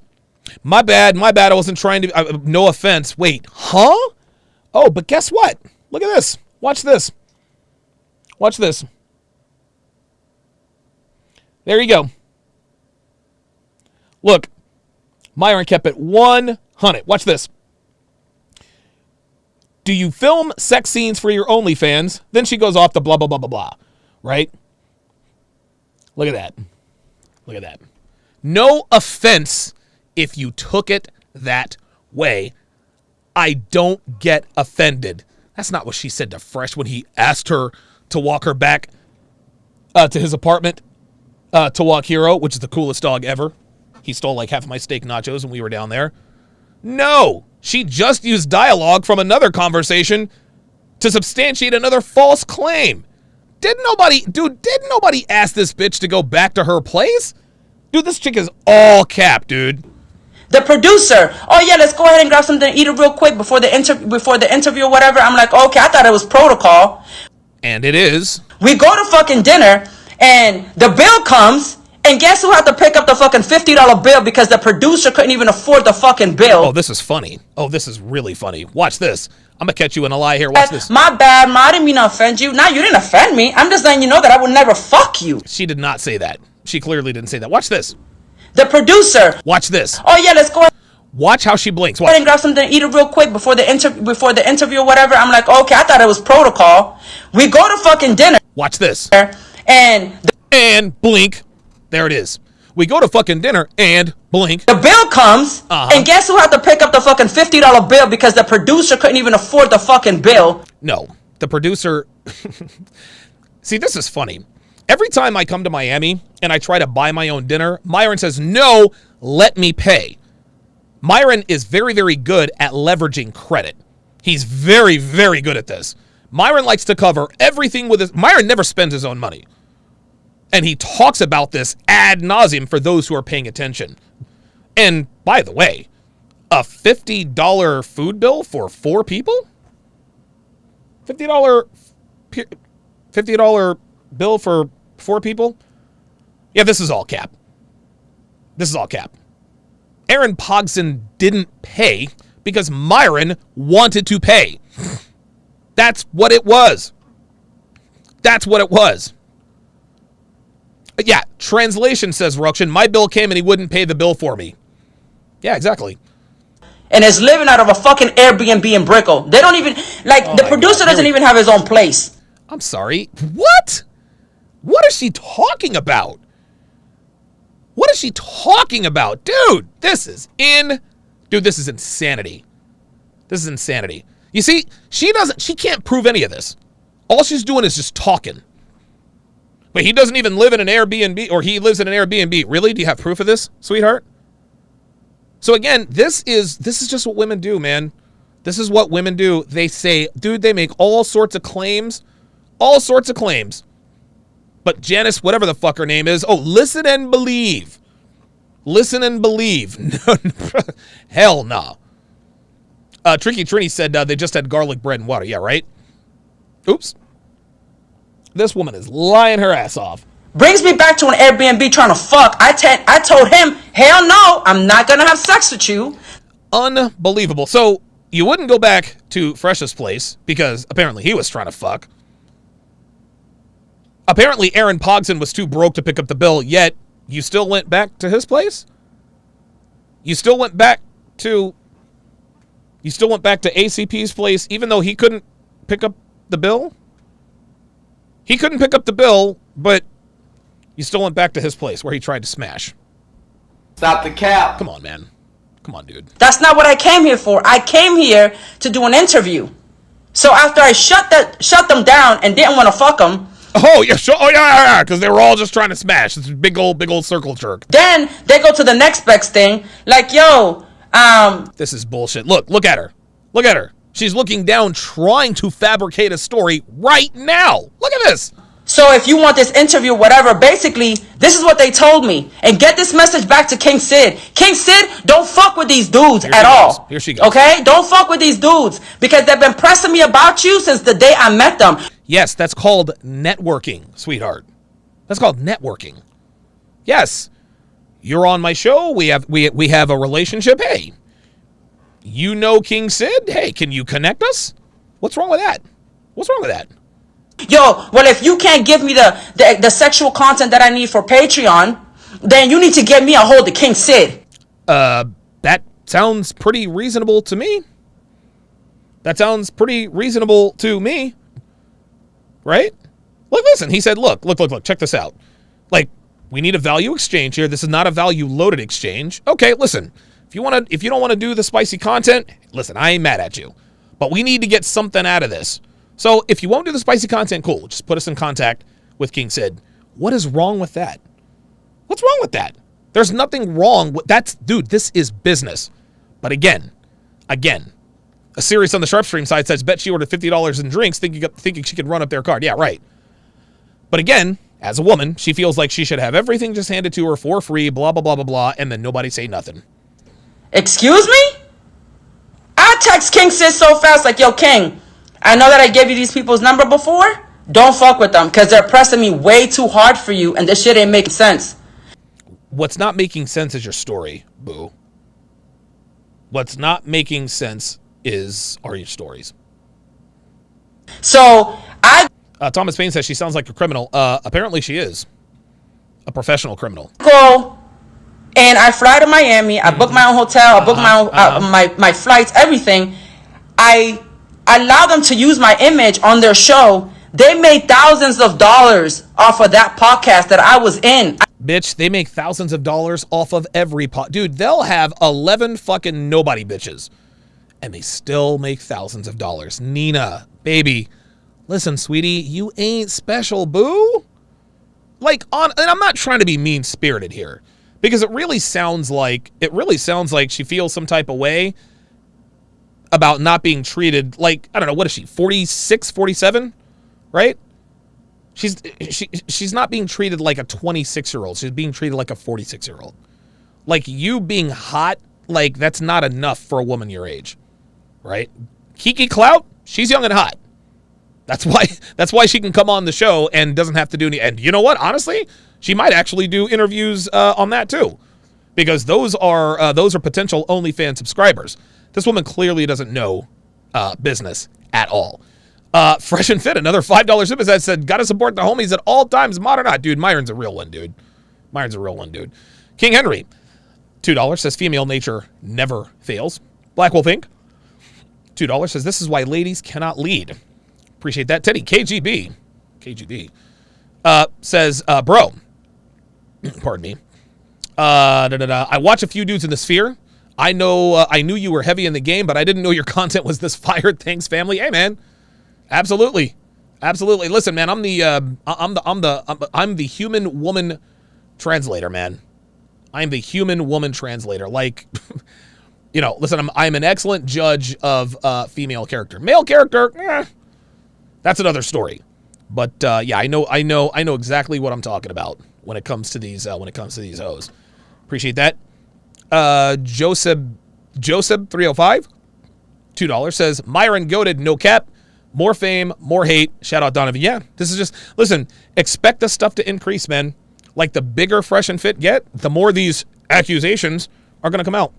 My bad. I wasn't trying to, no offense. Wait, huh? Oh, but guess what? Look at this. Watch this. Watch this. There you go. Look, Myron kept it 100. Watch this. Do you film sex scenes for your OnlyFans? Then she goes off the blah, blah, blah, blah, blah. Right? Look at that. Look at that. No offense if you took it that way. I don't get offended. That's not what she said to Fresh when he asked her to walk her back to his apartment to walk Hero, which is the coolest dog ever. He stole like half of my steak nachos when we were down there. No, she just used dialogue from another conversation to substantiate another false claim. Didn't nobody ask this bitch to go back to her place? Dude, this chick is all cap, dude. The producer, oh yeah, let's go ahead and grab something to eat it real quick before the interview or whatever. I'm like, okay, I thought it was protocol. And it is. We go to fucking dinner, and the bill comes, and guess who had to pick up the fucking $50 bill because the producer couldn't even afford the fucking bill? Oh, this is funny. Oh, this is really funny. Watch this. I'm gonna catch you in a lie here. Watch this. My bad, Ma. I didn't mean to offend you. Nah, you didn't offend me. I'm just letting you know that I would never fuck you. She did not say that. She clearly didn't say that. Watch this. The producer. Watch this. Oh yeah, let's go ahead. Watch how she blinks. Watch. Go ahead and grab something to eat it real quick before the interview or whatever. I'm like, okay, I thought it was protocol. We go to fucking dinner. Watch this. And blink. There it is. We go to fucking dinner and blink. The bill comes, and guess who had to pick up the fucking $50 bill because the producer couldn't even afford the fucking bill? No, the producer. See, this is funny. Every time I come to Miami and I try to buy my own dinner, Myron says, no, let me pay. Myron is very, very good at leveraging credit. He's very, very good at this. Myron likes to cover everything with his... Myron never spends his own money. And he talks about this ad nauseum for those who are paying attention. And by the way, a $50 food bill for 4 people? $50 bill for 4 people? Yeah, this is all cap. This is all cap. Aaron Pogson didn't pay because Myron wanted to pay. That's what it was. That's what it was. Yeah, translation says Ruction, my bill came and he wouldn't pay the bill for me. Yeah, exactly. And is living out of a fucking Airbnb in Brickell. They don't even, the producer doesn't even have his own place. I'm sorry. What? What is she talking about? What is she talking about? Dude, this is insanity. This is insanity. You see, she can't prove any of this. All she's doing is just talking. But he doesn't even live in an Airbnb, or he lives in an Airbnb. Really? Do you have proof of this, sweetheart? So again, this is just what women do, man. This is what women do. They say, dude, they make all sorts of claims. All sorts of claims. But Janus, whatever the fuck her name is, oh, listen and believe. Listen and believe. Hell no. Tricky Trini said they just had garlic bread and water. Yeah, right? Oops. This woman is lying her ass off. Brings me back to an Airbnb trying to fuck. I told him, hell no, I'm not going to have sex with you. Unbelievable. So you wouldn't go back to Fresh's place because apparently he was trying to fuck. Apparently Aaron Pogson was too broke to pick up the bill, yet you still went back to his place? You still went back to ACP's place even though he couldn't pick up the bill? He couldn't pick up the bill, but you still went back to his place where he tried to smash. Stop the cap. Come on, man. Come on, dude. That's not what I came here for. I came here to do an interview. So after I shut them down and didn't want to fuck them. Oh, yeah, sure. Oh, yeah, because they were all just trying to smash. This big old circle jerk. Then they go to the next best thing. Like, yo, This is bullshit. Look at her. Look at her. She's looking down, trying to fabricate a story right now. Look at this. So if you want this interview, whatever, basically, this is what they told me. And get this message back to King Sid. King Sid, don't fuck with these dudes at all. Here she goes. Okay? Don't fuck with these dudes. Because they've been pressing me about you since the day I met them. Yes, that's called networking, sweetheart. That's called networking. Yes. You're on my show. We have a relationship. Hey. You know King Sid? Hey, can you connect us? What's wrong with that? What's wrong with that? Yo, well, if you can't give me the sexual content that I need for Patreon, then you need to get me a hold of King Sid. That sounds pretty reasonable to me. That sounds pretty reasonable to me. Right? Look, listen, he said, look, check this out. Like, we need a value exchange here. This is not a value loaded exchange. Okay, listen, if you don't want to do the spicy content, listen, I ain't mad at you. But we need to get something out of this. So if you won't do the spicy content, cool. Just put us in contact with King Sid. What is wrong with that? What's wrong with that? There's nothing wrong with that. Dude, this is business. But again, a series on the Sharp Stream side says, bet she ordered $50 in drinks thinking she could run up their card. Yeah, right. But again, as a woman, she feels like she should have everything just handed to her for free, blah, blah, blah, blah, blah, and then nobody say nothing. Excuse me? I text King Sid so fast like, yo, King, I know that I gave you these people's number before. Don't fuck with them because they're pressing me way too hard for you and this shit ain't making sense. What's not making sense is your story, boo. What's not making sense are your stories. So, Thomas Payne says she sounds like a criminal. Apparently she is. A professional criminal. Go and I fly to Miami. I book my own hotel. I book my own my flights, everything. I allow them to use my image on their show. They made thousands of dollars off of that podcast that I was in. Bitch, they make thousands of dollars off of every Dude, they'll have 11 fucking nobody bitches. And they still make thousands of dollars. Nina, baby, listen, sweetie, you ain't special, boo. And I'm not trying to be mean-spirited here. Because it really sounds like she feels some type of way about not being treated like, I don't know, what is she, 46, 47? Right? She's not being treated like a 26-year-old. She's being treated like a 46-year-old. Like, you being hot, like, that's not enough for a woman your age. Right? Kiki Clout, she's young and hot. That's why she can come on the show and doesn't have to do any. And you know what? Honestly, she might actually do interviews on that too, because those are potential OnlyFans subscribers. This woman clearly doesn't know business at all. Fresh and Fit, another $5 super chat said, gotta support the homies at all times. Modern not, dude. Myron's a real one, dude. King Henry, $2 says female nature never fails. Black Wolf Inc. $2 says this is why ladies cannot lead. Appreciate that. Teddy KGB says, bro, pardon me. I watch a few dudes in the sphere. I knew you were heavy in the game, but I didn't know your content was this fired. Thanks, family. Hey, man. Absolutely. Listen, man, I'm the human woman translator, man. I'm the human woman translator. Like, listen, I'm an excellent judge of female character. Male character, that's another story. But yeah, I know exactly what I'm talking about when it comes to these hoes. Appreciate that. Joseph 305, $2 says Myron goated, no cap, more fame, more hate. Shout out Donovan. Yeah, this is just, listen, expect the stuff to increase, man. Like, the bigger Fresh and Fit get, the more these accusations are gonna come out.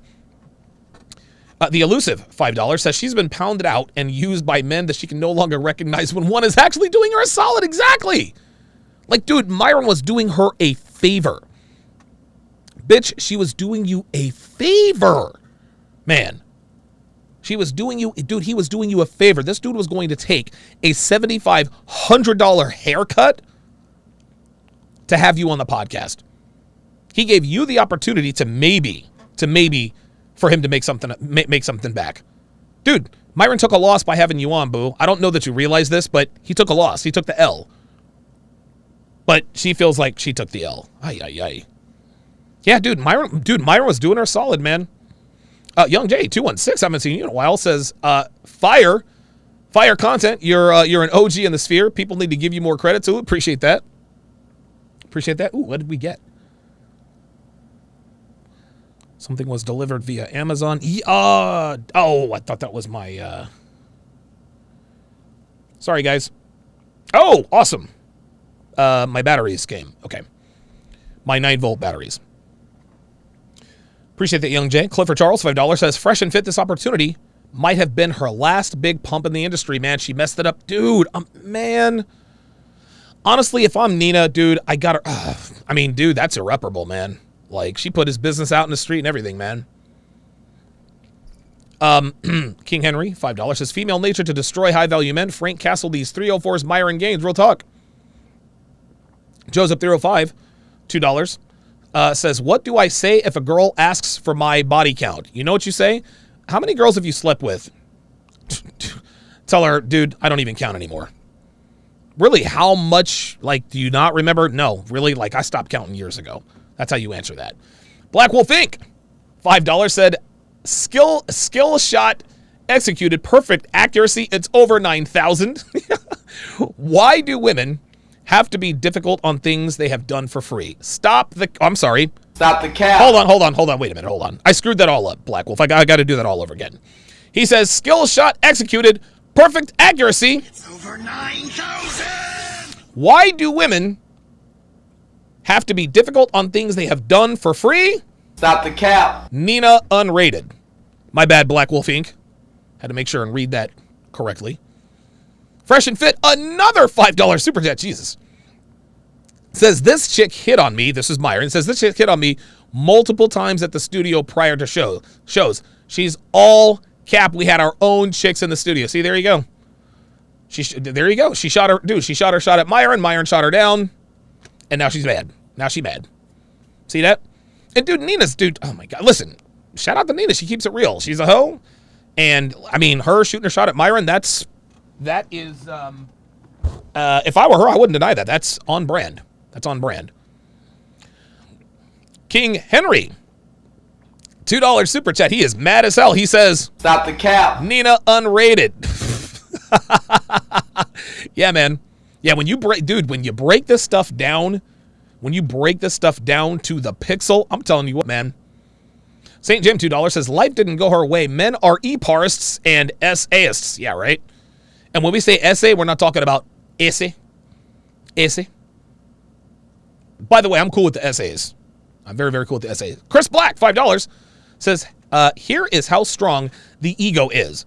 The Elusive, $5 says she's been pounded out and used by men that she can no longer recognize when one is actually doing her a solid. Exactly. Like, dude, Myron was doing her a favor. Bitch, she was doing you a favor. Man. He was doing you a favor. This dude was going to take a $7,500 haircut to have you on the podcast. He gave you the opportunity to maybe for him to make something back. Dude, Myron took a loss by having you on, boo. I don't know that you realize this, but he took a loss. He took the L. But she feels like she took the L. Ay. Yeah, dude, Myron was doing her solid, man. Young J 216, I haven't seen you in a while, says fire content. You're an OG in the sphere. People need to give you more credit to it. Appreciate that. Ooh, what did we get? Something was delivered via Amazon. Oh, I thought that was my sorry guys. Oh, awesome. My batteries came. Okay. My 9-volt batteries. Appreciate that, Young Jay. Clifford Charles, $5, says, fresh and fit, this opportunity might have been her last big pump in the industry, man. She messed it up. Dude, man. Honestly, if I'm Nina, dude, I got her. I mean, dude, that's irreparable, man. Like, she put his business out in the street and everything, man. King Henry, $5, says, female nature to destroy high-value men. Frank Castle, these 304s, Myron Gaines. Real talk. Joseph 305, $2. Says, what do I say if a girl asks for my body count? You know what you say? How many girls have you slept with? Tell her, dude, I don't even count anymore. Really, how much, like, do you not remember? No, really, like, I stopped counting years ago. That's how you answer that. Black Wolf Inc., $5, said, skill shot executed, perfect accuracy. It's over 9,000. Why do women have to be difficult on things they have done for free? Stop the cap. Hold on. Wait a minute. Hold on. I screwed that all up, Black Wolf. I got to do that all over again. He says, skill shot executed, perfect accuracy. It's over 9,000. Why do women have to be difficult on things they have done for free? Stop the cap. Nina Unrated. My bad, Black Wolf Inc. Had to make sure and read that correctly. Fresh and fit, another $5 super chat. Jesus. Says, this chick hit on me. This is Myron. Says, this chick hit on me multiple times at the studio prior to shows. She's all cap. We had our own chicks in the studio. See, there you go. There you go. She shot her shot at Myron. Myron shot her down. And now she's mad. See that? And dude, oh my God. Listen, shout out to Nina. She keeps it real. She's a hoe. And I mean, her shooting her shot at Myron, that is, if I were her, I wouldn't deny that. That's on brand. King Henry, $2 super chat. He is mad as hell. He says, stop the cap. Nina Unrated. Yeah, man. Yeah, when you break this stuff down, to the pixel, I'm telling you what, man. St. Jim, $2, says, life didn't go her way. Men are e-parists and essayists. Yeah, right? And when we say essay, we're not talking about essay. By the way, I'm cool with the essays. I'm very, very cool with the essays. Chris Black, $5, says, here is how strong the ego is.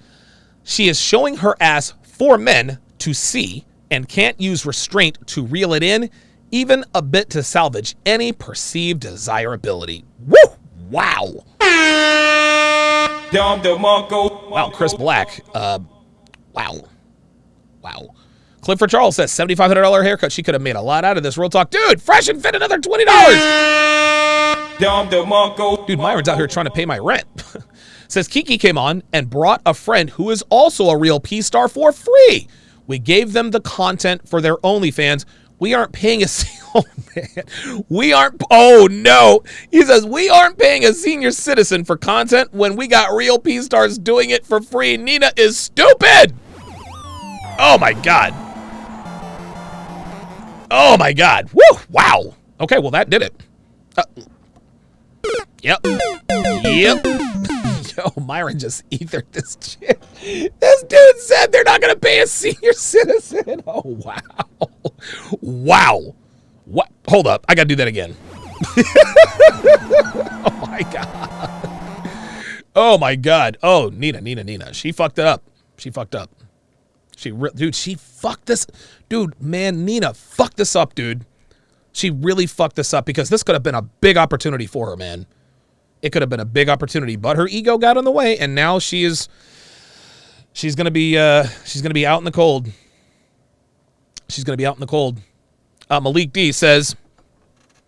She is showing her ass for men to see and can't use restraint to reel it in, even a bit to salvage any perceived desirability. Woo! Wow. Wow, Chris Black. Wow. Clifford Charles says, $7,500 haircut. She could have made a lot out of this. Real talk. Dude, fresh and fit, another $20. Dude, Myron's out here trying to pay my rent. Says, Kiki came on and brought a friend who is also a real P-star for free. We gave them the content for their OnlyFans. We aren't paying a single man. Oh no. He says, we aren't paying a senior citizen for content when we got real P-stars doing it for free. Nina is stupid. Oh my God. Woo, wow. Okay, well that did it. Yep. Yo, Myron just ethered this chick. This dude said they're not going to pay a senior citizen. Oh, wow. What? Hold up. I got to do that again. Oh, my God. Oh, Nina. She fucked it up. Dude, she fucked this. Dude, man, Nina fucked this up, dude. She really fucked this up because this could have been a big opportunity for her, man. It could have been a big opportunity, but her ego got in the way, and now she's gonna be out in the cold. Malik D says,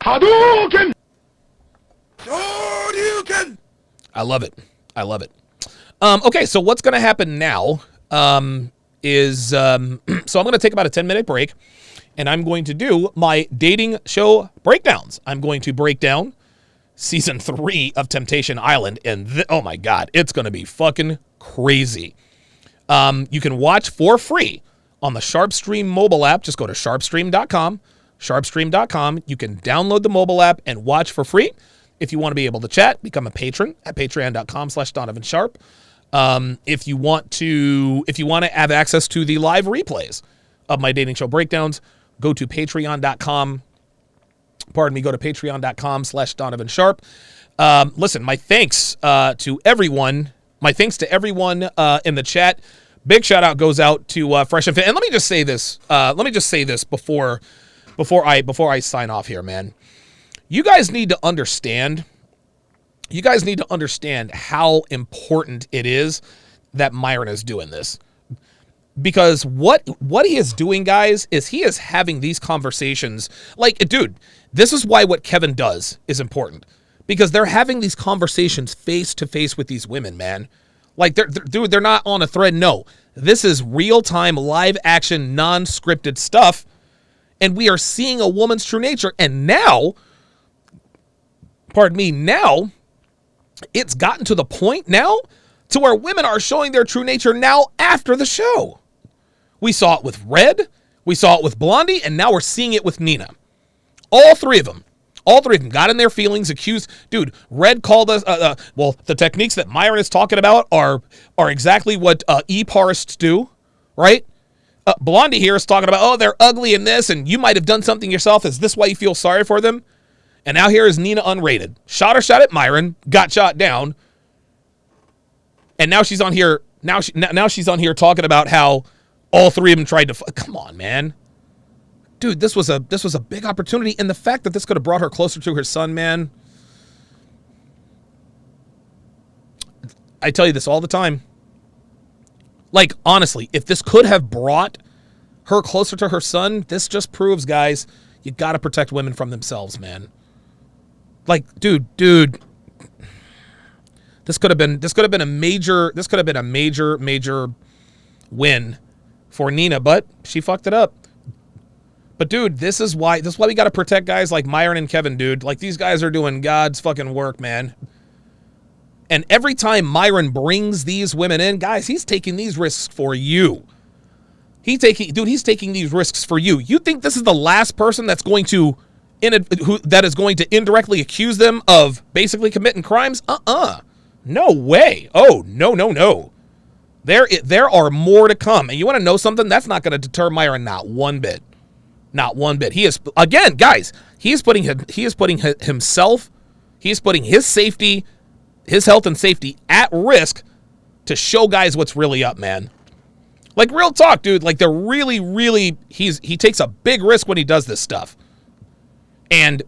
Hadouken! I love it. Okay, so what's gonna happen now is so I'm gonna take about a 10-minute break, and I'm going to do my dating show breakdowns. I'm going to break down season 3 of Temptation Island, and oh my God, it's going to be fucking crazy. You can watch for free on the Sharpstream mobile app. Just go to sharpstream.com, sharpstream.com. You can download the mobile app and watch for free. If you want to be able to chat, become a patron at patreon.com/DonovanSharp. If you want to have access to the live replays of my dating show breakdowns, go to patreon.com. Go to patreon.com/DonovanSharp. Listen, my thanks to everyone. My thanks to everyone in the chat. Big shout out goes out to Fresh and Fit. And let me just say this. Before I sign off here, man. You guys need to understand. You guys need to understand how important it is that Myron is doing this. Because what he is doing, guys, is he is having these conversations. Like, dude, this is why what Kevin does is important. Because they're having these conversations face to face with these women, man. Like, they're not on a thread. No, this is real-time, live-action, non-scripted stuff. And we are seeing a woman's true nature. And now, now, it's gotten to the point now to where women are showing their true nature now after the show. We saw it with Red, we saw it with Blondie, and now we're seeing it with Nina. All three of them got in their feelings, accused. Dude, Red called us, the techniques that Myron is talking about are exactly what E-parists do, right? Blondie here is talking about, oh, they're ugly in this, and you might have done something yourself. Is this why you feel sorry for them? And now here is Nina Unrated. Shot at Myron, got shot down. And now she's on here, now she's on here talking about how all three of them tried to come on, man. Dude, this was a big opportunity, and the fact that this could have brought her closer to her son, man. I tell you this all the time. Like, honestly, if this could have brought her closer to her son, this just proves, guys, you got to protect women from themselves, man. Like, dude, this could have been a major win for Nina, but she fucked it up. But dude, this is why we got to protect guys like Myron and Kevin, dude. Like, these guys are doing God's fucking work, man. And every time Myron brings these women in, guys, he's taking these risks for you. He's taking these risks for you. You think this is the last person that's going to indirectly accuse them of basically committing crimes? No way. Oh, no. There are more to come. And you want to know something? That's not going to deter Myron not one bit. Not one bit. He is, again, guys, he is putting himself, he is putting his safety, his health and safety at risk to show guys what's really up, man. Like, real talk, dude. Like, they're really, he takes a big risk when he does this stuff. And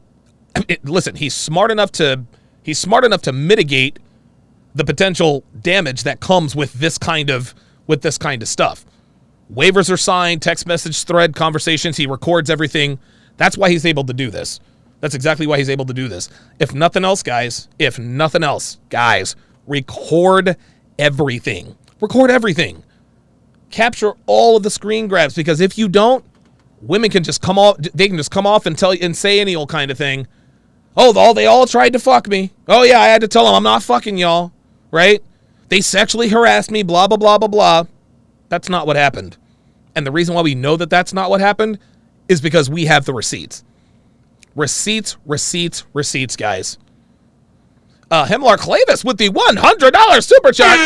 listen, he's smart enough to mitigate the potential damage that comes with this kind of stuff. Waivers are signed, text message thread conversations. He records everything. That's why he's able to do this. That's exactly why he's able to do this. If nothing else, guys, record everything. Record everything. Capture all of the screen grabs, because if you don't, women can just come off. They can just come off and tell you and say any old kind of thing. Oh, they all tried to fuck me. Oh yeah, I had to tell them I'm not fucking y'all, right? They sexually harassed me. Blah blah blah blah blah. That's not what happened. And the reason why we know that that's not what happened is because we have the receipts. Receipts, guys. Hemlar Clavis with the $100 super chat.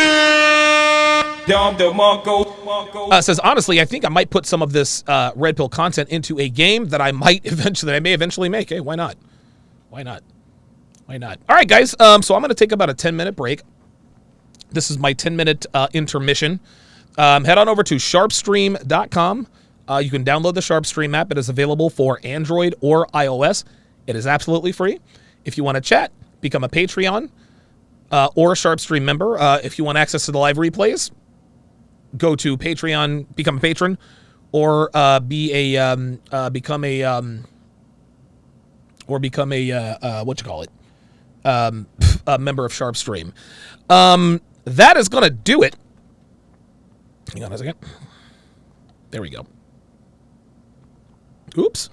Says, honestly, I think I might put some of this Red Pill content into a game that I may eventually make. Hey, why not? Why not? All right, guys. So I'm going to take about a 10-minute break. This is my 10-minute intermission. Head on over to sharpstream.com. You can download the Sharpstream app. It is available for Android or iOS. It is absolutely free. If you want to chat, become a Patreon or a Sharpstream member. If you want access to the live replays, go to Patreon, become a patron, or become a member of Sharpstream. That is gonna do it. Hang on a second. There we go. Oops.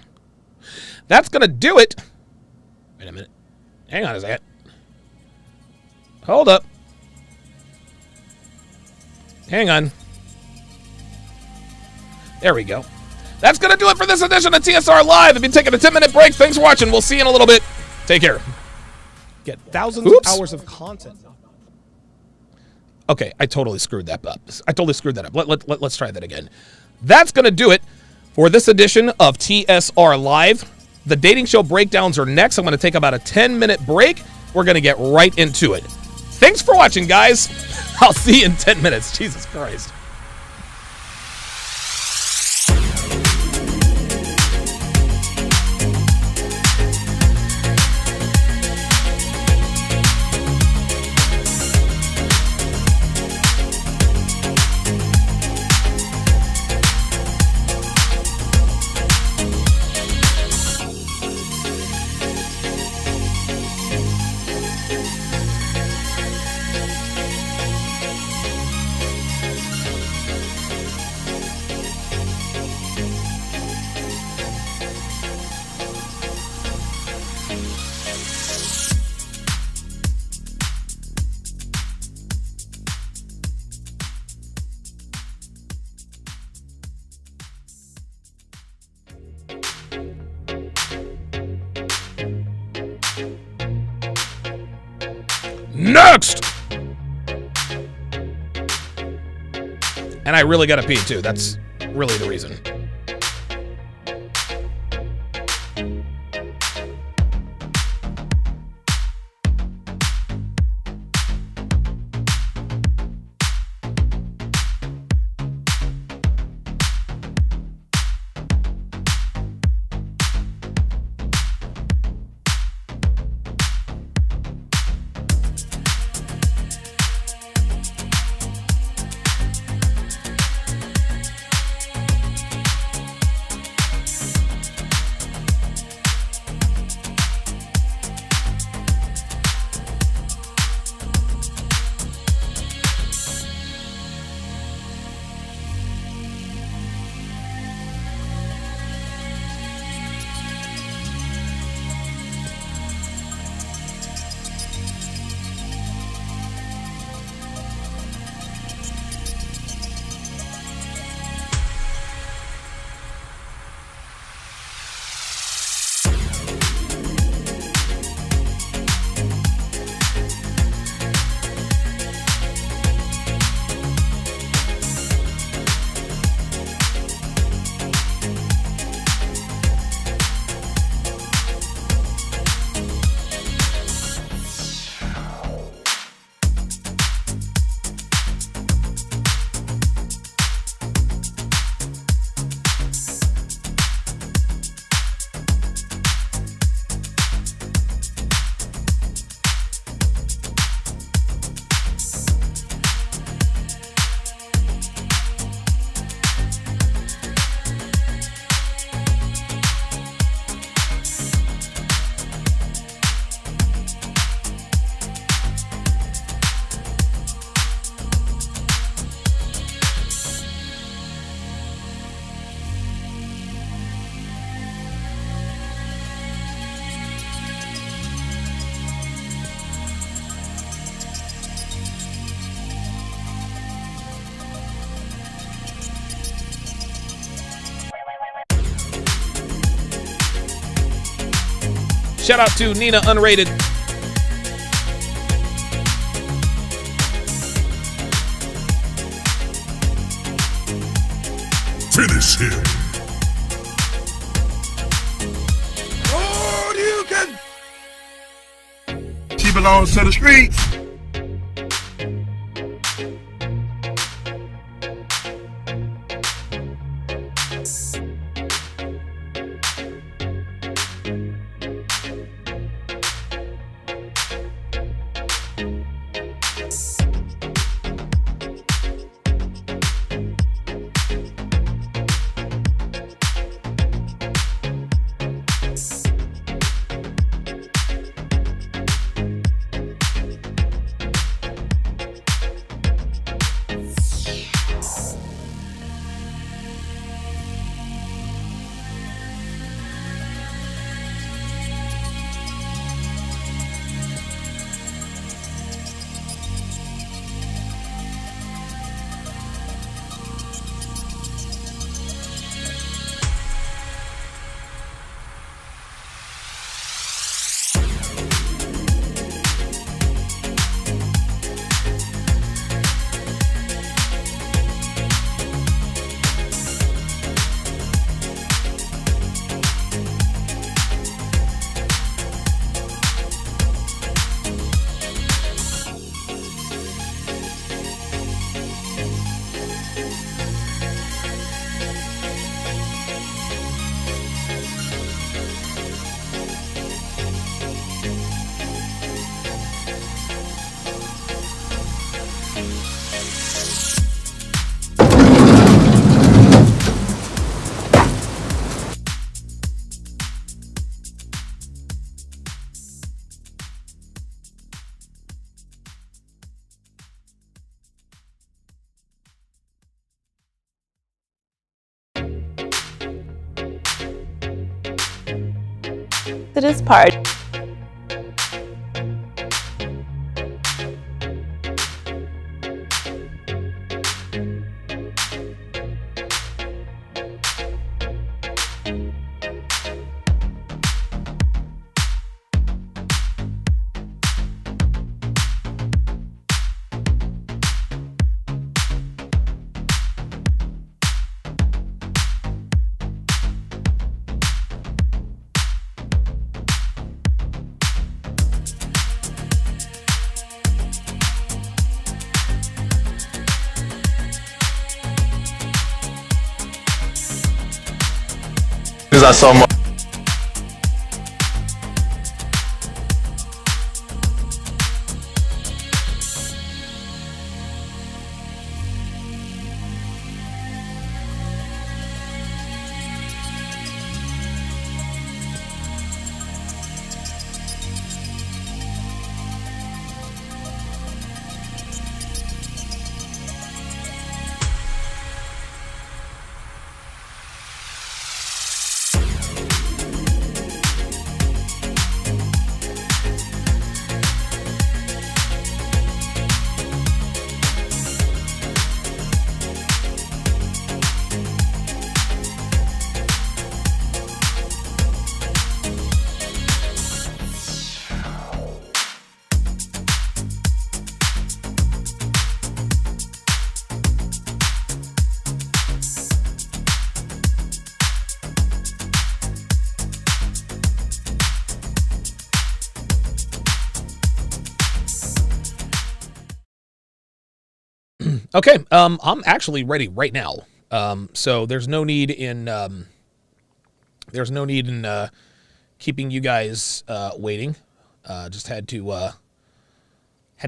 That's gonna do it. Wait a minute. Hang on a second. Hold up. Hang on. There we go. That's going to do it for this edition of TSR Live. I've been taking a 10-minute break. Thanks for watching. We'll see you in a little bit. Take care. Get thousands of hours of content. Okay, I totally screwed that up. Let's try that again. That's going to do it for this edition of TSR Live. The dating show breakdowns are next. I'm going to take about a 10-minute break. We're going to get right into it. Thanks for watching, guys. I'll see you in 10 minutes. Jesus Christ. Next! And I really gotta pee too. That's really the reason. Shout out to Nina Unrated. Finish him. Oh, you can. She belongs to the streets. to this part. Because I saw my. Okay, I'm actually ready right now. So there's no need in keeping you guys waiting. Just had to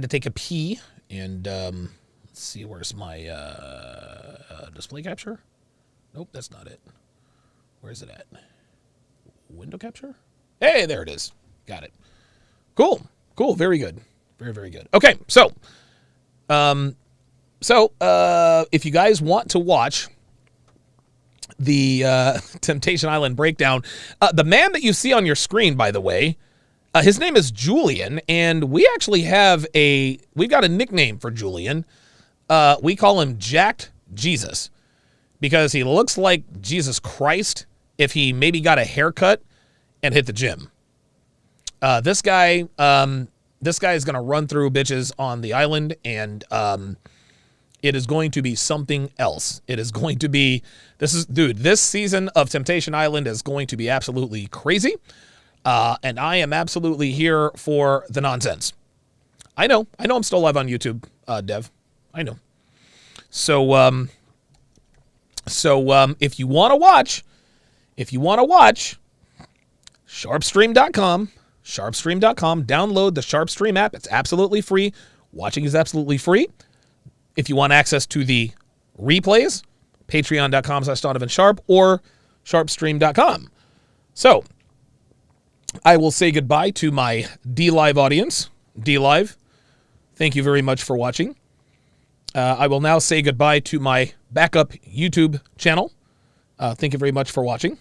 take a pee, and let's see, where's my display capture? Nope, that's not it. Where is it at? Window capture? Hey, there it is. Got it. Cool. Very good. Very good. Okay, so if you guys want to watch the Temptation Island breakdown, the man that you see on your screen, by the way, his name is Julian, and we actually we've got a nickname for Julian. We call him Jacked Jesus, because he looks like Jesus Christ if he maybe got a haircut and hit the gym. This guy is gonna run through bitches on the island, and it is going to be something else. It is going to be, this season of Temptation Island is going to be absolutely crazy. And I am absolutely here for the nonsense. I know I'm still live on YouTube, Dev. I know. So if you want to watch, sharpstream.com, download the Sharpstream app. It's absolutely free. Watching is absolutely free. If you want access to the replays, patreon.com/DonovanSharp or sharpstream.com. So I will say goodbye to my D-Live audience. D-Live, thank you very much for watching. I will now say goodbye to my backup YouTube channel. Thank you very much for watching.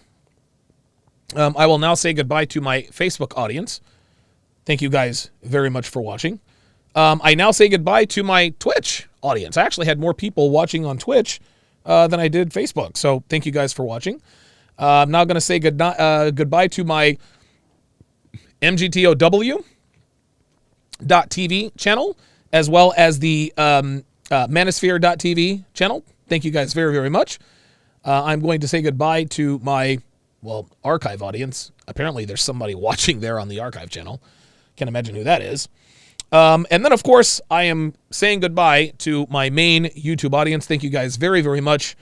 I will now say goodbye to my Facebook audience. Thank you guys very much for watching. I now say goodbye to my Twitch audience. I actually had more people watching on Twitch than I did Facebook. So thank you guys for watching. I'm now going to say goodbye to my MGTOW.TV channel, as well as the Manosphere.TV channel. Thank you guys very, very much. I'm going to say goodbye to my, archive audience. Apparently there's somebody watching there on the archive channel. Can't imagine who that is. And then, of course, I am saying goodbye to my main YouTube audience. Thank you guys very, very much